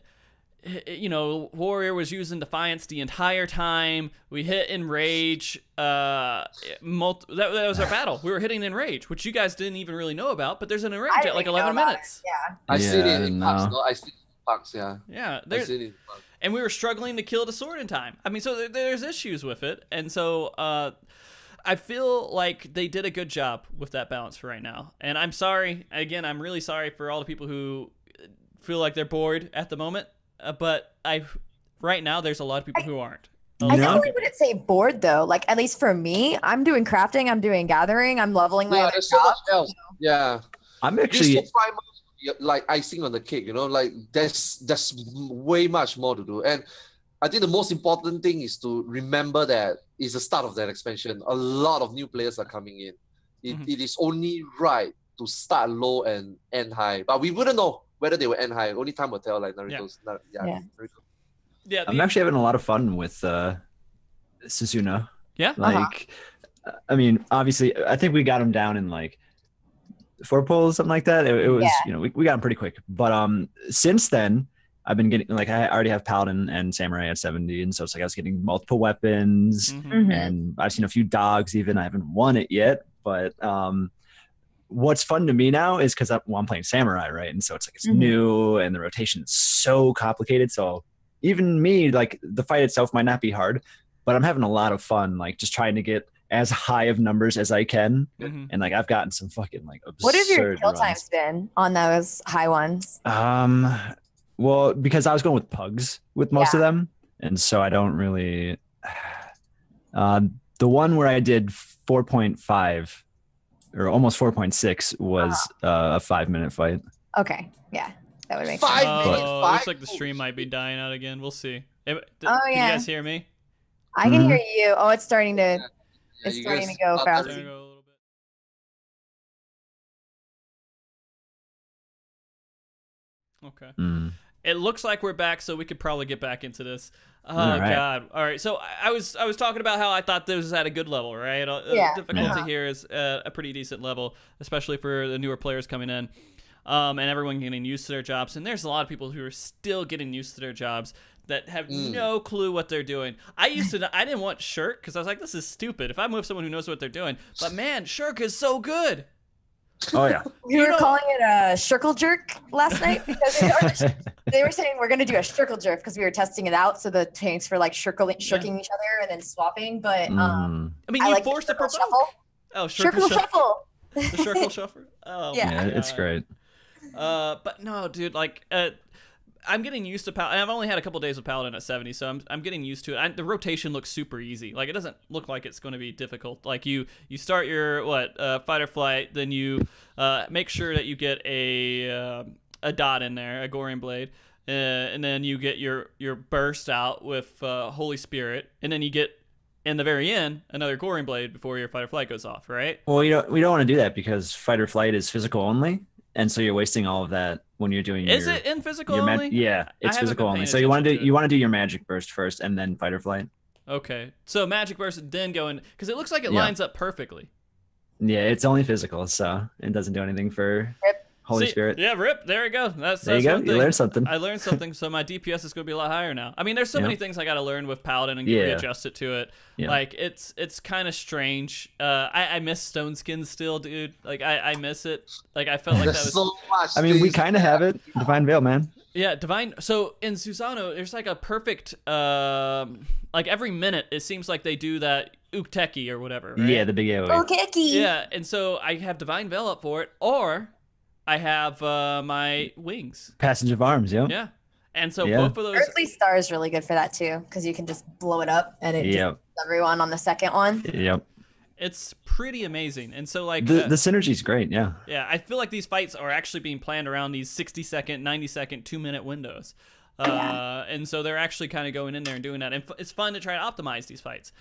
you know, Warrior was using Defiance the entire time. We hit Enrage. That was our battle. We were hitting Enrage, which you guys didn't even really know about, but there's an Enrage at like 11 minutes. I see it in Pucks. No, I see it in Pucks, Yeah, and we were struggling to kill the sword in time. I mean, so there's issues with it, and so I feel like they did a good job with that balance for right now. And I'm sorry, again, I'm really sorry for all the people who feel like they're bored at the moment. But right now, there's a lot of people who aren't. I definitely wouldn't say bored though. Like, at least for me, I'm doing crafting, I'm doing gathering, I'm leveling my other there's so much else. Yeah, I'm actually like icing on the cake. You know, like there's way much more to do. And I think the most important thing is to remember that it's the start of that expansion. A lot of new players are coming in. It is only right to start low and end high, but we wouldn't know whether they will end high. Only time will tell, like Nariko's. Yeah, I'm actually having a lot of fun with Suzuno. Yeah? Like, I mean, obviously, I think we got him down in like 4 pulls, something like that. It was, you know, we got him pretty quick. But since then, I've been getting, like, I already have Paladin and Samurai at 70. And so it's like I was getting multiple weapons. And I've seen a few dogs even. I haven't won it yet. But what's fun to me now is because I'm playing Samurai, right? And so it's like it's new and the rotation is so complicated. So even me, like, the fight itself might not be hard, but I'm having a lot of fun, like, just trying to get as high of numbers as I can. And like I've gotten some fucking like absurd What have your kill runs. times been on those high ones? Well, because I was going with pugs with most of them, and so I don't really the one where I did 4.5 or almost 4.6 was a 5-minute fight. Okay, yeah, that would make 5 sense. minutes. Looks like the stream might be dying out again. We'll see. Can you guys hear me? I can hear you. Oh, it's starting to. It's you starting guys to go are fast. Starting to go a little bit. Okay. It looks like we're back, so we could probably get back into this. Oh God! All right. So I was talking about how I thought this was at a good level, right? Difficulty here is a pretty decent level, especially for the newer players coming in, and everyone getting used to their jobs. And there's a lot of people who are still getting used to their jobs that have no clue what they're doing. I didn't want Shirk because I was like, this is stupid. If I move someone who knows what they're doing, but man, Shirk is so good. Oh yeah. We were calling it a circle jerk last night because they were saying we're going to do a circle jerk because we were testing it out. So the tanks were like shirking each other and then swapping. But I mean, you forced a provoke. Oh, circle shuffle. The circle shuffle. Oh, yeah, it's great. But no, dude, like I'm getting used to Paladin. I've only had a couple days of Paladin at 70, so I'm getting used to it. The rotation looks super easy. Like, it doesn't look like it's going to be difficult. Like, you start your fight or flight, then you make sure that you get a dot in there, a Goring Blade, and then you get your burst out with Holy Spirit, and then you get in the very end another Goring Blade before your fight or flight goes off, right? Well, we don't want to do that because fight or flight is physical only. And so you're wasting all of that when you're doing. Is it in physical only? Yeah, it's physical only. So you want to do your magic burst first, and then fight or flight. Okay, so magic burst, then going because it looks like it lines up perfectly. Yeah, it's only physical, so it doesn't do anything for Holy See, Spirit. Yeah, rip. There you go. That's There you go. one You thing. learned something. I learned something, so my DPS is going to be a lot higher now. I mean, there's so many things I got to learn with Paladin and readjust it to it. Yeah. Like, it's kind of strange. I miss Stone Skin still, dude. Like, I miss it. Like, I felt like that There's was... so much. I mean, we things kind of have it. Divine Veil, man. Yeah, Divine. So in Susano, there's like a perfect, like every minute, it seems like they do that Ukteki or whatever, right? Yeah, the big AoE. Okay. Yeah, and so I have Divine Veil up for it, or I have my wings. Passage of Arms, yo. Yeah. And so Yeah. both of those... Earthly Star is really good for that too, because you can just blow it up and it just Yep. hits everyone on the second one. Yep. It's pretty amazing. And so, like... The synergy's great, yeah. yeah, I feel like these fights are actually being planned around these 60-second, 90-second, 2-minute windows. And so they're actually kind of going in there and doing that. And it's fun to try to optimize these fights.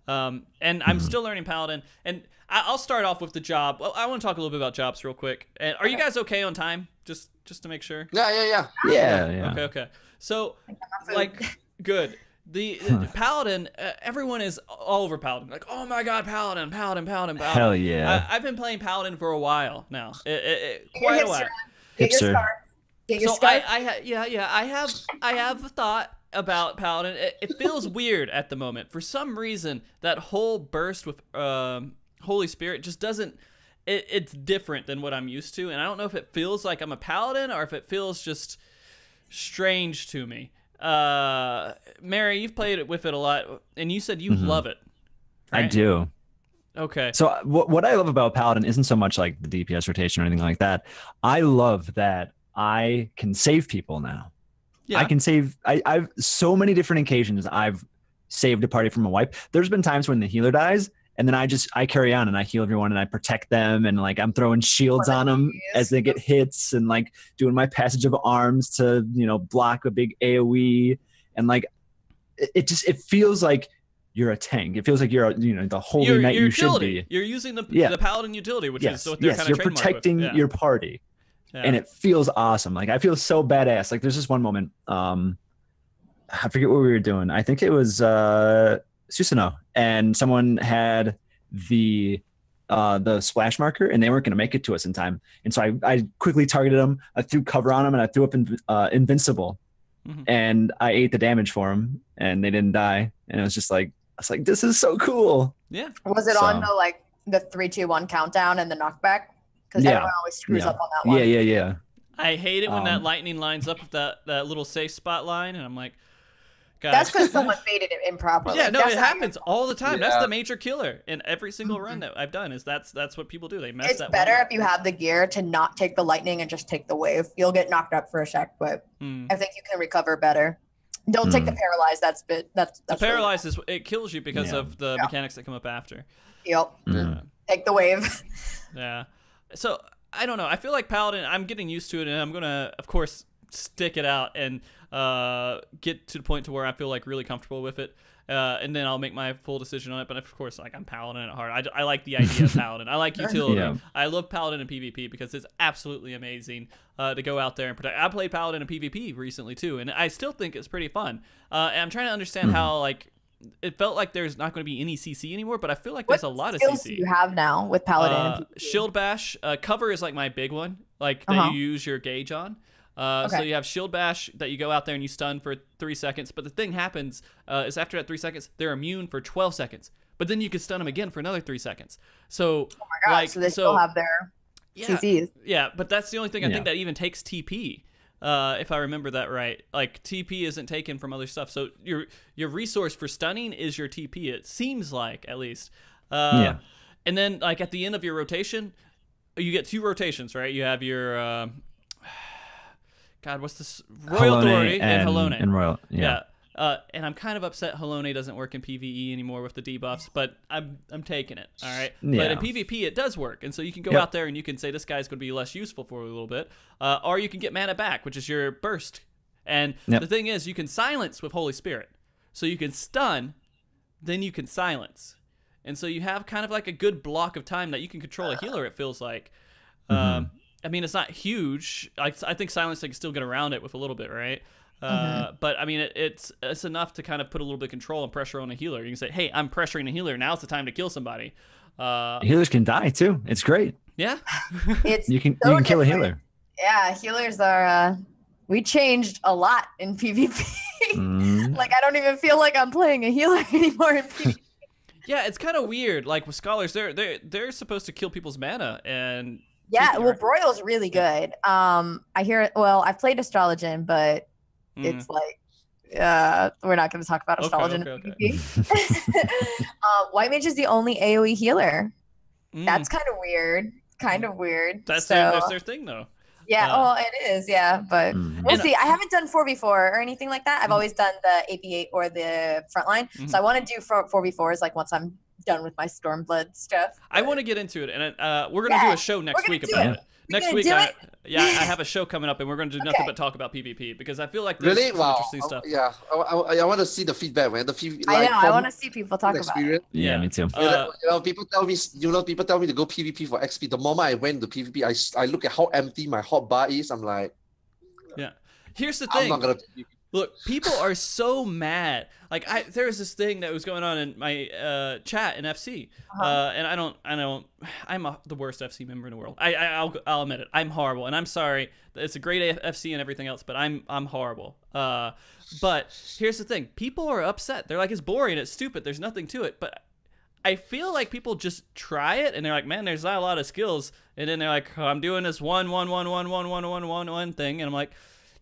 And I'm still learning Paladin. And I'll start off with the job. Well, I want to talk a little bit about jobs real quick. And are you guys okay on time? Just to make sure? Yeah. Okay. So, like, good. The Paladin, everyone is all over Paladin. Like, oh my god, Paladin. Hell yeah. I've been playing Paladin for a while now. Quite a while. Get your Hipster. scarf. Get your So scarf. I have a thought about Paladin. It feels weird at the moment. For some reason, that whole burst with Holy Spirit just doesn't... It's different than what I'm used to, and I don't know if it feels like I'm a Paladin or if it feels just strange to me. Merri, you've played with it a lot, and you said you love it. Right? I do. Okay. So what I love about Paladin isn't so much like the DPS rotation or anything like that. I love that I can save people now. Yeah. I can save. I've so many different occasions I've saved a party from a wipe. There's been times when the healer dies, and then I carry on and I heal everyone and I protect them, and like I'm throwing shields on them as they get hits, and like doing my passage of arms to block a big AOE, and like it feels like you're a tank. It feels like you're the holy knight you should be. You're using the Paladin utility, which is what they're kind of you're protecting your party. Yeah. And it feels awesome. Like I feel so badass. Like there's this one moment. I forget what we were doing. I think it was Susano, and someone had the splash marker, and they weren't going to make it to us in time. And so I quickly targeted them. I threw cover on them, and I threw up invincible, and I ate the damage for them, and they didn't die. And it was just like I was like, this is so cool. Yeah. Was it on the 3, 2, 1 countdown and the knockback? Because everyone always screws up on that one. Yeah. I hate it when that lightning lines up with that little safe spot line, and I'm like, guys. That's because someone faded it improperly. Yeah, no, That's it happens all the time. Yeah. That's the major killer in every single run that I've done. Is that's what people do. They mess It's that. better one if you have the gear to not take the lightning and just take the wave. You'll get knocked up for a sec, but I think you can recover better. Don't take the paralyze. That's the paralyze is it kills you because of the mechanics that come up after. Yep. Take the wave. Yeah. So I don't know. I feel like Paladin. I'm getting used to it, and I'm gonna, of course, stick it out and get to the point to where I feel like really comfortable with it, and then I'll make my full decision on it. But of course, like I'm Paladin at heart. I like the idea of Paladin. I like utility. Yeah. I love Paladin in PvP because it's absolutely amazing to go out there and protect. I played Paladin in PvP recently too, and I still think it's pretty fun. And I'm trying to understand how like. It felt like there's not going to be any CC anymore, but I feel like there's a lot of CC. What skills do you have now with Paladin? Shield Bash. Cover is like my big one, like that you use your gauge on. So you have Shield Bash that you go out there and you stun for 3 seconds. But the thing happens is after that 3 seconds, they're immune for 12 seconds. But then you can stun them again for another 3 seconds. So, oh my god, so they still have their CCs. Yeah, but that's the only thing I think that even takes TP. If I remember that right, like TP isn't taken from other stuff, so your resource for stunning is your TP. It seems like, at least. And then like at the end of your rotation, you get 2 rotations, right? You have your God, what's this? Royal Authority and Halone. And Royal, yeah. And I'm kind of upset Halone doesn't work in PvE anymore with the debuffs, but I'm taking it, all right? Yeah. But in PvP, it does work, and so you can go out there and you can say this guy's going to be less useful for a little bit, or you can get mana back, which is your burst. And the thing is, you can silence with Holy Spirit. So you can stun, then you can silence. And so you have kind of like a good block of time that you can control a healer, it feels like. I mean, it's not huge. I think silence, I can still get around it with a little bit, right? But I mean, it's enough to kind of put a little bit of control and pressure on a healer. You can say, hey, I'm pressuring a healer. Now's the time to kill somebody. Healers can die too. It's great. Yeah. It's you can so kill a different. healer. Yeah, healers are. We changed a lot in PvP. Like I don't even feel like I'm playing a healer anymore in PvP. Yeah, it's kind of weird. Like with scholars, they're supposed to kill people's mana and. Yeah, well, Broyle's really good. I hear. Well, I've played Astrologian, but it's like. We're not going to talk about Astrologian in PvP. White Mage is the only AoE healer. That's kind of weird. That's so, that's their thing, though. Yeah, it is. Yeah, but we'll see. I haven't done 4v4 or anything like that. I've always done the AP8 or the frontline. So I want to do 4v4s like once I'm done with my Stormblood stuff. I want to get into it, and we're going to do a show next week about it. Next week, I have a show coming up, and we're going to do nothing but talk about PvP because I feel like there's some interesting stuff. Yeah, I want to see the feedback, man. I want to see people talk about it. Yeah, me too. People tell me, people tell me to go PvP for XP. The moment I went to PvP, I look at how empty my hot bar is. I'm like, yeah. Here's the thing. I'm not gonna Look, people are so mad. Like there was this thing that was going on in my chat in FC, and I'm the worst FC member in the world. I'll admit it. I'm horrible, and I'm sorry. It's a great FC and everything else, but I'm horrible. But here's the thing: people are upset. They're like, it's boring, it's stupid. There's nothing to it. But I feel like people just try it, and they're like, man, there's not a lot of skills. And then they're like, I'm doing this one thing, and I'm like.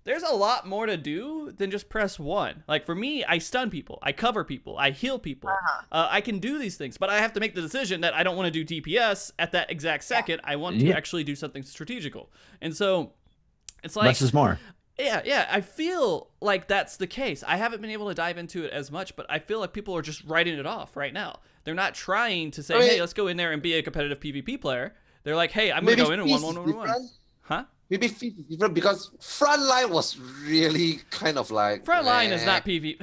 There's a lot more to do than just press 1. Like for me, I stun people, I cover people, I heal people. I can do these things, but I have to make the decision that I don't want to do DPS at that exact second. I want to actually do something strategical. And so it's like less is more. Yeah, I feel like that's the case. I haven't been able to dive into it as much, but I feel like people are just writing it off right now. They're not trying to say, hey, let's go in there and be a competitive PvP player. They're like, hey, I'm going to go in and 1-1-1-1. Huh? Maybe Feast is different because Frontline was really kind of like Frontline is not PvP.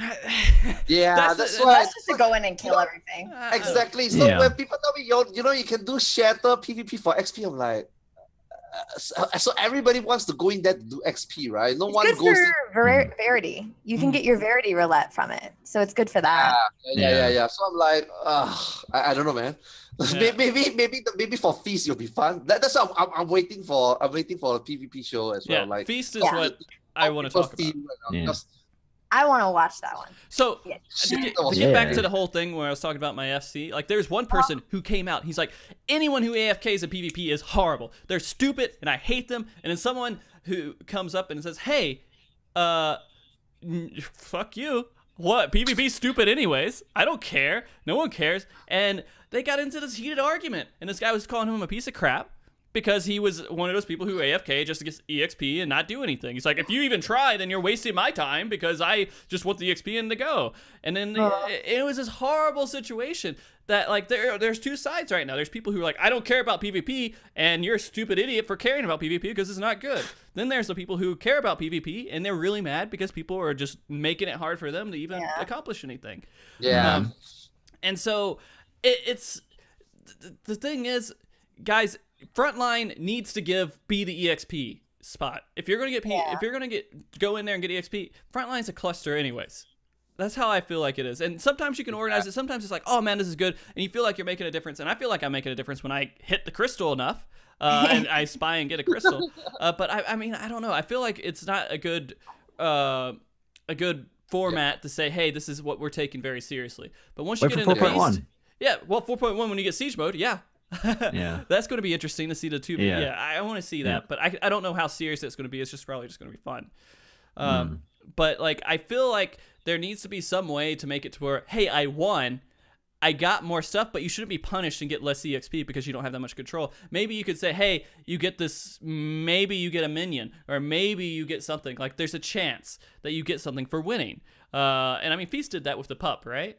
Yeah, that's why. That's just to go in and kill everything. Exactly. So when people tell me, you can do Shatter PvP for XP, I'm like, so everybody wants to go in there to do XP, right? No one goes. Good for Verity. You can get your Verity roulette from it, so it's good for that. Yeah. So I'm like, I don't know, man. Yeah. maybe for Feast it'll be fun. That's what I'm waiting for. I'm waiting for a PvP show as well. Like Feast is what I want to talk about. I want to watch that one. So to get back to the whole thing where I was talking about my FC, like there's one person who came out. He's like, anyone who AFKs in PvP is horrible. They're stupid and I hate them. And then someone who comes up and says, hey, fuck you. What? PvP's stupid anyways. I don't care. No one cares. And they got into this heated argument. And this guy was calling him a piece of crap because he was one of those people who AFK just to get EXP and not do anything. He's like, if you even try, then you're wasting my time because I just want the XP and to go. And then it was this horrible situation that like there's two sides right now. There's people who are like, I don't care about PvP and you're a stupid idiot for caring about PvP because it's not good. Then there's the people who care about PvP and they're really mad because people are just making it hard for them to even accomplish anything. Yeah. And so it's the thing is, guys, Frontline needs to be the EXP spot. If you're gonna go in there and get EXP, Frontline's a cluster anyways. That's how I feel like it is. And sometimes you can organize it. Sometimes it's like, oh man, this is good, and you feel like you're making a difference. And I feel like I'm making a difference when I hit the crystal enough, and I spy and get a crystal. But I mean, I don't know. I feel like it's not a good format to say, hey, this is what we're taking very seriously. But once you get into 4.1, well, 4.1 when you get siege mode, that's going to be interesting to see the two. I want to see that, but I don't know how serious it's going to be. It's just probably just going to be fun. But like I feel like there needs to be some way to make it to where, hey, I won, I got more stuff, but you shouldn't be punished and get less EXP because you don't have that much control. Maybe you could say, hey, you get this, maybe you get a minion, or maybe you get something. Like there's a chance that you get something for winning. And I mean, Feast did that with the pup, right?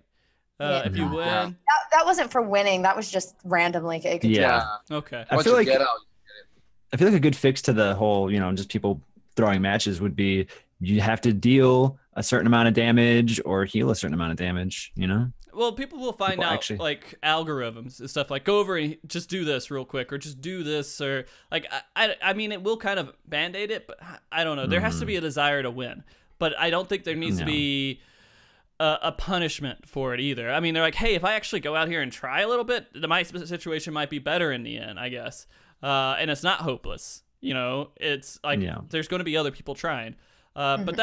If you win, that wasn't for winning. That was just randomly. Okay. I feel like a good fix to the whole, just people throwing matches would be you have to deal a certain amount of damage or heal a certain amount of damage. Well, people will find out like algorithms and stuff like go over and just do this real quick or just do this or like I mean it will kind of band-aid it, but I don't know. There has to be a desire to win, but I don't think there needs to be a punishment for it either. I mean, they're like, hey, if I actually go out here and try a little bit, my situation might be better in the end, I guess. And it's not hopeless. You know, it's like there's going to be other people trying. But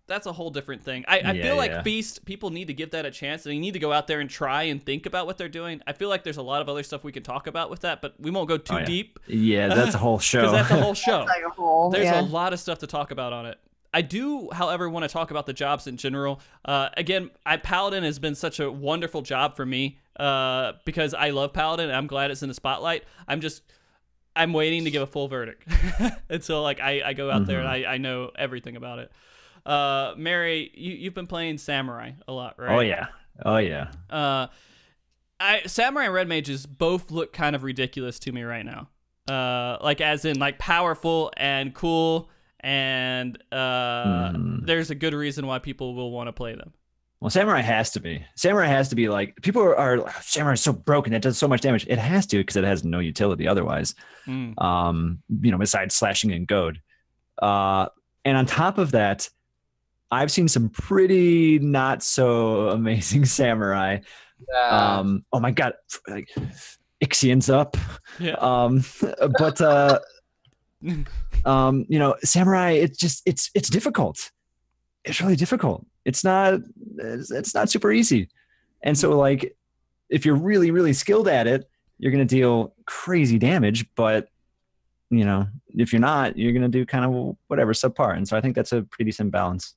that's a whole different thing. I feel like Feast, people need to give that a chance, and they need to go out there and try and think about what they're doing. I feel like there's a lot of other stuff we can talk about with that, but we won't go too deep. Yeah, that's a whole show. Because that's a whole show. Like a whole, there's a lot of stuff to talk about on it. I do, however, want to talk about the jobs in general. Again, Paladin has been such a wonderful job for me because I love Paladin, and I'm glad it's in the spotlight. I'm waiting to give a full verdict until like I go out there and I know everything about it. Merri, you've been playing Samurai a lot, right? Oh yeah. Samurai and Red Mages both look kind of ridiculous to me right now. Like as in like powerful and cool, and there's a good reason why people will want to play them. Well, Samurai has to be. Samurai has to be like, people are Samurai is so broken, it does so much damage. It has to, because it has no utility otherwise. You know, besides slashing and goad. And on top of that, I've seen some pretty not so amazing Samurai. Oh my god, like Ixion's up. But you know, Samurai, it's difficult. It's really difficult. It's not super easy. And so like if you're really, really skilled at it, you're going to deal crazy damage, but you know, if you're not, you're going to do kind of whatever, subpar. And so I think that's a pretty decent balance.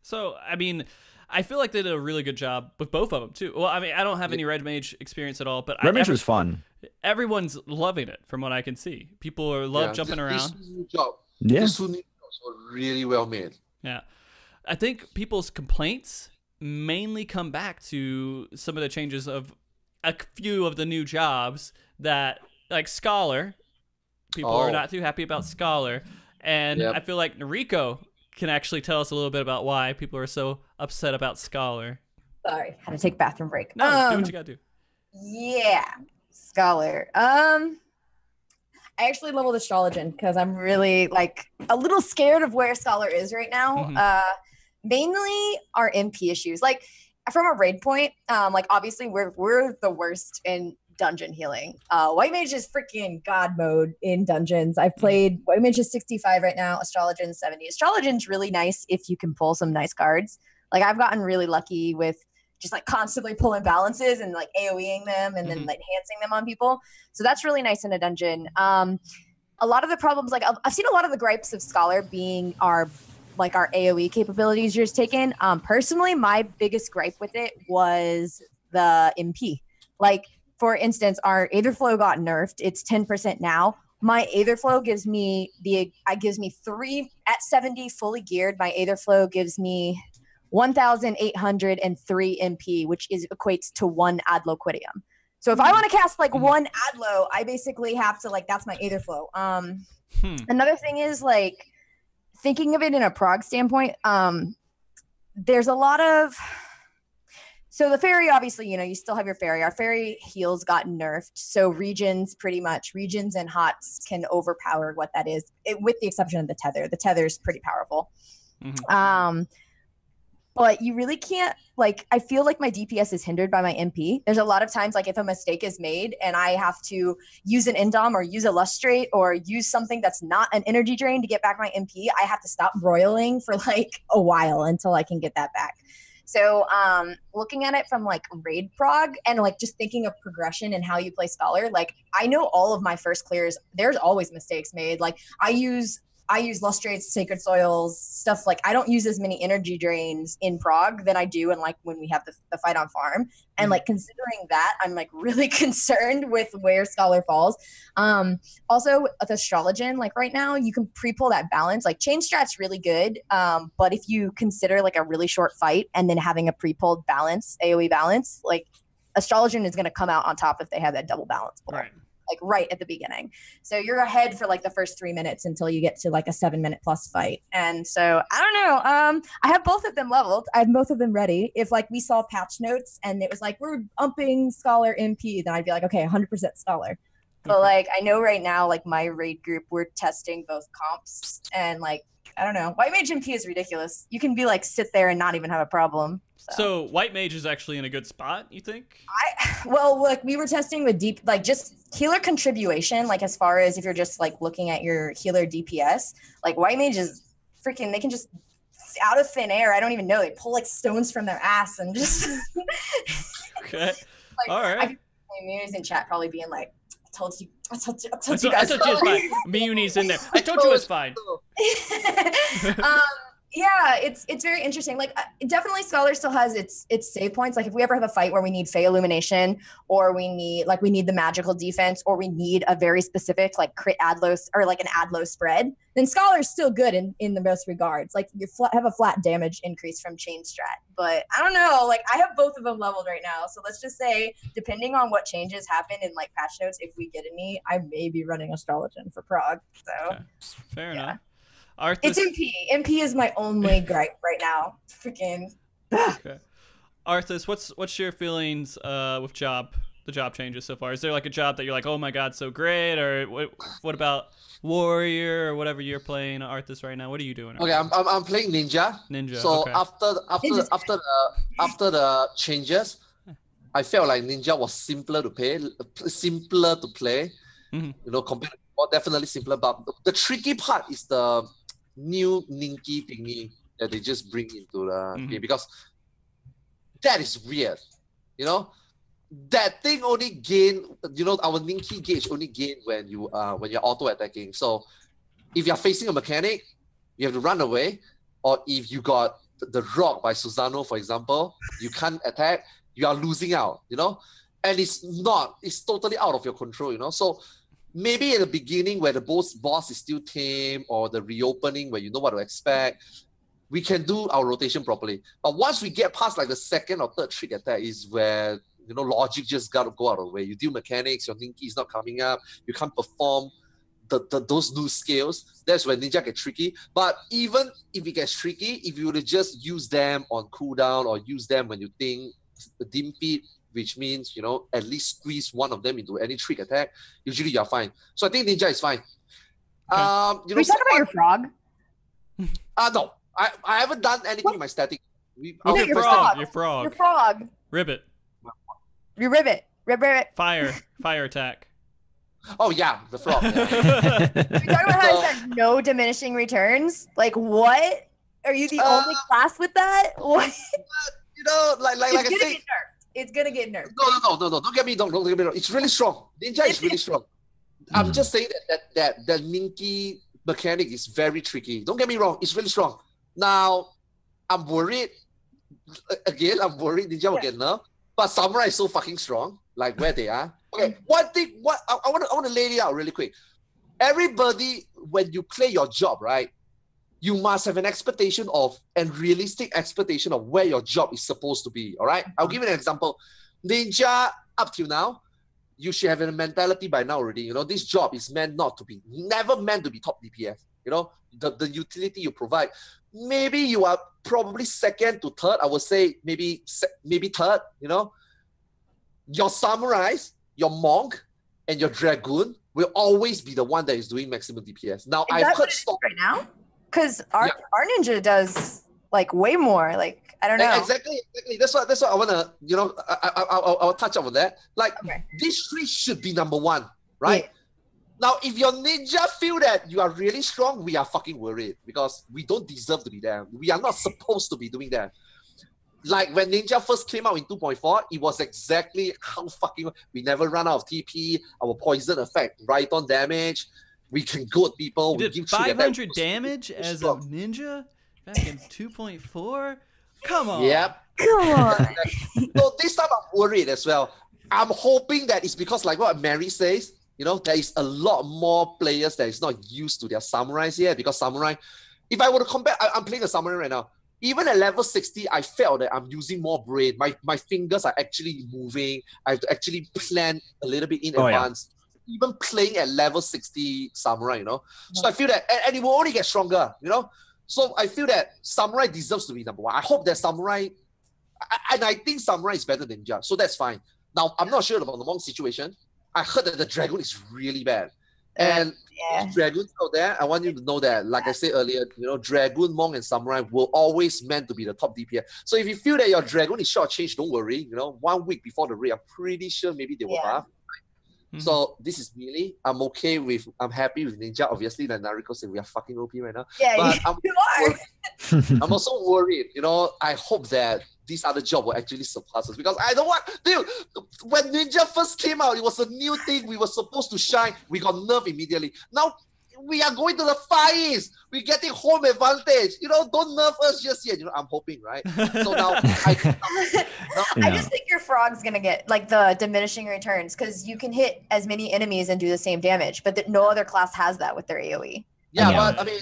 So, I mean, I feel like they did a really good job with both of them too. Well, I mean, I don't have any Red Mage experience at all, but Red Mage was fun. Everyone's loving it from what I can see. People love jumping around. This new jobs were really well made. Yeah. I think people's complaints mainly come back to some of the changes of a few of the new jobs that, like Scholar, people are not too happy about Scholar. And I feel like Nariko can actually tell us a little bit about why people are so upset about Scholar. Sorry, had to take a bathroom break. No, do what you gotta do. Yeah, Scholar. I actually leveled Astrologian because I'm really like a little scared of where Scholar is right now. Mainly our MP issues. Like from a raid point, like obviously we're the worst in dungeon healing. White Mage is freaking god mode in dungeons. I've played White Mage is 65 right now, Astrologian 70. Astrologian's really nice if you can pull some nice cards. Like I've gotten really lucky with just like constantly pulling balances and like AoEing them and then like enhancing them on people. So that's really nice in a dungeon. A lot of the problems, like I've seen a lot of the gripes of Scholar being our AoE capabilities you're just taken. Personally, my biggest gripe with it was the MP. Like, for instance, our Aetherflow got nerfed. It's 10% now. My Aetherflow gives me 3 at 70 fully geared. My Aetherflow gives me 1,803 MP, which equates to 1 Adloquidium. So if I want to cast like 1 Adlo, I basically have to like, that's my Aetherflow. Another thing is like thinking of it in a prog standpoint. There's a lot of, so the fairy, obviously, you know, you still have your fairy. Our fairy heals got nerfed. So regions and hots can overpower what that is, with the exception of the tether. The tether is pretty powerful. But you really can't, like, I feel like my DPS is hindered by my MP. There's a lot of times, like, if a mistake is made and I have to use an Indom or use a Lustrate or use something that's not an energy drain to get back my MP, I have to stop broiling for, like, a while until I can get that back. So looking at it from, like, raid prog and, like, just thinking of progression and how you play Scholar, like, I know all of my first clears, there's always mistakes made. Like, I use Lustrates, Sacred Soils, stuff like I don't use as many energy drains in prog than I do in like when we have the fight on farm. And like considering that, I'm like really concerned with where Scholar falls. Also with Astrologian, like right now you can pre-pull that balance. Like chain strat's really good. But if you consider like a really short fight and then having a pre-pulled balance, AoE balance, like Astrologian is going to come out on top if they have that double balance pull. Right. Like right at the beginning. So you're ahead for like the first 3 minutes until you get to like a 7-minute plus fight. And so I don't know. I have both of them leveled. I have both of them ready. If like we saw patch notes and it was like, we're upping Scholar MP, then I'd be like, okay, 100% Scholar. But like, I know right now, like my raid group, we're testing both comps and like I don't know. White Mage MP is ridiculous. You can be like sit there and not even have a problem. So White Mage is actually in a good spot, you think? Well, look, we were testing with deep, like just healer contribution, like as far as if you're just like looking at your healer DPS, like White Mage is freaking, they can just out of thin air, I don't even know, they pull like stones from their ass and just. Okay. Like, all right. I can see Muni's in chat probably being like, I told you guys. I told you it was fine. Muni's in there. I told you it was fine. Yeah, it's very interesting. Like, definitely Scholar still has its save points. Like, if we ever have a fight where we need Fey Illumination, or we need the magical defense, or we need a very specific like crit ad low or like an ad low spread, then Scholar's still good in the most regards. Like, you have a flat damage increase from Chain Strat. But I don't know. Like, I have both of them leveled right now. So let's just say, depending on what changes happen in like patch notes, if we get any, I may be running Astrologian for Prague. So okay. Fair yeah. enough. Arthars, it's MP. MP is my only gripe right now. Freaking. Okay. Arthars, what's your feelings with the job changes so far? Is there like a job that you're like, oh my god, so great? Or what about Warrior or whatever you're playing, Arthars, right now? What are you doing? Okay, I'm playing Ninja. So So okay. after the changes, I felt like Ninja was simpler to play. Mm-hmm. You know, compared to before, definitely simpler. But the tricky part is the new Ninky thingy that they just bring into the game, because that is weird. You know, that thing only gain. You know, our Ninky gauge only gain when you're auto attacking. So if you're facing a mechanic, you have to run away, or if you got the rock by Susano, for example, you can't attack. You are losing out. You know, and it's totally out of your control. You know, so. Maybe at the beginning where the boss is still tame, or the reopening where you know what to expect, we can do our rotation properly. But once we get past like the second or third trick attack is where, you know, logic just got to go out of the way. You deal mechanics, your Ninky is not coming up, you can't perform those new skills. That's when Ninja get tricky. But even if it gets tricky, if you were to just use them on cooldown or use them when you think the dim feed, which means, you know, at least squeeze one of them into any trick attack, usually you're fine. So I think Ninja is fine. Okay. You know, can we talk about your frog? No, I haven't done anything in my static. Your frog. Your frog. Ribbit. Your ribbit. Ribbit. Fire attack. Oh yeah, the frog. Yeah. We talk about how it says no diminishing returns. Like, what? Are you the only class with that? What? You know, like I say. It's gonna get nerfed. No. Don't get me wrong. It's really strong. Ninja is really strong. I'm just saying that the Ninky mechanic is very tricky. Don't get me wrong. It's really strong. Now, I'm worried. Again, I'm worried Ninja will get nerfed. But Samurai is so fucking strong. Like where they are. Okay. One thing. I want to lay it out really quick. Everybody, when you play your job, right? You must have an expectation of, and realistic expectation of where your job is supposed to be, all right? I'll give you an example. Ninja, up till now, you should have a mentality by now already. You know, this job is never meant to be top DPS. You know, the utility you provide. Maybe you are probably second to third. I would say maybe third, you know. Your samurais, your monk, and your dragoon will always be the one that is doing maximum DPS. Now, I've heard right now. Because our ninja does like way more. Like, I don't know. Exactly. That's what I wanna. You know, I'll touch up on that. Like, these three should be number one, right? Yeah. Now, if your ninja feel that you are really strong, we are fucking worried because we don't deserve to be there. We are not supposed to be doing that. Like when Ninja first came out in 2.4, it was exactly how fucking we never run out of TP. Our poison effect, right on damage. We can goad people. You did 500 damage as a ninja back in 2.4? Come on. Yep. Come on. So this time I'm worried as well. I'm hoping that it's because like what Merri says, you know, there is a lot more players that is not used to their samurais yet, because samurai, if I were to compare, I'm playing a samurai right now. Even at level 60, I felt that I'm using more brain. My fingers are actually moving. I have to actually plan a little bit in advance. Yeah. Even playing at level 60 samurai, you know. So I feel that, and it will only get stronger, you know. So I feel that samurai deserves to be number one. I hope that samurai, and I think samurai is better than ninja, so that's fine. Now I'm not sure about the monk situation. I heard that the dragon is really bad. And Yeah. Dragoons out there, I want you to know that, like I said earlier, Dragoon, Monk, and Samurai will always meant to be the top DPS. So if you feel that your Dragoon is shortchanged, don't worry. 1 week before the raid, I'm pretty sure maybe they will buff. So this is really, I'm happy with Ninja. Obviously, like Nariko said, we are fucking OP right now. Yeah, but you are. I'm also worried, I hope that this other job will actually surpass us, because I don't want, dude, when Ninja first came out, it was a new thing. We were supposed to shine. We got nerfed immediately. Now, we are going to the Far East. We're getting home advantage. Don't nerf us just yet. I'm hoping, right? So now, I just think your frog's gonna get like the diminishing returns, because you can hit as many enemies and do the same damage, but no other class has that with their AOE. Yeah, but I mean,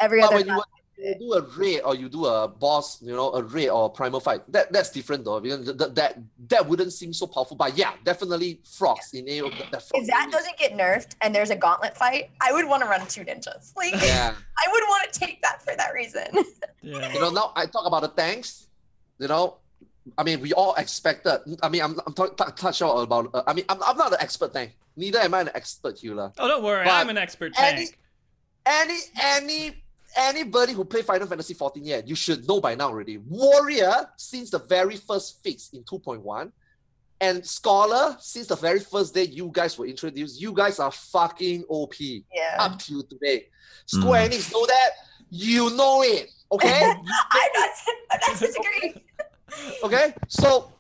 every other class. You do a raid or you do a boss, a raid or a primal fight. That's different though. Because that wouldn't seem so powerful. But yeah, definitely frogs in AO. If that doesn't get nerfed and there's a gauntlet fight, I would want to run 2 ninjas. Like, yeah. I would want to take that for that reason. Yeah. Now I talk about the tanks. I mean, we all expected. I mean, I'm touch out about. I mean, I'm not an expert tank. Neither am I an expert healer. Oh, don't worry, I'm an expert tank. Anybody who played Final Fantasy 14 yet, you should know by now already. Warrior, since the very first fix in 2.1, and Scholar, since the very first day you guys were introduced, you guys are fucking OP up till today. Square Enix know that, you know it, okay? I'm not disagreeing. Okay, so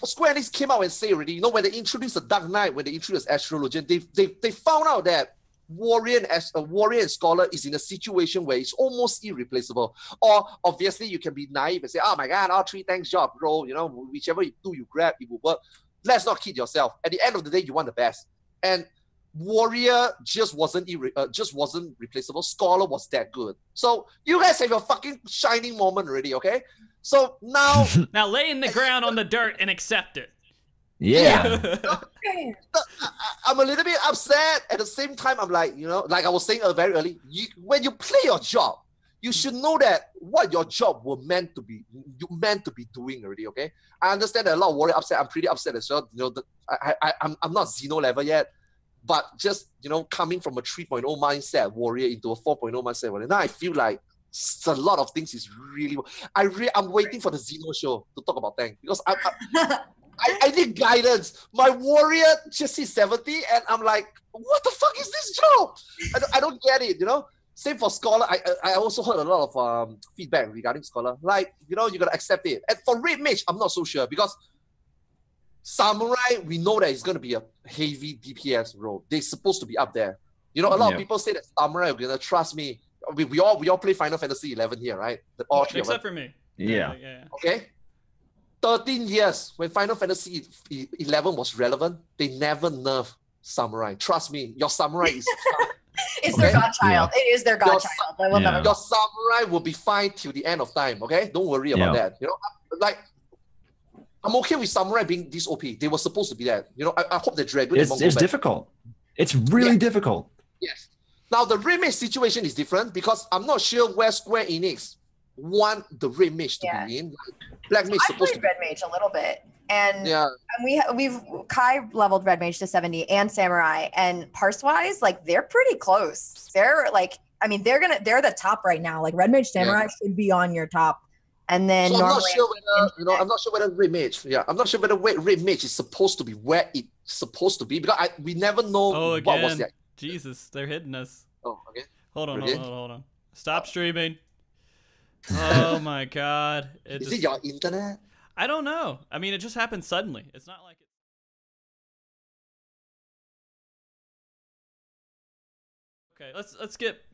Square Enix came out and say already, when they introduced the Dark Knight, when they introduced Astrologian, they found out that Warrior and Scholar is in a situation where it's almost irreplaceable. Or obviously you can be naive and say, oh my god, all 3 tanks job, bro. Whichever you do, you grab, it will work. Let's not kid yourself. At the end of the day, you want the best. And Warrior just wasn't replaceable. Scholar was that good. So you guys have your fucking shining moment already, okay? So now now lay in the ground on the dirt and accept it. Yeah. I'm a little bit upset. At the same time, I'm like, like I was saying very early, when you play your job, you should know that what your job you meant to be doing already, okay? I understand that a lot of warrior upset. I'm pretty upset as well. I'm not Xeno level yet, but just, coming from a 3.0 mindset warrior into a 4.0 mindset warrior, now I feel like a lot of things is really, I'm waiting for the Xeno show to talk about tank, because I need guidance. My warrior just hit 70 and I'm like, what the fuck is this job? I don't get it, Same for Scholar. I also heard a lot of feedback regarding Scholar. Like, you gotta accept it. And for Red Mage, I'm not so sure, because Samurai, we know that it's gonna be a heavy DPS role. They're supposed to be up there. A lot of people say that Samurai are gonna trust me. We all play Final Fantasy 11 here, right? All 3 except for me. Yeah. Okay. 13 years when Final Fantasy 11 was relevant, they never nerfed Samurai. Trust me, your Samurai is It's their godchild. Yeah. It is their godchild. Your Samurai will be fine till the end of time, okay? Don't worry about that. I'm okay with Samurai being this OP. They were supposed to be that. I hope the Dragon... It's difficult. It's really difficult. Yes. Now, the Red Mage situation is different, because I'm not sure where Square Enix want the Red Mage to be in. Black Mage supposed to be. Red Mage a little bit, and we've Kai leveled Red Mage to 70 and Samurai, and parse wise, like they're pretty close. They're like, I mean, they're the top right now. Like Red Mage Samurai should be on your top, and then so I'm not sure whether I'm not sure whether Red Mage. Yeah, I'm not sure whether Red Mage is supposed to be where it's supposed to be, because we never know what was that. Jesus, they're hitting us. Oh, okay. Hold on. Stop streaming. Oh my god. Is it your internet? I don't know. I mean, it just happened suddenly. It's not like it. Okay, let's get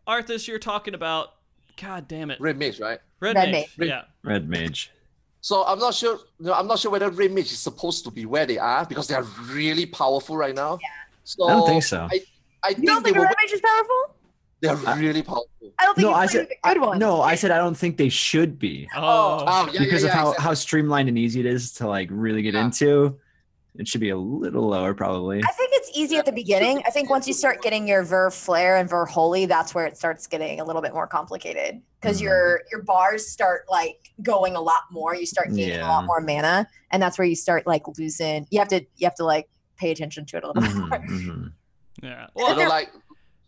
Arthars, you're talking about, god damn it. Red Mage, right? Red Mage. Yeah. Red Mage. So I'm not sure whether Red Mage is supposed to be where they are, because they are really powerful right now. Yeah. So I don't think so. You don't think Red Mage is powerful? They're really powerful. I don't think I said I don't think they should be. Because of how streamlined and easy it is to like really get into. It should be a little lower, probably. I think it's easy at the beginning. I think once you start getting your Ver Flare and Ver Holy, that's where it starts getting a little bit more complicated, because your bars start like going a lot more. You start gaining a lot more mana, and that's where you start like losing. You have to like pay attention to it a little bit more. Yeah. You Well, know, like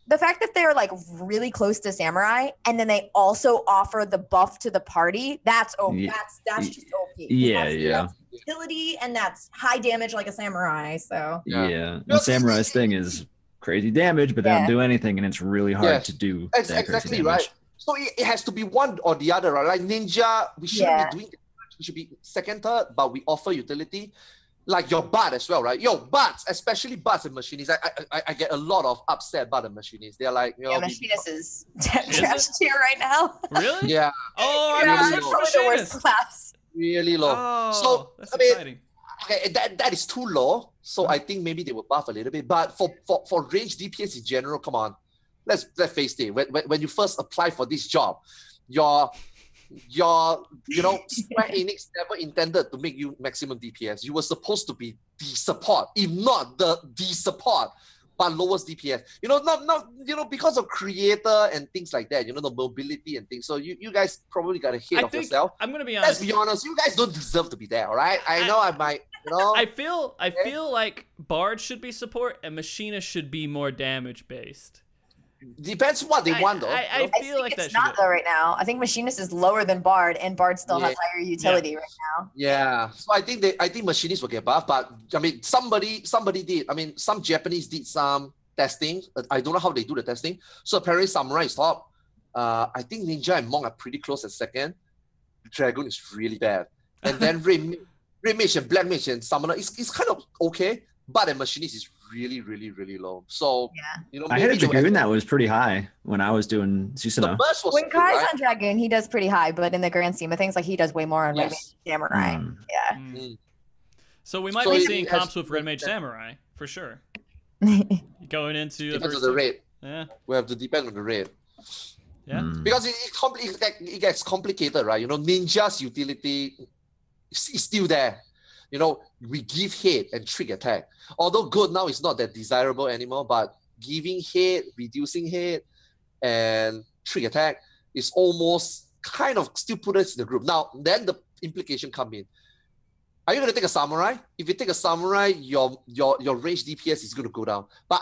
The fact that they're like really close to samurai, and then they also offer the buff to the party. That's Ye- that's just OP. Yeah, That's, yeah. That's utility, and that's high damage like a samurai. So Yeah. Yeah. And Samurai's thing is crazy damage, but they don't do anything, and it's really hard Yes. to do that crazy exactly damage. right. So it has to be one or the other, right? Like ninja, we shouldn't be doing that much. We should be second, third, but we offer utility. Like your bard as well, right? Yo, bards, especially bards and machinists. I get a lot of upset about the machinists. They're like, you know, machinist is trash tier right now. really? yeah, Oh, I Yeah, remember that's from probably the worst Machinist. class. really low. Oh, So that's I mean, exciting. okay, that is too low. So I think maybe they will buff a little bit. But for range DPS in general, come on, let's face it. When you first apply for this job, your Square Enix never intended to make you maximum DPS. You were supposed to be the support, if not the support, but lowest DPS. Not because of creator and things like that. The mobility and things. So you guys probably got a hit of yourself. I'm gonna be Let's honest. be honest. You guys don't deserve to be there. All right. I know I might. I feel like Bard should be support and Machinist should be more damage based. Depends what they want, though. I I feel think like that it's should not though right now. I think machinist is lower than bard, and bard still has higher utility right now. Yeah, so I think machinists will get buffed, but I mean somebody did. I mean some Japanese did some testing. I don't know how they do the testing. So apparently samurai is top. I think ninja and monk are pretty close at second. Dragon is really bad, and then red mage and black mage and summoner is kind of okay, but the machinist is really low. So I had a dragoon that was pretty high when I was doing Susanoo. When Kai's on dragoon, he does pretty high, but in the grand scheme of things, like he does way more on red mage samurai. Yeah. So we might be seeing comps with red mage samurai for sure. Going into depends on the rate. Yeah. We have to depend on the rate. Yeah. Because it gets complicated, right? Ninja's utility is still there. We give hit and trick attack. Although good now is not that desirable anymore, but giving hit, reducing hit, and trick attack is almost kind of still put us in the group. Now, then the implication come in. Are you going to take a samurai? If you take a samurai, your range DPS is going to go down. But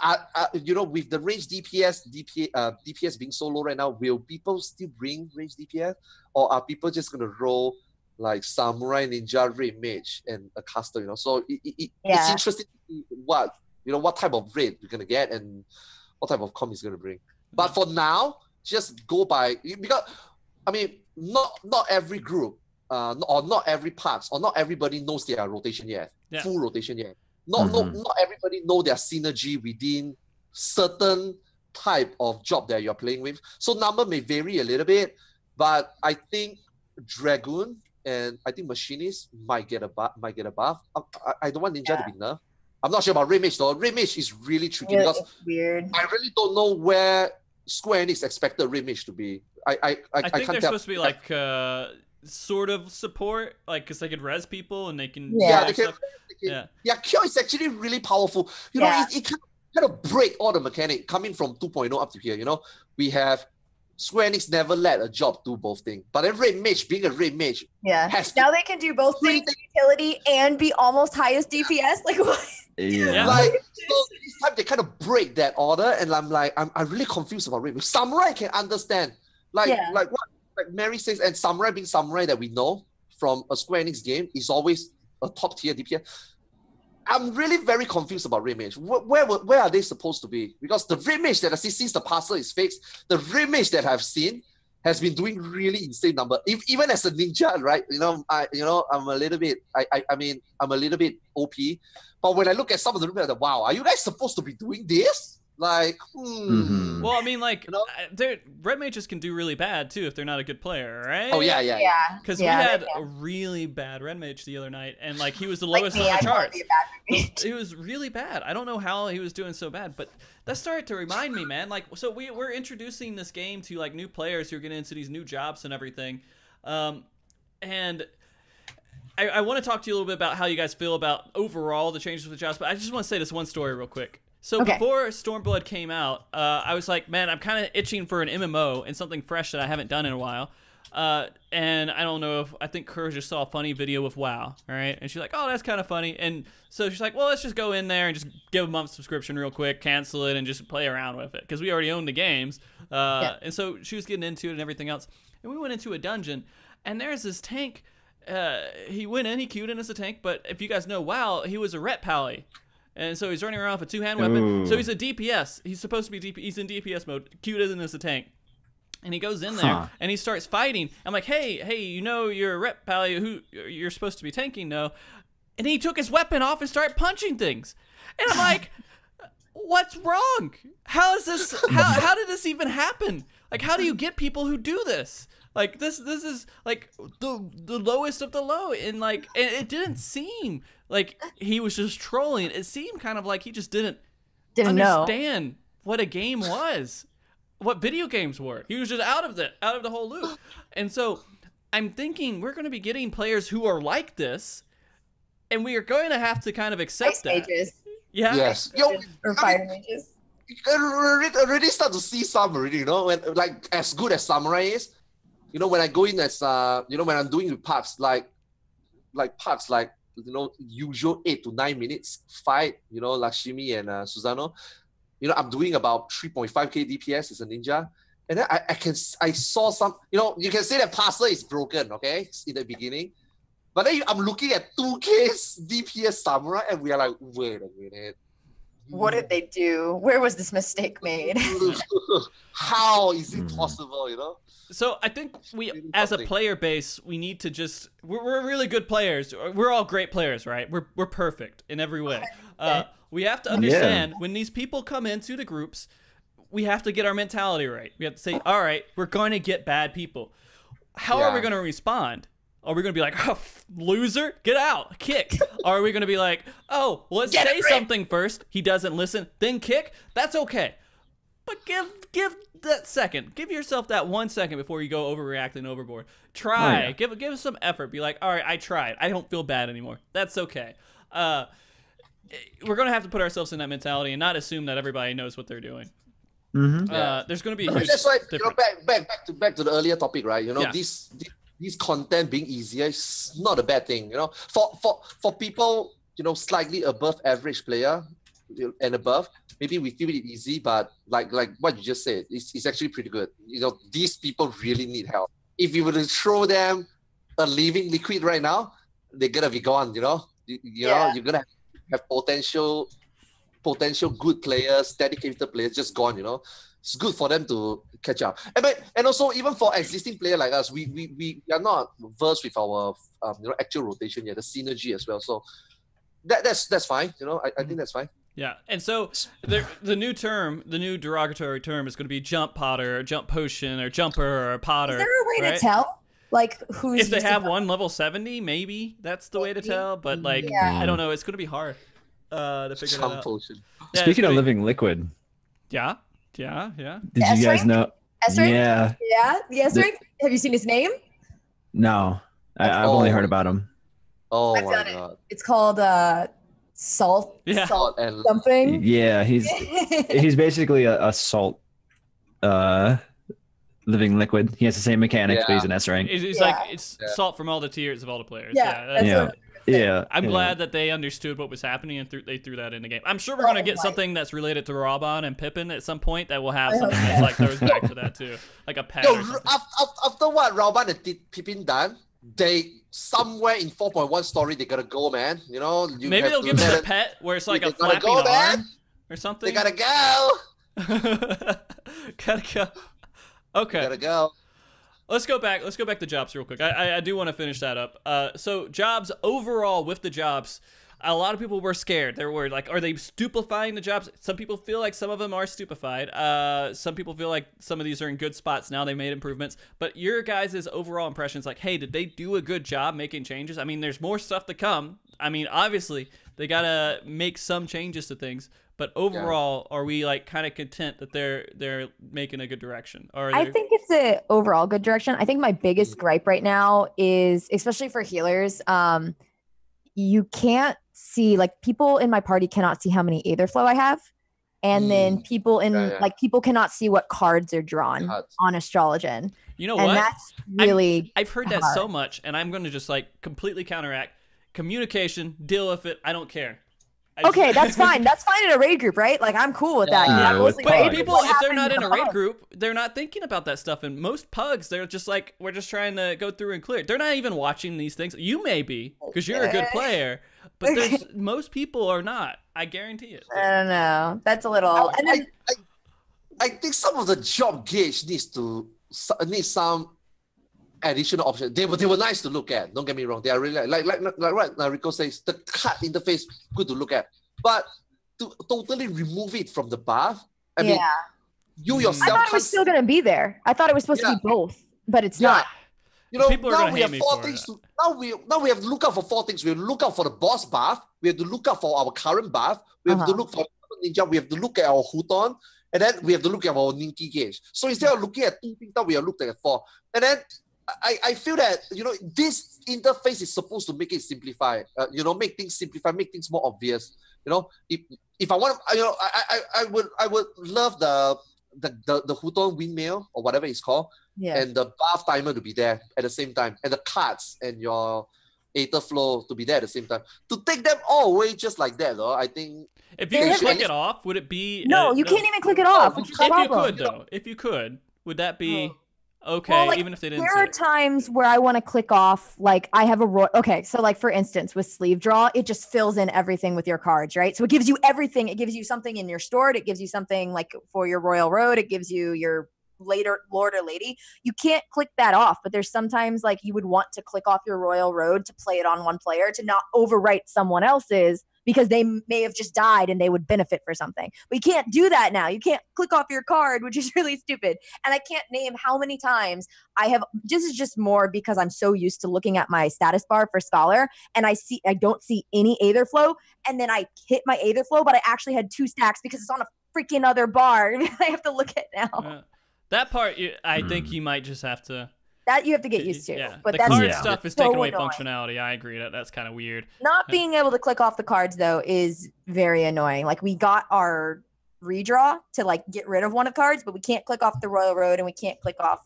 with the range DPS being so low right now, will people still bring range DPS, or are people just going to roll like samurai, ninja, red mage, and a caster? So it's interesting to see what type of raid we're going to get and what type of comp he's going to bring. But for now, just go by, because I mean, not every group. Or not every parts, or not everybody knows their rotation yet, full rotation yet. Not everybody know their synergy within certain type of job that you're playing with. So number may vary a little bit, but I think Dragoon and I think Machinist might get a buff. I don't want Ninja to be nerfed. I'm not sure about Red Mage though. Red Mage is really tricky because weird. I really don't know where Square Enix expected Red Mage to be. I think can't they're tell. supposed to be like sort of support, like because they could res people and they can Cure is actually really powerful. It kind of break all the mechanic coming from 2.0 up to here. We have Square Enix never let a job do both things, but then Red Mage being a Red Mage, now they can do both things, utility and be almost highest DPS. Like what? Like so this time they kind of break that order, and I'm really confused about Red Mage. Samurai can understand, like what. Like Merri says, and Samurai being Samurai that we know from a Square Enix game is always a top tier DPS. I'm really very confused about Red Mage. Where are they supposed to be? Because the Red Mage that I see since the parcel is fixed, the Red Mage that I've seen has been doing really insane number. Even as a ninja, right? I'm a little bit. I'm a little bit OP. But when I look at some of the Red Mage, wow, are you guys supposed to be doing this? Like, Well, I mean, like, red mages can do really bad too if they're not a good player, right? Oh yeah. Because we had a really bad red mage the other night, and like he was the lowest on the charts. It was really bad. I don't know how he was doing so bad, but that started to remind me, man. Like, so we're introducing this game to like new players who are getting into these new jobs and everything, and I want to talk to you a little bit about how you guys feel about overall the changes with the jobs. But I just want to say this one story real quick. So before Stormblood came out, I was like, man, I'm kind of itching for an MMO and something fresh that I haven't done in a while. And I don't know if I think Kerr just saw a funny video with WoW, all right? And she's like, oh, that's kind of funny. And so she's like, well, let's just go in there and just give a month subscription real quick, cancel it, and just play around with it because we already own the games. And so she was getting into it and everything else. And we went into a dungeon, and there's this tank. He went in, he queued in as a tank, but if you guys know WoW, he was a rep pally. And so he's running around with a two-hand weapon. Ooh. So he's a DPS. He's supposed to be he's in DPS mode, queued in as a tank. And he goes in there and he starts fighting. I'm like, hey, you know you're a rep pally who you're supposed to be tanking, no? And he took his weapon off and started punching things. And I'm like, what's wrong? How is this? How did this even happen? Like, how do you get people who do this? Like this is like the lowest of the low. And like, and it didn't seem like he was just trolling. It seemed kind of like he just didn't understand what a game was. What video games were. He was just out of the whole loop. And so I'm thinking we're going to be getting players who are like this, and we are going to have to kind of accept that. Mages. Yeah. Yes. Or fire mages. Already start to see some already, you know, when like as good as Samurai is, you know, when I go in as you know, when I'm doing the parts like you know, usual 8 to 9 minutes fight, you know, Lakshmi and Susano. You know, I'm doing about 3.5k DPS as a ninja. And then I saw some, you know, you can say that parser is broken, okay, in the beginning. But then I'm looking at 2k DPS samurai and we are like, wait a minute. What did they do? Where was this mistake made? How is it possible, you know? So I think we, as a player base, we need to just, we're really good players. We're all great players, right? We're perfect in every way. We have to understand when these people come into the groups, we have to get our mentality right. We have to say, all right, we're going to get bad people. How are we going to respond? Are we going to be like, oh, loser, get out, kick? Or are we going to be like, oh, well, let's say something first. He doesn't listen, then kick. That's okay. But give that second. Give yourself that 1 second before you go overreacting overboard. Try. Give us some effort. Be like, all right, I tried. I don't feel bad anymore. That's okay. We're going to have to put ourselves in that mentality and not assume that everybody knows what they're doing. There's going to be a huge That's why, you difference. know, back to the earlier topic, right? You know, this content being easier is not a bad thing, you know. For people, you know, slightly above average player and above, maybe we feel it easy, but like what you just said, it's actually pretty good. You know, these people really need help. If you were to throw them a living liquid right now, they're gonna be gone, you know. You know, you're gonna have potential good players, dedicated players just gone, you know. It's good for them to catch up. And also even for existing player like us, we are not versed with our you know, actual rotation yet, the synergy as well. So that's fine, you know. I think that's fine. Yeah, and so the new derogatory term is going to be jump potter, or jump potion, or jumper, or potter. Is there a way right? to tell? Like who's if they have one level 70, maybe that's the way to tell. But like, I don't know. It's going to be hard to figure Jump that out. potion. Yeah, Speaking of living liquid, yeah. did you S guys rank? know? S rank? Yeah. Yeah, the S rank. Have you seen his name? No, I've only heard about him. Oh I've my done it. god. It's called salt. Yeah. Salt And something. Yeah, he's basically a salt living liquid. He has the same mechanics, but he's an S rank. It's like it's salt from all the tiers of all the players. Yeah. I'm glad that they understood what was happening and they threw that in the game. I'm sure we're going to get something that's related to Raban and Pippin at some point that will have something that's like throws back to that too, like a pet. Yo, or something. after what Rauban and Pippin done, they somewhere in 4.1 story they gotta go, man. You know, maybe they'll give us a pet where it's like a flapping arm or something. They gotta go. Gotta go. Okay. Gotta go. Let's go back to jobs real quick. I do want to finish that up. So jobs overall with the jobs, a lot of people were scared. They were like, are they stupefying the jobs? Some people feel like some of them are stupefied. Some people feel like some of these are in good spots now. They made improvements. But your guys' overall impressions, like, hey, did they do a good job making changes? I mean, there's more stuff to come. I mean, obviously, they got to make some changes to things. But overall, are we like kind of content that they're making a good direction? Or I think it's an overall good direction. I think my biggest gripe right now is, especially for healers, you can't see, like, people in my party cannot see how many Aether Flow I have. and then people in Yeah. like people cannot see what cards are drawn Cards. on Astrologen. You know And what? that's really I've heard that hard. so much, and I'm going to just like completely counteract. Communication, deal with it. I don't care. Okay, that's fine. That's fine in a raid group, right? Like, I'm cool with that. Yeah, Not with mostly But raid, But people, what if they're happens not in a raid pub? group, they're not thinking about that stuff. And most pugs, they're just like, we're just trying to go through and clear. They're not even watching these things. You may be, because you're a good player, but there's most people are not. I guarantee it. I don't know. That's a little. And then, I think some of the job gauge needs some additional options. They were nice to look at. Don't get me wrong. They are really like right. Nariko says the card interface good to look at, but to totally remove it from the buff. I mean, you I yourself. thought it was still going to be there. I thought it was supposed to be both, but it's not. You know, People are now gonna we hate have me four for things. it. Now we have to look out for four things. We have to look out for the boss buff. We have to look out for our current buff. We have to look for ninja. We have to look at our Huton, and then we have to look at our Ninki gauge. So instead of looking at 2 things, now we are looking at 4. And then I feel that, you know, this interface is supposed to make it simplify. You know, make things simplify, make things more obvious. You know, if I want to, you know, I would love the Huton windmill or whatever it's called, and the buff timer to be there at the same time, and the cards and your Aether flow to be there at the same time. To take them all away just like that, though, I think. If you could click it off, would it be? No, you can't even click it off. Which is the If you problem. could, though, if you could, would that be okay? Well, like, even if they didn't. There see are it? times where I want to click off, like I have a okay, so like for instance with sleeve draw, it just fills in everything with your cards, right? So it gives you everything. It gives you something in your stored. It gives you something like for your Royal Road. It gives you your later Lord or Lady. You can't click that off, but there's sometimes like you would want to click off your Royal Road to play it on one player to not overwrite someone else's, because they may have just died and they would benefit for something. But you can't do that now. You can't click off your card, which is really stupid. And I can't name how many times I have, this is just more because I'm so used to looking at my status bar for Scholar, and I don't see any Aether flow, and then I hit my Aether flow, but I actually had 2 stacks because it's on a freaking other bar. I have to look at now. That part, I think you might just have to. That you have to get used to. Yeah, But the that's card so stuff is taking away annoying. functionality. I agree that's kind of weird. Not being able to click off the cards though is very annoying. Like we got our redraw to like get rid of one of the cards, but we can't click off the Royal Road and we can't click off.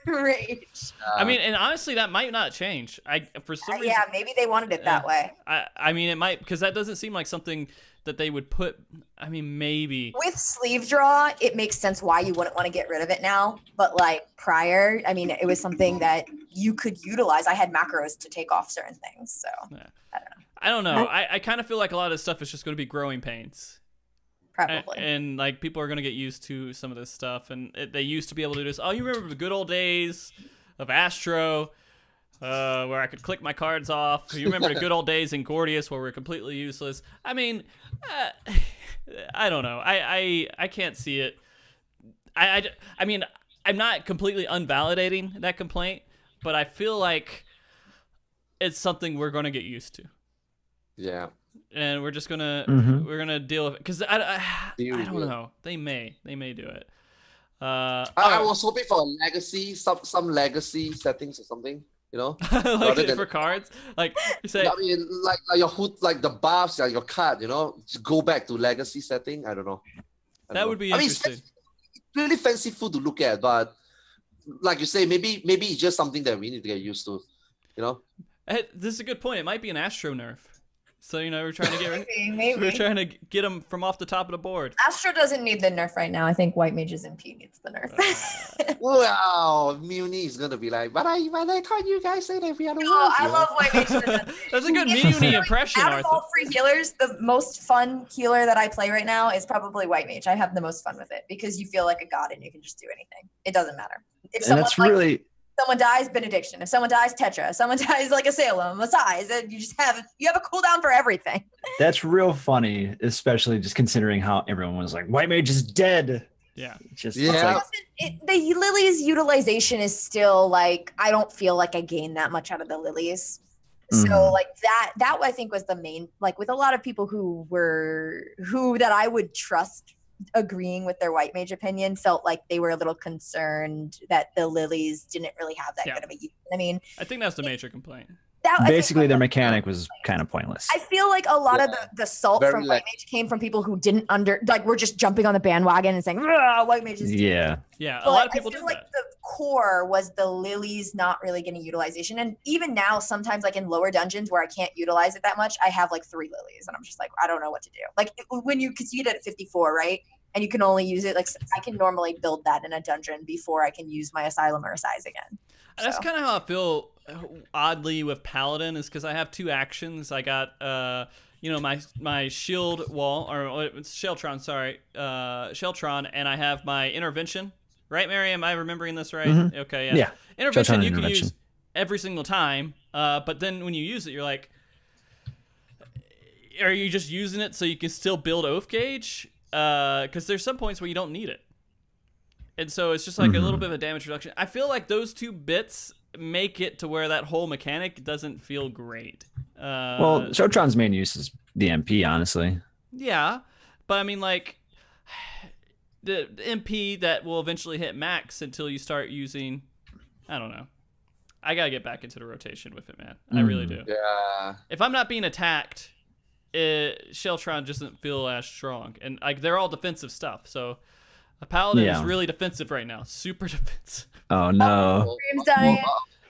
Rage. I mean, and honestly, that might not change. For some reason. Yeah, maybe they wanted it that way. I mean, it might, because that doesn't seem like something that they would put. I mean, maybe with sleeve draw, it makes sense why you wouldn't want to get rid of it now. But like prior, I mean, it was something that you could utilize. I had macros to take off certain things, so yeah. I don't know. I don't know. I kind of feel like a lot of this stuff is just going to be growing pains. Probably. And like people are going to get used to some of this stuff, and they used to be able to do this. Oh, you remember the good old days of Astro, where I could click my cards off. You remember the good old days in Gordius where we're completely useless. I mean, I don't know. I can't see it. I mean, I'm not completely unvalidating that complaint, but I feel like it's something we're going to get used to. Yeah. And we're just gonna we're gonna deal with it, because I don't know. They may do it. I was hoping for a legacy, some legacy settings or something, you know, like for cards. Like you say, I mean, like your hood, like the buffs, like your card, you know, just go back to legacy setting. I don't know. That would be interesting. It's really fanciful to look at, but like you say, maybe it's just something that we need to get used to, you know. Hey, this is a good point. It might be an Astro nerf. So, you know, we're trying to get maybe. We're trying to get them from off the top of the board. Astro doesn't need the nerf right now. I think White Mages MP needs the nerf. Wow, Muni is gonna be like, but I thought you guys say that we are the Oh, I love White Mages. That's a good Muni impression, Out of Arthur. all free healers, the most fun healer that I play right now is probably White Mage. I have the most fun with it because you feel like a god and you can just do anything. It doesn't matter. If And that's really someone dies, Benediction. If someone dies, Tetra. If someone dies, like a Salem, a size. You have a cooldown for everything. that's real funny, especially just considering how everyone was like, White Mage is dead. Yeah. Just Yeah. it's like, The Lilies utilization is still like, I don't feel like I gained that much out of the Lilies. So like that I think was the main, like with a lot of people who that I would trust agreeing with their White Mage opinion, felt like they were a little concerned that the Lilies didn't really have that good of a use. I mean, I think that's the major complaint. basically their mechanic was kind of pointless. I feel like a lot of the salt Very from White Mage came from people who didn't were just jumping on the bandwagon and saying, White Mages. Yeah. Yeah, But a lot of people I feel did like that. the core was the lilies not really getting utilization. And even now, sometimes like in lower dungeons where I can't utilize it that much, I have like 3 lilies and I'm just like, I don't know what to do. Like when you could see it at 54, right? And you can only use it, like I can normally build that in a dungeon before I can use my Asylum or Size again. That's kind of how I feel oddly with Paladin, is because I have 2 actions. I got, you know, my shield wall, or it's Sheltron, sorry, Sheltron, and I have my intervention. Right, Merri? Am I remembering this right? Mm-hmm. Okay, yeah. Yeah. Intervention Sheltron you can intervention. use every single time, but then when you use it, you're like, are you just using it so you can still build Oath Gauge? Because there's some points where you don't need it. And so it's just like a little bit of a damage reduction. I feel like those 2 bits make it to where that whole mechanic doesn't feel great. Well, Shotron's main use is the MP, honestly. Yeah, but I mean, like, the MP that will eventually hit max until you start using, I don't know. I gotta get back into the rotation with it, man. I really do. Yeah. If I'm not being attacked, Sheltron doesn't feel as strong. And like they're all defensive stuff, so a Paladin is really defensive right now. Super defensive. Oh, no. Stream's dying.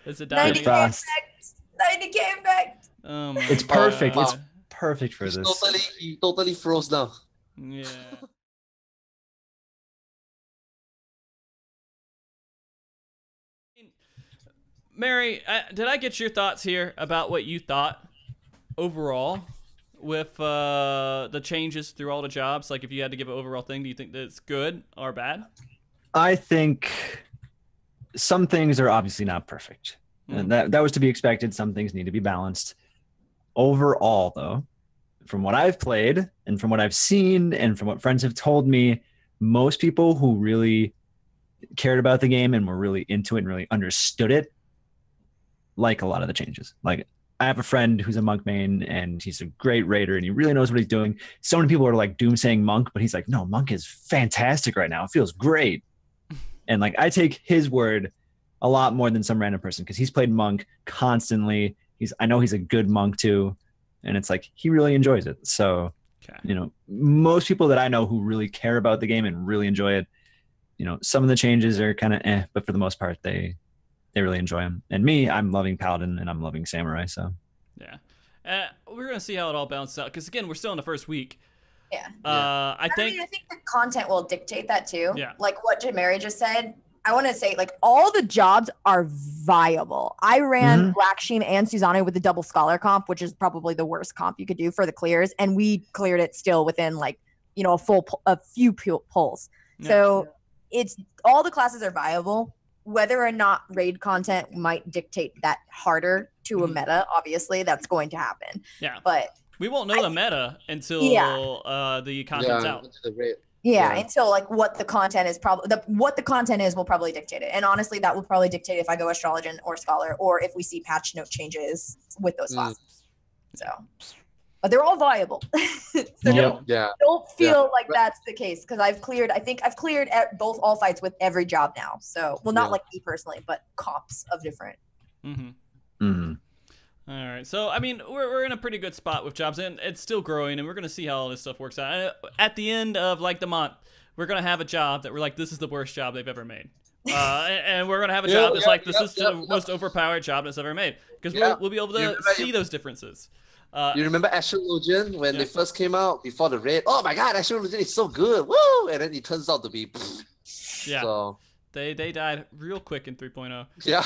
Is it dying? 90k effect. 90k effect. Oh my It's perfect. God. It's perfect for this. He totally froze now. Yeah. Merri, did I get your thoughts here about what you thought overall with the changes through all the jobs? Like, if you had to give an overall thing, do you think that it's good or bad? I think some things are obviously not perfect. And that was to be expected. Some things need to be balanced. Overall, though, from what I've played and from what I've seen and from what friends have told me, most people who really cared about the game and were really into it and really understood it like a lot of the changes. Like, I have a friend who's a monk main and he's a great raider and he really knows what he's doing. So many people are like doomsaying monk, but he's like, no, monk is fantastic right now. It feels great. And like, I take his word a lot more than some random person because he's played monk constantly. I know he's a good monk too. And it's like, he really enjoys it. So, you know, most people that I know who really care about the game and really enjoy it, you know, some of the changes are kind of but for the most part, they really enjoy them. And me, I'm loving Paladin and I'm loving Samurai. So, yeah, we're gonna see how it all balances out because again, we're still in the first week. Yeah. I think the content will dictate that too. Yeah. Like what Merri just said. I want to say, like, all the jobs are viable. I ran Black Sheen and Susanna with the double scholar comp, which is probably the worst comp you could do for the clears, and we cleared it still within, like, you know, a few pulls. Yeah. So it's all the classes are viable. Whether or not raid content might dictate that harder to a meta, obviously, that's going to happen. Yeah, but we won't know the meta until the content's out. Yeah, until like what the content is what the content is will probably dictate it. And honestly, that will probably dictate if I go Astrologian or Scholar or if we see patch note changes with those classes. So, but they're all viable. So don't feel like that's the case because I think I've cleared at all fights with every job now. So, well, not like me personally, but comps of different. All right, so I mean, we're in a pretty good spot with jobs, and it's still growing, and we're gonna see how all this stuff works out. At the end of like the month, we're gonna have a job that we're like, this is the worst job they've ever made, and we're gonna have a job that's like, this is the most overpowered job that's ever made, because we'll be able to see those differences. You remember Astrologian when they first came out before the raid? Oh my God, Astrologian is so good, woo! And then it turns out to be, so they died real quick in 3.0. Yeah.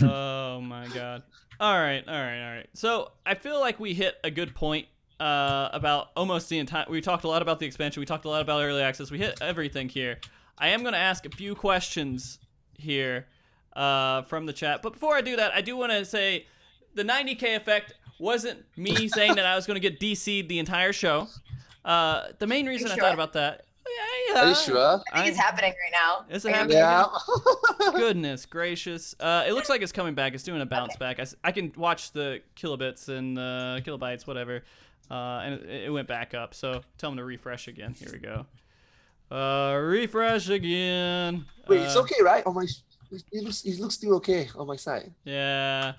Oh my God. All right. So I feel like we hit a good point about almost the entire. We talked a lot about the expansion. We talked a lot about early access. We hit everything here. I am going to ask a few questions here from the chat. But before I do that, I do want to say the 90K effect wasn't me saying that I was going to get DC'd the entire show. The main reason I thought about that. Are you sure? I think it's happening right now. Is it happening? Yeah. Goodness gracious. It looks like it's coming back. It's doing a bounce back. I can watch the kilobits and kilobytes, whatever. And it went back up. So tell them to refresh again. Here we go. Refresh again. Wait, it's okay, right? It looks still okay on my side. Yeah.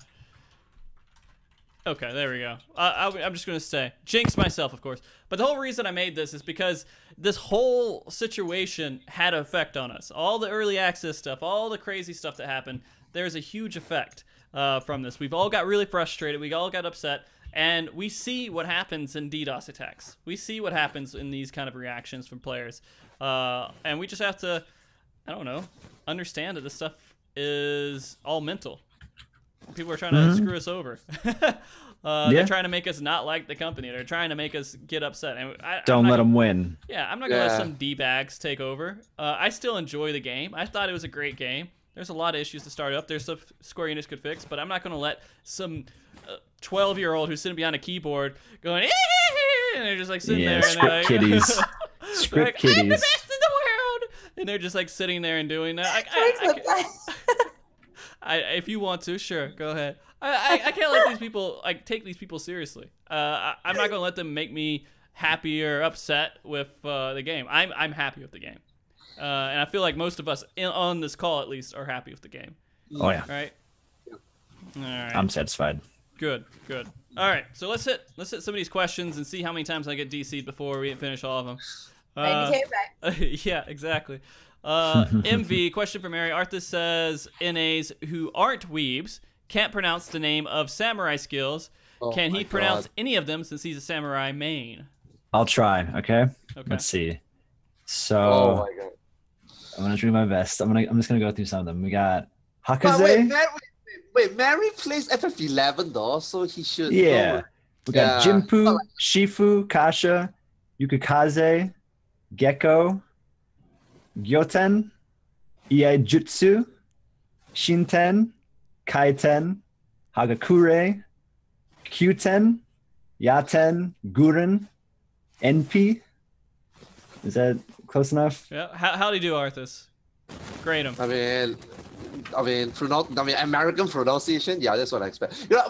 Okay, there we go. I'm just going to say, jinx myself, of course. But the whole reason I made this is because this whole situation had an effect on us. All the early access stuff, all the crazy stuff that happened, there's a huge effect from this. We've all got really frustrated. We all got upset. And we see what happens in DDoS attacks. We see what happens in these kind of reactions from players. And we just have to, I don't know, understand that this stuff is all mental. People are trying to screw us over. They're trying to make us not like the company. They're trying to make us get upset. And Don't let them win. Yeah, I'm not going to let some D-bags take over. I still enjoy the game. I thought it was a great game. There's a lot of issues to start up. There's stuff Square Enix could fix, but I'm not going to let some 12-year-old who's sitting behind a keyboard going, and they're just like sitting there. Script and kitties. Script like, kitties. I'm the best in the world. And they're just like sitting there and doing that. If you want to, sure, go ahead. I can't let these people take these people seriously. I'm not gonna let them make me happy or upset with the game. I'm happy with the game, and I feel like most of us on this call at least are happy with the game. Oh yeah. All right. All right. I'm satisfied. Good. All right, so let's hit some of these questions and see how many times I get DC'd before we finish all of them. Yeah, exactly. MV, question for Merri. Arthars says NAs who aren't weebs can't pronounce the name of samurai skills. Can he pronounce any of them since he's a samurai main? I'll try, okay? Let's see. So I'm gonna do my best. I'm just gonna go through some of them. We got Hakaze. Wait, Merri plays FF11 though, so he should Yeah. know. We got Jinpu, Shifu, Kasha, Yukikaze, Gecko, Gyoten, Iaijutsu, Shinten, Kaiten, Hagakure, Kyuten, Yaten, Guren, NP. Is that close enough? Yeah. How do you do, Arthars? Grade him. I mean, American pronunciation. Yeah, that's what I expect. You know,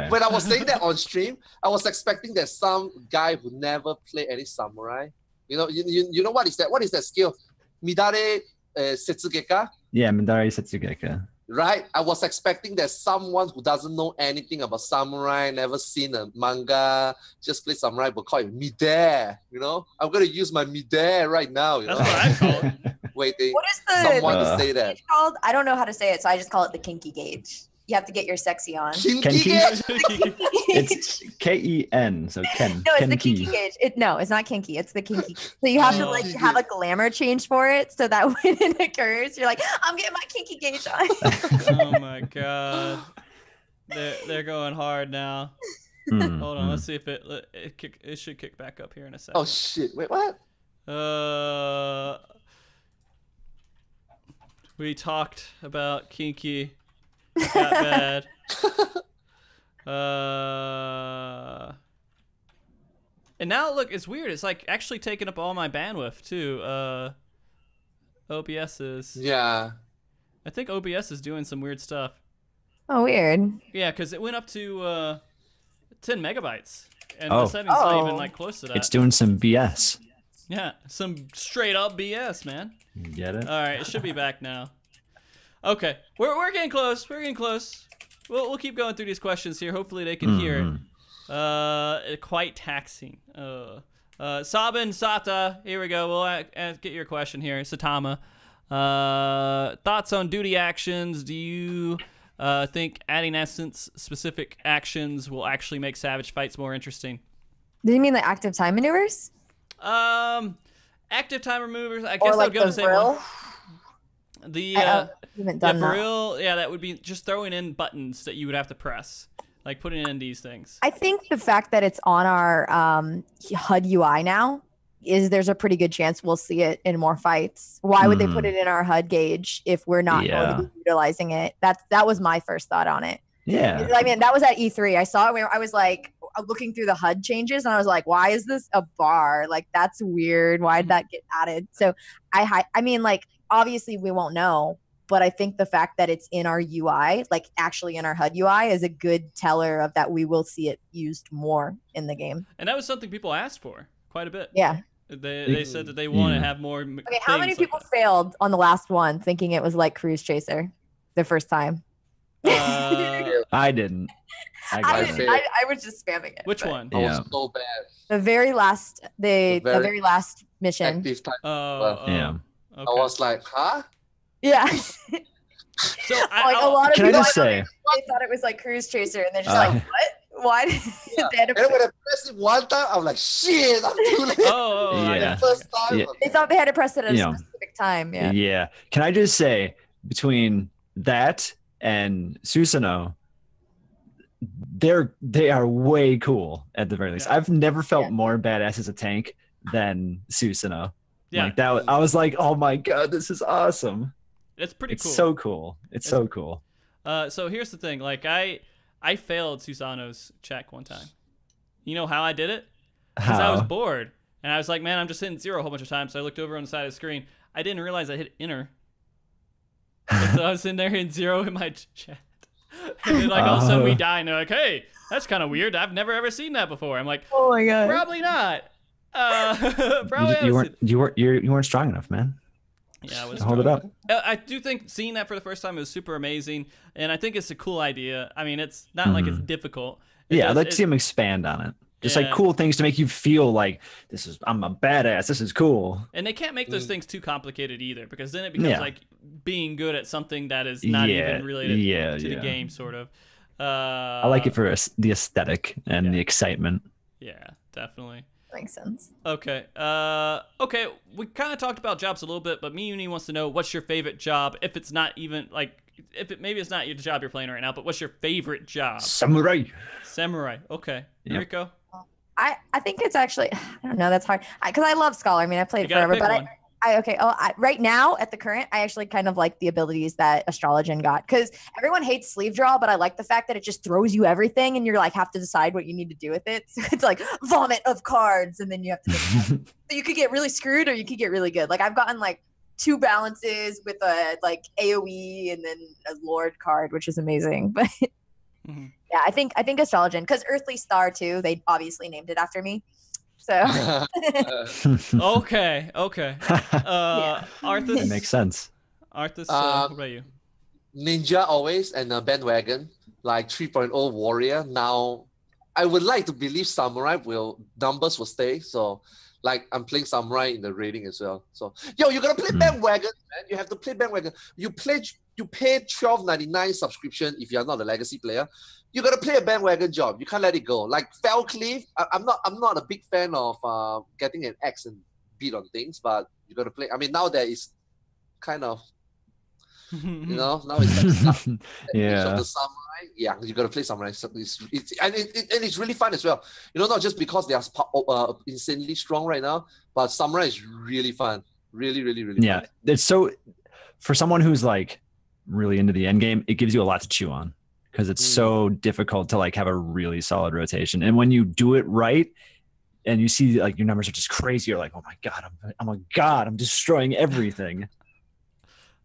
when I was saying that on stream, I was expecting that some guy who never played any samurai. You know what is that? What is that skill? Midare Setsugeka. Yeah, Midare Setsugeka. Right? I was expecting that someone who doesn't know anything about samurai, never seen a manga, just play samurai, but call it Midare. You know, I'm gonna use my Midare right now. That's what I call it. Waiting. What is the someone to say that called? I don't know how to say it, so I just call it the kinky gauge. You have to get your sexy on. Kinky? It's Ken, so Ken. No, it's Ken the kinky gauge. No, it's not kinky. It's the kinky. So you have to have a glamour change for it, so that when it occurs, you're like, I'm getting my kinky gauge on. Oh my god, they're going hard now. Hold on, let's see if it should kick back up here in a second. Oh shit! Wait, what? We talked about kinky. Got bad. And now look, it's weird. It's like actually taking up all my bandwidth too. OBS is. Yeah. I think OBS is doing some weird stuff. Oh, weird. Yeah, because it went up to 10 megabytes, and the setting's not even like close to that. It's doing some BS. Yeah, some straight up BS, man. You get it? All right, it should be back now. Okay, we're getting close. We're getting close. We'll keep going through these questions here. Hopefully they can hear it. Quite taxing. Sabin Sata, here we go. We'll get your question here. Satama. Thoughts on duty actions? Do you think adding essence-specific actions will actually make Savage fights more interesting? Do you mean like active time maneuvers? Active time removers. I guess or like I'd go the same Vril? one. The haven't done Vril, yeah, that would be just throwing in buttons that you would have to press, like putting in these things. I think the fact that it's on our HUD UI now is there's a pretty good chance we'll see it in more fights. Why would they put it in our HUD gauge if we're not going to be utilizing it? That was my first thought on it. Yeah. I mean, that was at E3. I saw it where I was like looking through the HUD changes and I was like, why is this a bar? Like, that's weird. Why did that get added? So I mean, like, obviously we won't know, but I think the fact that it's in our UI, like actually in our HUD UI, is a good teller of that we will see it used more in the game. And that was something people asked for quite a bit. Yeah. They said that they want to have more. Okay, how many people failed on the last one thinking it was like Cruise Chaser the first time? I didn't. I I, got didn't, it. I was just spamming it. Which but one? I Yeah. was so bad. The very last, the very very last mission. Active time. Oh, Yeah. okay. I was like, huh? Yeah. So Like a lot of Can I people, just say? they thought it was like Cruise Chaser, and they're just Uh, like, what? Why did Yeah. they had to And then when I pressed it one time, I'm like, shit, I'm too late. I Yeah. got it. First time. Yeah. They thought they had to press it at a You know. specific time. Yeah. Yeah. Can I just say, between that and Susanoo, they are way cool at the very least. Yeah. I've never felt Yeah. more badass as a tank than Susanoo. Yeah. Like that, I was like, oh my god, this is awesome. It's pretty It's cool. so cool. It's so cool. So here's the thing. Like I failed Susanoo's check one time. You know how I did it? Because I was How? bored. And I was like, man, I'm just hitting 0 a whole bunch of times. So I looked over on the side of the screen. I didn't realize I hit enter. And so I was sitting there hitting 0 in my chat. And then like all of a sudden we die and they're like, hey, that's kind of weird. I've never ever seen that before. I'm like, Oh my god. probably not. Probably You weren't strong enough, man. Yeah, I was Hold it drunk. up. I do think seeing that for the first time was super amazing, and I think it's a cool idea. I mean, it's not like it's difficult. Yeah, I'd like to see him expand on it. Just like Yeah. cool things to make you feel like I'm a badass. This is cool. And they can't make those things too complicated either, because then it becomes Yeah. like being good at something that is not even related to the game, sort of. I like it for the aesthetic and yeah. the excitement. Yeah, definitely. Makes sense. Okay. Okay. We kind of talked about jobs a little bit, but Miyuni wants to know what's your favorite job. If it's not even like, maybe it's not your job you're playing right now, but what's your favorite job? Samurai. Samurai. Okay. Yep. Nariko. I think it's actually, I don't know, that's hard because I love Scholar. I mean, I played You it gotta forever, pick but one. right now at the current, I actually kind of like the abilities that Astrologian got because everyone hates sleeve draw, but I like the fact that it just throws you everything and you're like have to decide what you need to do with it. So it's like vomit of cards, and then you have to. So you could get really screwed or you could get really good. Like I've gotten like 2 balances with a like AOE and then a Lord card, which is amazing. But Mhm. yeah, I think Astrologian because Earthly Star too. They obviously named it after me. So Okay. Okay. Arthas. That makes sense. Arthas, what about you? Ninja always and a bandwagon, like 3.0 warrior. Now, I would like to believe samurai numbers will stay. So, like I'm playing samurai in the raiding as well. So, yo, you're gonna play bandwagon, man. You have to play bandwagon. You pay $12.99 subscription if you are not a legacy player. You gotta play a bandwagon job. You can't let it go. Like Fellcleave, I'm not a big fan of getting an axe and beat on things, but you gotta play. I mean, now there is kind of now it's like Yeah. of the samurai. Yeah, you gotta play samurai. So it's really fun as well. Not just because they are insanely strong right now, but samurai is really fun. Really, really, really Yeah. fun. It's so, for someone who's like really into the end game, it gives you a lot to chew on because it's so difficult to like have a really solid rotation. And when you do it right and you see like your numbers are just crazy, you're like, oh my God, I'm destroying everything.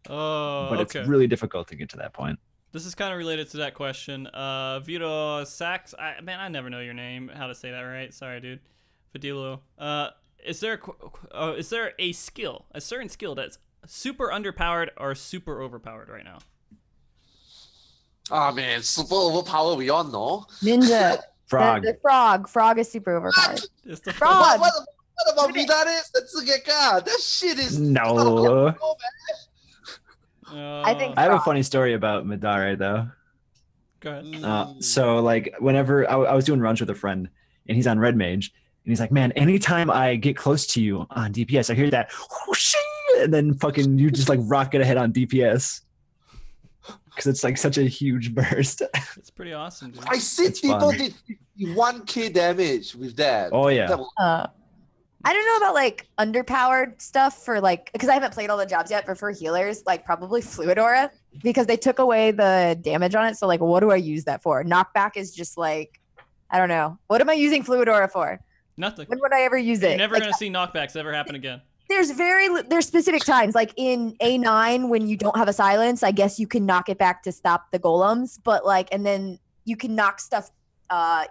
Oh, But okay. it's really difficult to get to that point. This is kind of related to that question. Vito Sax, I never know your name, how to say that right. Sorry, dude. Fadilo. Is there a certain skill that's super underpowered or super overpowered right now? Ah man, super overpowered. We all know. Ninja. Frog. The frog. Frog is super overpowered. It's the Frog. What about Vidares and Tsugeka? That shit is No. I think I have a frog. funny story about Midare though. Go ahead. So like whenever I was doing runs with a friend and he's on Red Mage and he's like, man, anytime I get close to you on DPS, I hear that whoosh, and then fucking you just like rocket ahead on DPS because it's like such a huge burst. It's pretty awesome, dude. I see It's people fun. did 1k damage with that. Oh yeah. That was- I don't know about like underpowered stuff for like because I haven't played all the jobs yet, but for healers, like probably Fluid Aura because they took away the damage on it. So like, what do I use that for? Knockback is just like, I don't know. What am I using Fluid Aura for? Nothing. When would I ever use it? You're never Like, gonna see knockbacks ever happen again. there's specific times like in A9 when you don't have a silence. I guess you can knock it back to stop the golems, but like, and then you can knock stuff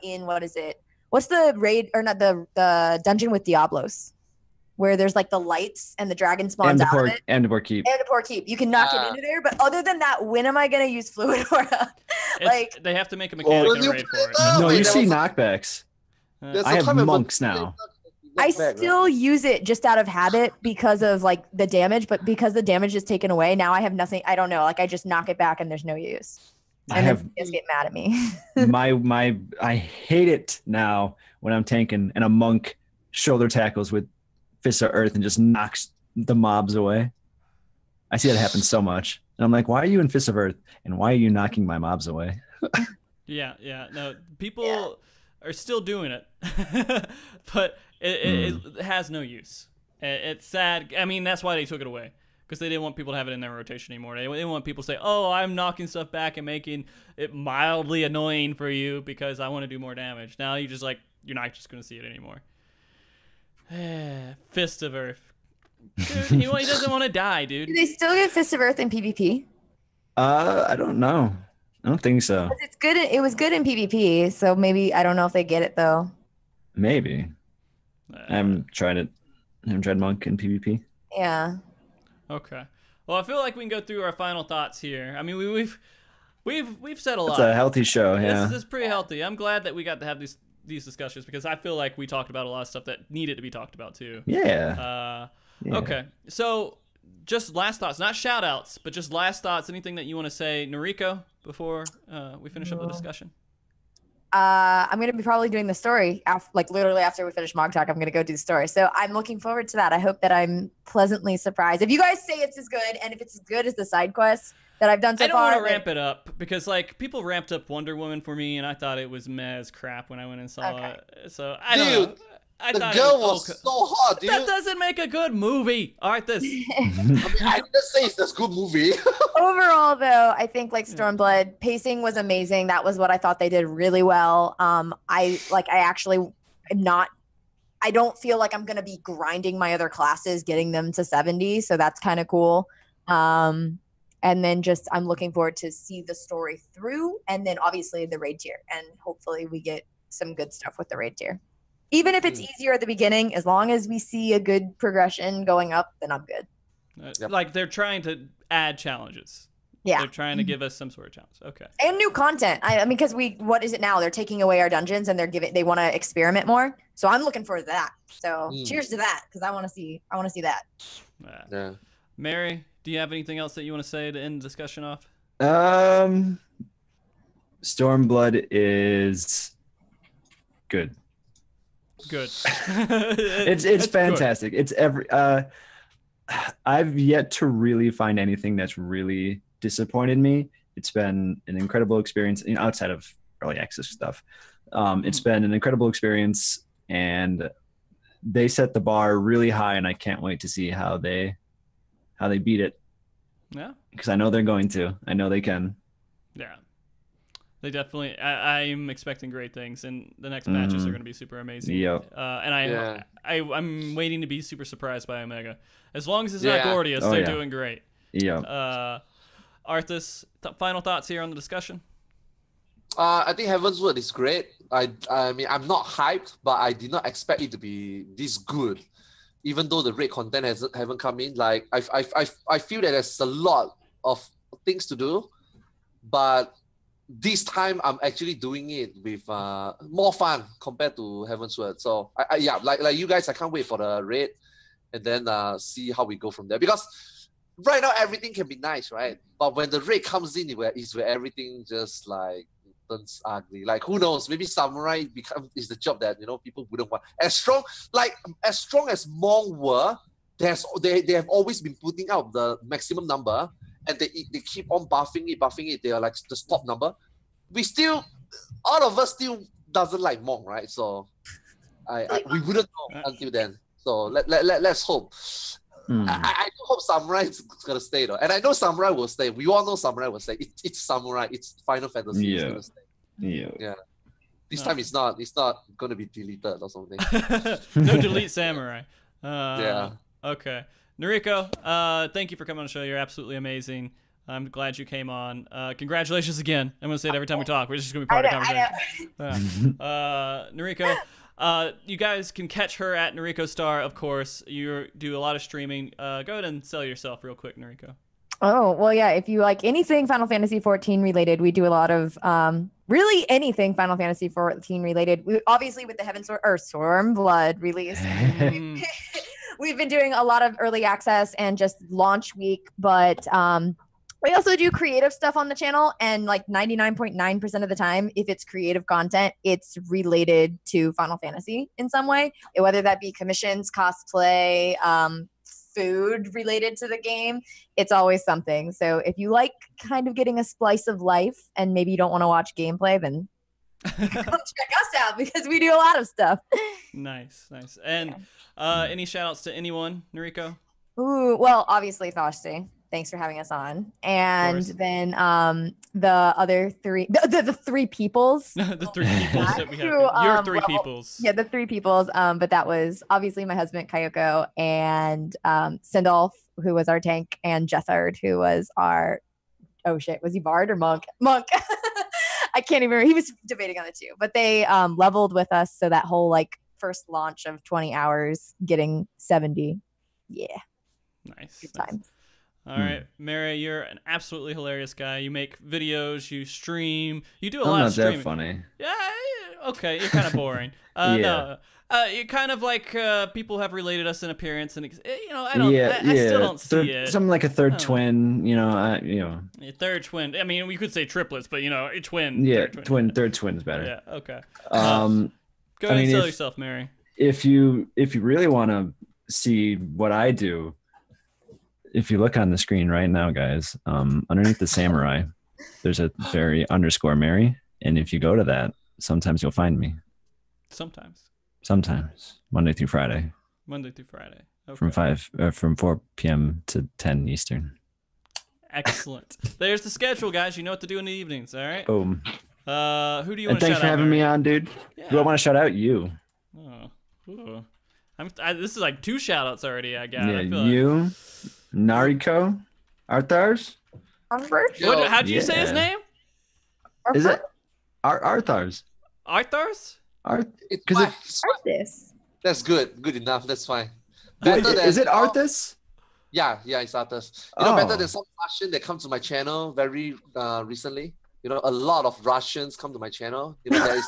in what is it? What's the raid or not the dungeon with Diablos, where there's like the lights and the dragon spawns out of it. Andapur Keep. Andapur Keep. You can knock it into there, but other than that, when am I gonna use Fluid Aura? Like they have to make a mechanic and a raid for it. No, you see knockbacks. I have monks now. I still use it just out of habit because of like the damage, but because the damage is taken away, now I have nothing. I don't know. Like I just knock it back and there's no use. And then you guys get mad at me. I hate it now when I'm tanking and a monk shoulder tackles with Fists of Earth and just knocks the mobs away. I see that happen so much. And I'm like, why are you in Fists of Earth? And why are you knocking my mobs away? Yeah. No, people are still doing it. But it has no use. It's sad. I mean, that's why they took it away. Because they didn't want people to have it in their rotation anymore. They didn't want people to say, oh, I'm knocking stuff back and making it mildly annoying for you because I want to do more damage. Now you're just like, you're not just going to see it anymore. Fist of Earth. Dude, he doesn't want to die, dude. Do they still get Fist of Earth in PvP? I don't know. I don't think so. It's good. It was good in PvP, so maybe I don't know if they get it though. Maybe. I haven't tried it. I haven't tried monk in PvP. Yeah. Okay. Well, I feel like we can go through our final thoughts here. I mean, we've said a lot. It's a healthy show. Yeah. This is pretty healthy. I'm glad that we got to have these discussions because I feel like we talked about a lot of stuff that needed to be talked about too. Yeah. Okay. So, just last thoughts, not shout outs, but just last thoughts. Anything that you want to say, Nariko, before we finish up the discussion? I'm going to be probably doing the story literally after we finish MogTalk. I'm going to go do the story. So I'm looking forward to that. I hope that I'm pleasantly surprised. If you guys say it's as good, and if it's as good as the side quests that I've done so far. I don't want to ramp it up because like people ramped up Wonder Woman for me, and I thought it was meh as crap when I went and saw it. So I don't know. The girl was so hot, dude. That doesn't make a good movie, Arthars. I didn't say it's a good movie. Overall, though, I think like Stormblood pacing was amazing. That was what I thought they did really well. I actually am not. I don't feel like I'm gonna be grinding my other classes, getting them to 70. So that's kind of cool. And then I'm looking forward to see the story through, and then obviously the raid tier, and hopefully we get some good stuff with the raid tier. Even if it's easier at the beginning, as long as we see a good progression going up, then I'm good. Like they're trying to add challenges. Yeah. They're trying to give us some sort of challenge. Okay. And new content. I mean, because what is it now? They're taking away our dungeons and they want to experiment more. So I'm looking forward to that. So cheers to that, because I want to see that. Yeah. Merri, do you have anything else that you want to say to end the discussion off? Stormblood is good. Good. it's fantastic. Good. It's I've yet to really find anything that's really disappointed me. It's been an incredible experience, outside of early access stuff. It's been an incredible experience, and they set the bar really high, and I can't wait to see how they beat it. Yeah. Because I know they're going to. I know they can. Yeah. They definitely. I'm expecting great things, and the next matches are going to be super amazing. Yep. And I'm waiting to be super surprised by Omega. As long as it's not Gordius, they're doing great. Yeah. Arthas, final thoughts here on the discussion? I think Heaven's Word is great. I mean, I'm not hyped, but I did not expect it to be this good. Even though the raid content haven't come in, like I feel that there's a lot of things to do, but this time I'm actually doing it with more fun compared to Heaven's Word. So like you guys, I can't wait for the raid and then see how we go from there. Because right now everything can be nice, right? But when the raid comes in, is where everything just like turns ugly. Like who knows? Maybe Samurai is the job that people wouldn't want. As strong as Hmong were, they have always been putting out the maximum number. And they keep on buffing it. They are like the top number. All of us still doesn't like Hmong, right? So we wouldn't know until then. So let's hope. I do hope Samurai is gonna stay though, and I know Samurai will stay. We all know Samurai will stay. It's Samurai. It's Final Fantasy. Yeah. It's gonna stay. Yeah. This time it's not gonna be deleted or something. No delete Samurai. Yeah. Okay. Nariko, thank you for coming on the show. You're absolutely amazing. I'm glad you came on. Congratulations again. I'm going to say it every time we talk. We're just going to be part of the conversation. Nariko, You guys can catch her at NarikoStar, of course. You do a lot of streaming. Go ahead and sell yourself real quick, Nariko. Oh, well, yeah. If you like anything Final Fantasy 14 related, we do a lot of really anything Final Fantasy 14 related. We obviously with the Stormblood release. We've been doing a lot of early access and just launch week, but we also do creative stuff on the channel, and like 99.9% of the time, if it's creative content, it's related to Final Fantasy in some way, whether that be commissions, cosplay, food related to the game. It's always something. So if you like kind of getting a slice of life and maybe you don't want to watch gameplay, then come check us out because we do a lot of stuff. Nice. And any shout outs to anyone, Nariko? Ooh, well, obviously Foshty. Thanks for having us on. And then the other three, the three peoples. The three peoples that we have. Your three peoples. Yeah, the three peoples. But that was obviously my husband, Kayoko, and Sindolf, who was our tank, and Jethard, who was our, oh shit, was he Bard or Monk? Monk. I can't even remember. He was debating on the two. But they leveled with us. So that whole like first launch of 20 hours, getting 70. Yeah. Nice. Good times. All right, Merri, you're an absolutely hilarious guy. You make videos, you stream, you do a lot of streaming. I'm not that funny. Yeah, okay, you're kind of boring. Yeah. No, you're kind of like people have related us in appearance, and you know, I still don't see it. Something like a third twin, you know, A third twin. I mean, we could say triplets, but you know, a twin. Yeah, third twin's better. Yeah, okay. Go ahead and sell yourself, Merri. If you really want to see what I do, if you look on the screen right now, guys, underneath the samurai, there's a very _Merri. And if you go to that, sometimes you'll find me. Sometimes. Monday through Friday. Okay. From 4 p.m. to 10 Eastern. Excellent. There's the schedule, guys. You know what to do in the evenings, all right? Boom. Who do you want to shout out? Thanks for having me on, dude. Yeah. Who I want to shout out? You. Oh. Ooh. This is like 2 shout outs already, I got. Yeah, you. Nariko, Arthars. How'd you say his name? Is it Arthars? Arthars? Arthas. That's good enough. That's fine. Is it Arthas? Yeah, it's Arthas. You know, better than some Russian that come to my channel very recently. You know, a lot of Russians come to my channel. You know,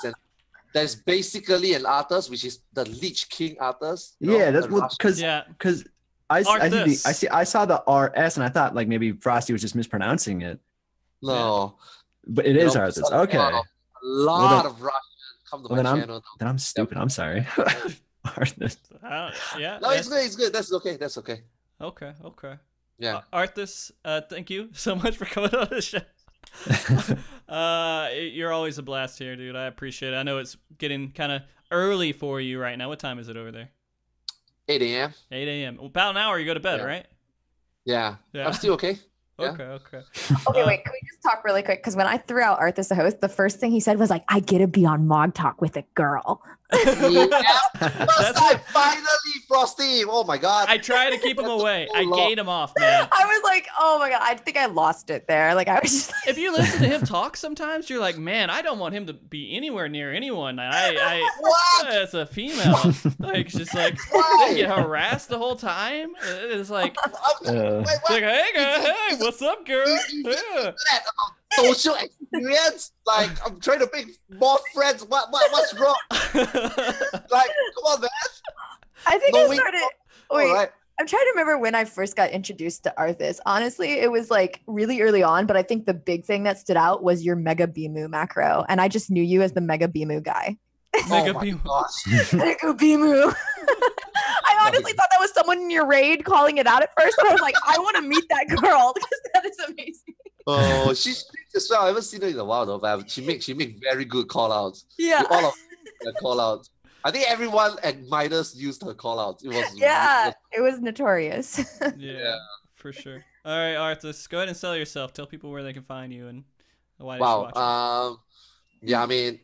there's basically an Arthas, which is the Lich King Arthas. Yeah, that's because I saw the RS and I thought like maybe Frosty was just mispronouncing it. No, but it is Arthas. Okay, a lot of Russians come to my channel. Then I'm stupid. I'm sorry. Arthas. Yeah. No, it's good. That's okay. Okay. Yeah. Arthas, thank you so much for coming on the show. You're always a blast here, dude. I appreciate it. I know it's getting kind of early for you right now. What time is it over there? 8 a.m. 8 a.m. Well, about an hour you go to bed, right? Yeah. I'm still okay. Yeah. Okay. Okay, wait. Can we just talk really quick? Because when I threw out Arthas the host, the first thing he said was like, "I get to be on MogTalk with a girl." Finally, Frosty. Oh my god. I try to keep him away. I gate him off, man. I was like, oh my god, I think I lost it there. Like I was just like... If you listen to him talk sometimes, you're like, man, I don't want him to be anywhere near anyone. What? It's a female. Like, just like, they get harassed the whole time. It's like, like, hey, guys, hey, what's up, girl? Yeah. Social experience, like I'm trying to make more friends. What's wrong? Like, come on, man. I think I started. Wait, right. I'm trying to remember when I first got introduced to Arthas. Honestly, it was like really early on, but I think the big thing that stood out was your Mega Bimu macro, and I just knew you as the Mega Bimu guy. Mega Bimu. Mega Bimu. I honestly thought that was someone in your raid calling it out at first, but I was like, I want to meet that girl because that is amazing. Oh, she streams as well. I haven't seen her in a while though, but she make very good call outs. Yeah. All of the call outs. I think everyone at Midas used her call outs. It was notorious. Yeah, for sure. All right, Arthas, go ahead and sell yourself. Tell people where they can find you and why they should watch you. Yeah, I mean,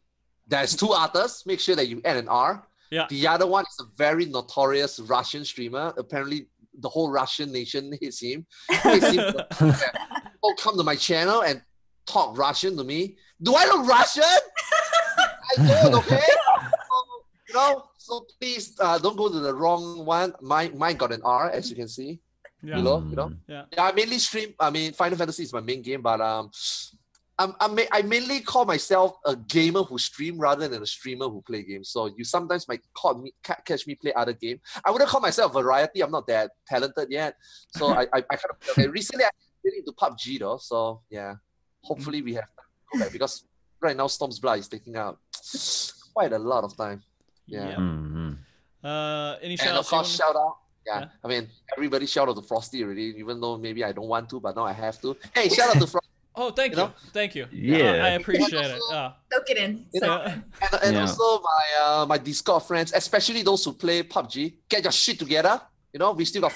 there's 2 Arthas. Make sure that you add an R. Yeah. The other one is a very notorious Russian streamer. Apparently, the whole Russian nation hates him. People come to my channel and talk Russian to me. Do I look Russian? I don't, okay? You know, so please don't go to the wrong one. Mine got an R, as you can see. Yeah. Below, you know. Yeah. Yeah, I mainly stream. I mean, Final Fantasy is my main game, but I mainly call myself a gamer who stream rather than a streamer who play games. So you sometimes might catch me play other game. I wouldn't call myself variety. I'm not that talented yet. So I kind of recently I really into PUBG though. So yeah, hopefully we have to go back because right now Stormblood is taking out quite a lot of time. Yeah. Any And of course, shout out. Yeah. I mean, everybody shout out to Frosty already, even though maybe I don't want to, but now I have to. Hey, shout out to Frosty. Oh, thank you. Thank you. Yeah. I appreciate it. Soak it in. And also my Discord friends, especially those who play PUBG, get your shit together. You know, we still got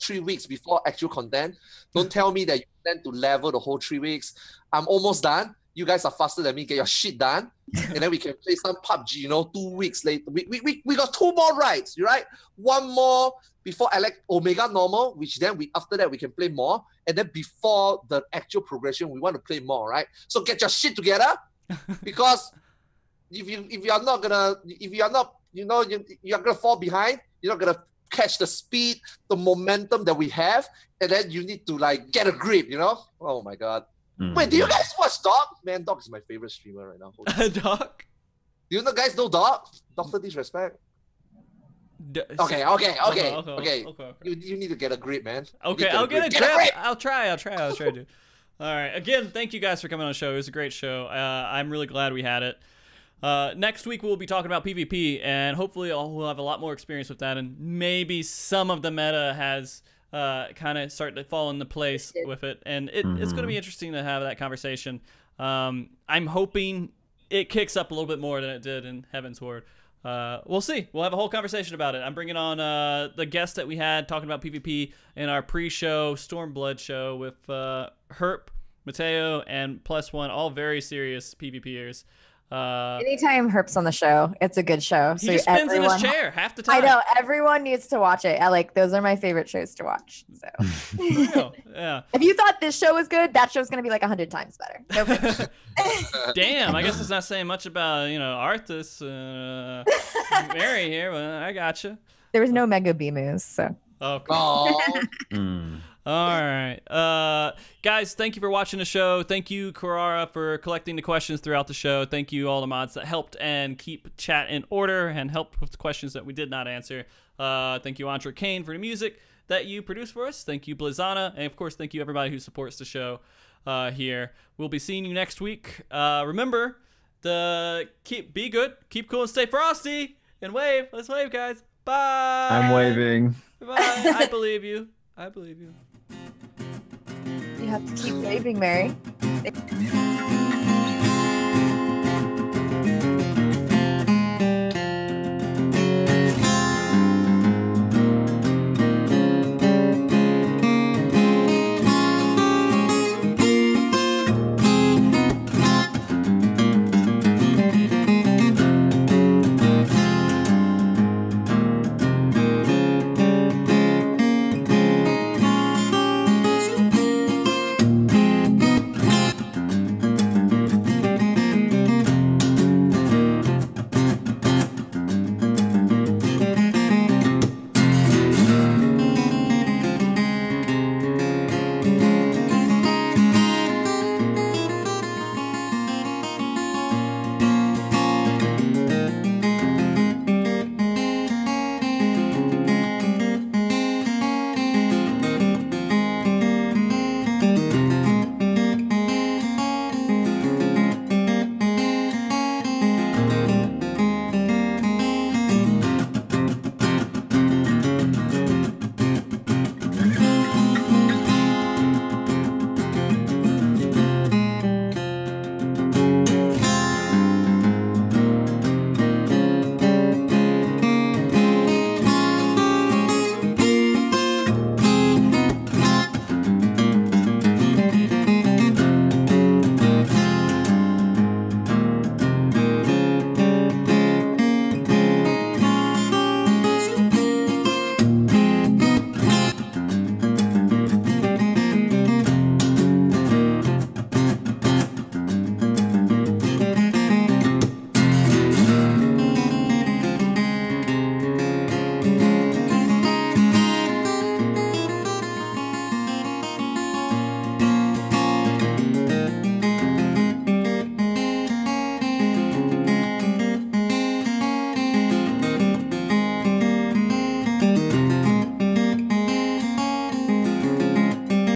3 weeks before actual content. Don't tell me that you plan to level the whole 3 weeks. I'm almost done. You guys are faster than me. Get your shit done. And then we can play some PUBG, you know, 2 weeks later. We got 2 more rides, right? 1 more before Omega Normal, which then after that we can play more. And then before the actual progression, we want to play more, right? So get your shit together. Because if you're not, you know, you're gonna fall behind. You're not gonna catch the speed, the momentum that we have. And then you need to like get a grip, you know? Oh my God. Wait, do you guys watch Dog? Man, Dog is my favorite streamer right now. Dog? Do you guys know Dog? Dr. Disrespect? Okay. You need to get a grip, man. Okay, I'll get a grip. I'll try to. All right. Again, thank you guys for coming on the show. It was a great show. I'm really glad we had it. Next week, we'll be talking about PvP, and hopefully we'll have a lot more experience with that, and maybe some of the meta has kind of started to fall into place with it, and it's going to be interesting to have that conversation. I'm hoping it kicks up a little bit more than it did in Heaven's Ward. We'll see. We'll have a whole conversation about it. I'm bringing on the guest that we had talking about PvP in our pre-show Stormblood show with Herp, Mateo, and +1, all very serious PvPers. Anytime Herp's on the show, it's a good show. He just spins in his chair half the time. I know, everyone needs to watch it. Those are my favorite shows to watch. So yeah. If you thought this show was good, that show's gonna be like 100 times better. Nope. Damn, I guess it's not saying much about, you know, Arthars, Merri here, but I gotcha. There was no Mega Bimus, so. Okay. All right. Guys, thank you for watching the show. Thank you, Carrara, for collecting the questions throughout the show. Thank you, all the mods that helped and keep chat in order and helped with the questions that we did not answer. Thank you, Andre Kane, for the music that you produced for us. Thank you, Blizzana. And, of course, thank you, everybody who supports the show here. We'll be seeing you next week. Remember, be good, keep cool, and stay frosty. And wave. Let's wave, guys. Bye. I'm waving. Bye. I believe you. I believe you. You have to keep waving, Merri.